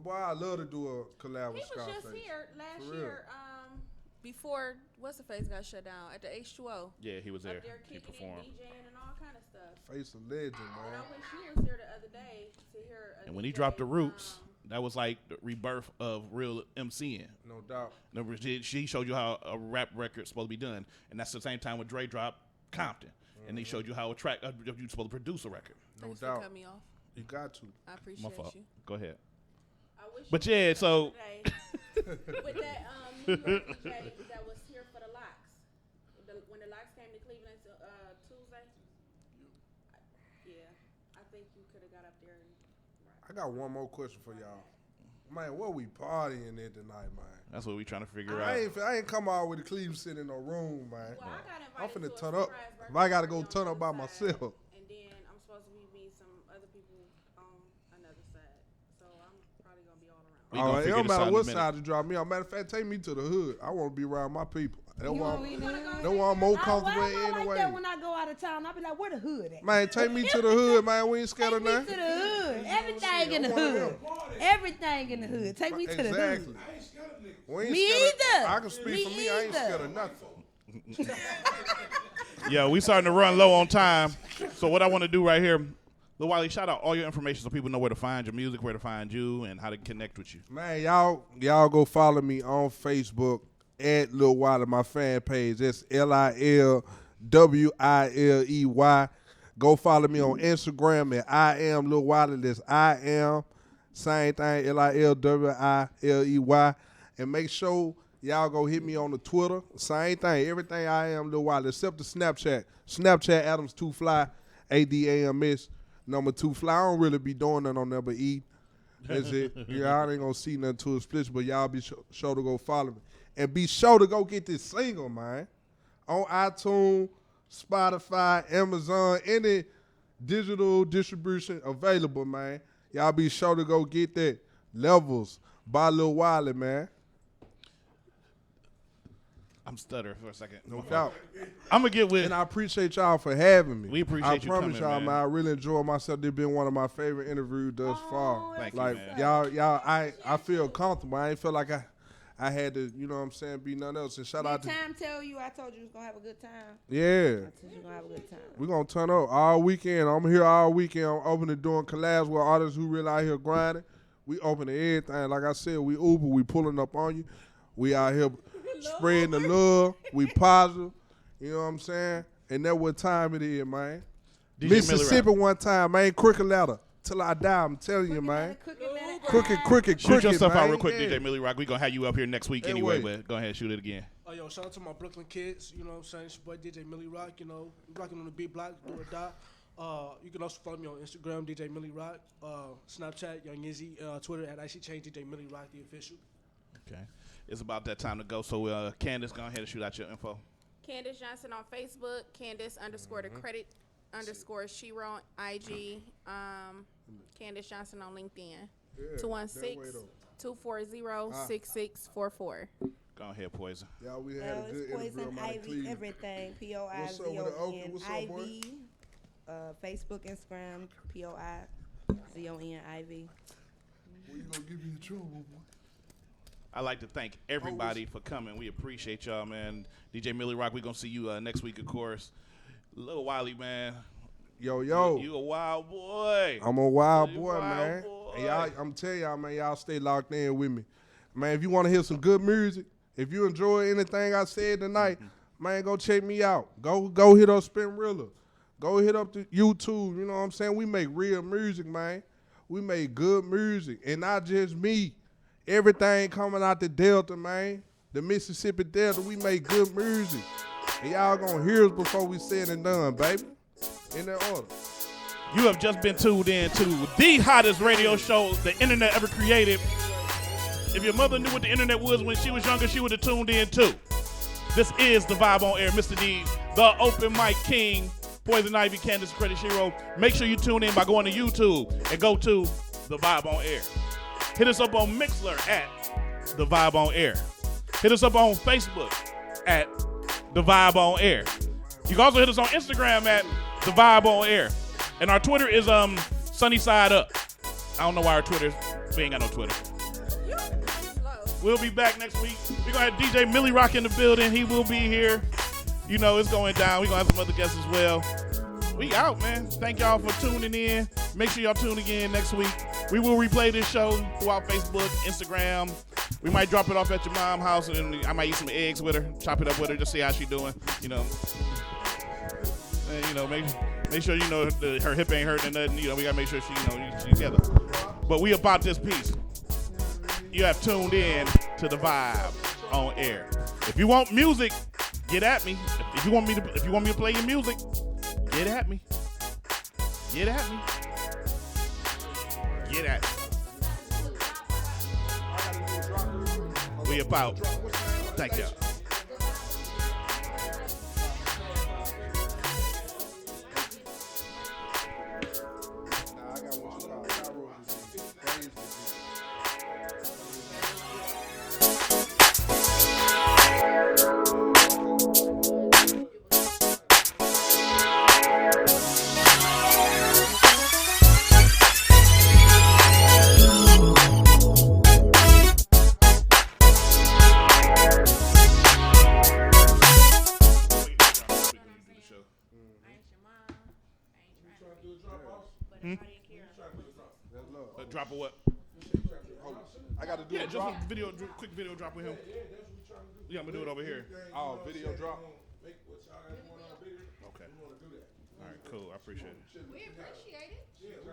Boy, I love to do a collab He with was Scarface. just here last For real. year, before what's the face got shut down at the H2O. Yeah, he was there. Up there He kicking performed. and DJing and all kind of stuff. Face a legend, And I man. wish he was here the other day to hear. And when he dropped the Roots, that was like the rebirth of real MCing. No doubt. Remember, she showed you how a rap record's supposed to be done, and that's the same time when Dre dropped Compton, and they showed you how you're supposed to produce a record. No Thanks for doubt. cutting me off. You got to. I My appreciate fault. you. Go ahead. I wish But you yeah, was so- here today with that New York DJ that was here for the locks. When the locks came to Cleveland Tuesday. Yeah, I think you could have got up there. I got one more question for y'all. Man, what we partying in tonight, man? That's what we trying to figure I out. ain't come out with the Cleveland sitting in no room, man. Well, I got I'm invited finna to turn a up. surprise If birthday I gotta go party on turn the up by other side, myself. and then I'm supposed to be meeting some other people on another side. So I'm probably gonna be all around. We All gonna right, it figure don't this out matter in a what minute. side you drop me on. Matter of fact, take me to the hood. I want to be around my people. That's why want me to- that's why I'm more I comfortable like anyway. that when I go out of town. I be like, where the hood at? Man, take me to the hood, man. We ain't scared Take of me to nothing. the hood. Everything in the I'm one of hood. Everything in the hood. Take me to the Exactly. hood. We ain't Me scared either. Of, I can speak Me for me. I ain't either. scared of nothing. Yeah, we starting to run low on time. So what I want to do right here, Lil Wiley, shout out all your information so people know where to find your music, where to find you, and how to connect with you. Man, y'all go follow me on Facebook at Lil Wiley, my fan page. That's LILWILEY. Go follow me on Instagram at I am Lil Wiley. That's I am. Same thing, LILWILEY. And make sure y'all go hit me on the Twitter. Same thing, everything I am Lil Wiley, except the Snapchat. Snapchat Adams 2 Fly, ADAMS number 2 Fly. I don't really be doing nothing on there but eat. That's it. Y'all ain't gonna see nothing to a split, but y'all be sure to go follow me. And be sure to go get this single, man. On iTunes, Spotify, Amazon, any digital distribution available, man. Y'all be sure to go get that. Levels by Lil Wiley, man. I'm stuttering for a second. No doubt. I'm going to get with... And I appreciate y'all for having me. We appreciate you I promise coming, y'all, man. I really enjoyed myself. This been one of my favorite interviews thus far. Thank you, like man. y'all, I feel comfortable. I ain't feel like I had to, you know what I'm saying, be nothing else. And shout out Did to time tell you I told you was gonna have a good time? yeah. I told you gonna have a good time. We're going to turn up all weekend. I'm here all weekend. I'm open and doing collabs with artists who really out here grinding. We open to everything. Like I said, we Uber. We pulling up on you. We out here spreading the love. We positive. You know what I'm saying? And that's what time it is, man. DJ Mississippi Millie one time, man. Crooked ladder. Till I die, I'm telling you, man. Crooked, Shoot your stuff out man. real quick, Yeah. DJ Millie Rock. We're going to have you up here next week anyway, wait. but go ahead and shoot it again. Oh, yo, shout out to my Brooklyn kids. You know what I'm saying? It's your boy DJ Millie Rock. You know, rocking on the beat block, do or die. You can also follow me on Instagram, DJ Millie Rock, Snapchat, Young Izzy, Twitter at ICChange, DJ Millie Rock, the official. Okay. It's about that time to go. So, Candace, go ahead and shoot out your info. Candace Johnson on Facebook. Candace _ the credit _ Shiro on IG. Candace Johnson on LinkedIn. 216-240-6644. Go ahead, Poison. Y'all, we had a good interview Poison about Ivy, Cleveland. everything. What's up with the Oakland? What's up, boy? POIZON, Facebook, Instagram, POI. ZONIV. Well, you gonna give me in trouble, boy. I'd like to thank everybody for coming. We appreciate y'all, man. DJ Millie Rock, we're going to see you next week, of course. Little Wiley, man. Yo. You a wild boy. I'm a wild You boy, man. boy. And y'all, I'm telling y'all, man, y'all stay locked in with me. Man, if you want to hear some good music, if you enjoy anything I said tonight, man, go check me out. Go hit up Spinrilla. Go hit up the YouTube. You know what I'm saying? We make real music, man. We make good music. And not just me. Everything coming out the Delta, man. The Mississippi Delta, we make good music. And y'all gonna hear us before we said and done, baby. In that order. You have just been tuned in to the hottest radio show the internet ever created. If your mother knew what the internet was when she was younger, she would have tuned in too. This is The Vibe on Air. Mr. D, the open mic king, Poison Ivy, Candace Credit Shiro. Make sure you tune in by going to YouTube and go to The Vibe on Air. Hit us up on Mixler at The Vibe on Air. Hit us up on Facebook at The Vibe on Air. You can also hit us on Instagram at The Vibe on Air. And our Twitter is Sunny Side Up. I don't know why our Twitter, we ain't got no Twitter. We'll be back next week. We're going to have DJ Millie Rock in the building. He will be here. You know, it's going down. We're going to have some other guests as well. We out, man. Thank y'all for tuning in. Make sure y'all tune again next week. We will replay this show throughout Facebook, Instagram. We might drop it off at your mom's house, and I might eat some eggs with her, chop it up with her, just see how she doing. You know, and, you know, make sure you know her hip ain't hurting or nothing. You know, we gotta make sure she's together. But we about this piece. You have tuned in to The Vibe on Air. If you want music, get at me. If you want me to play your music, get at me. Get at me. Get at me. We about. Thank y'all. Drop of what? I got to do a just drop. Quick video drop with him. Yeah, I'm gonna do it over here. Oh, video drop. Okay. All right, cool. I appreciate it. We appreciate it.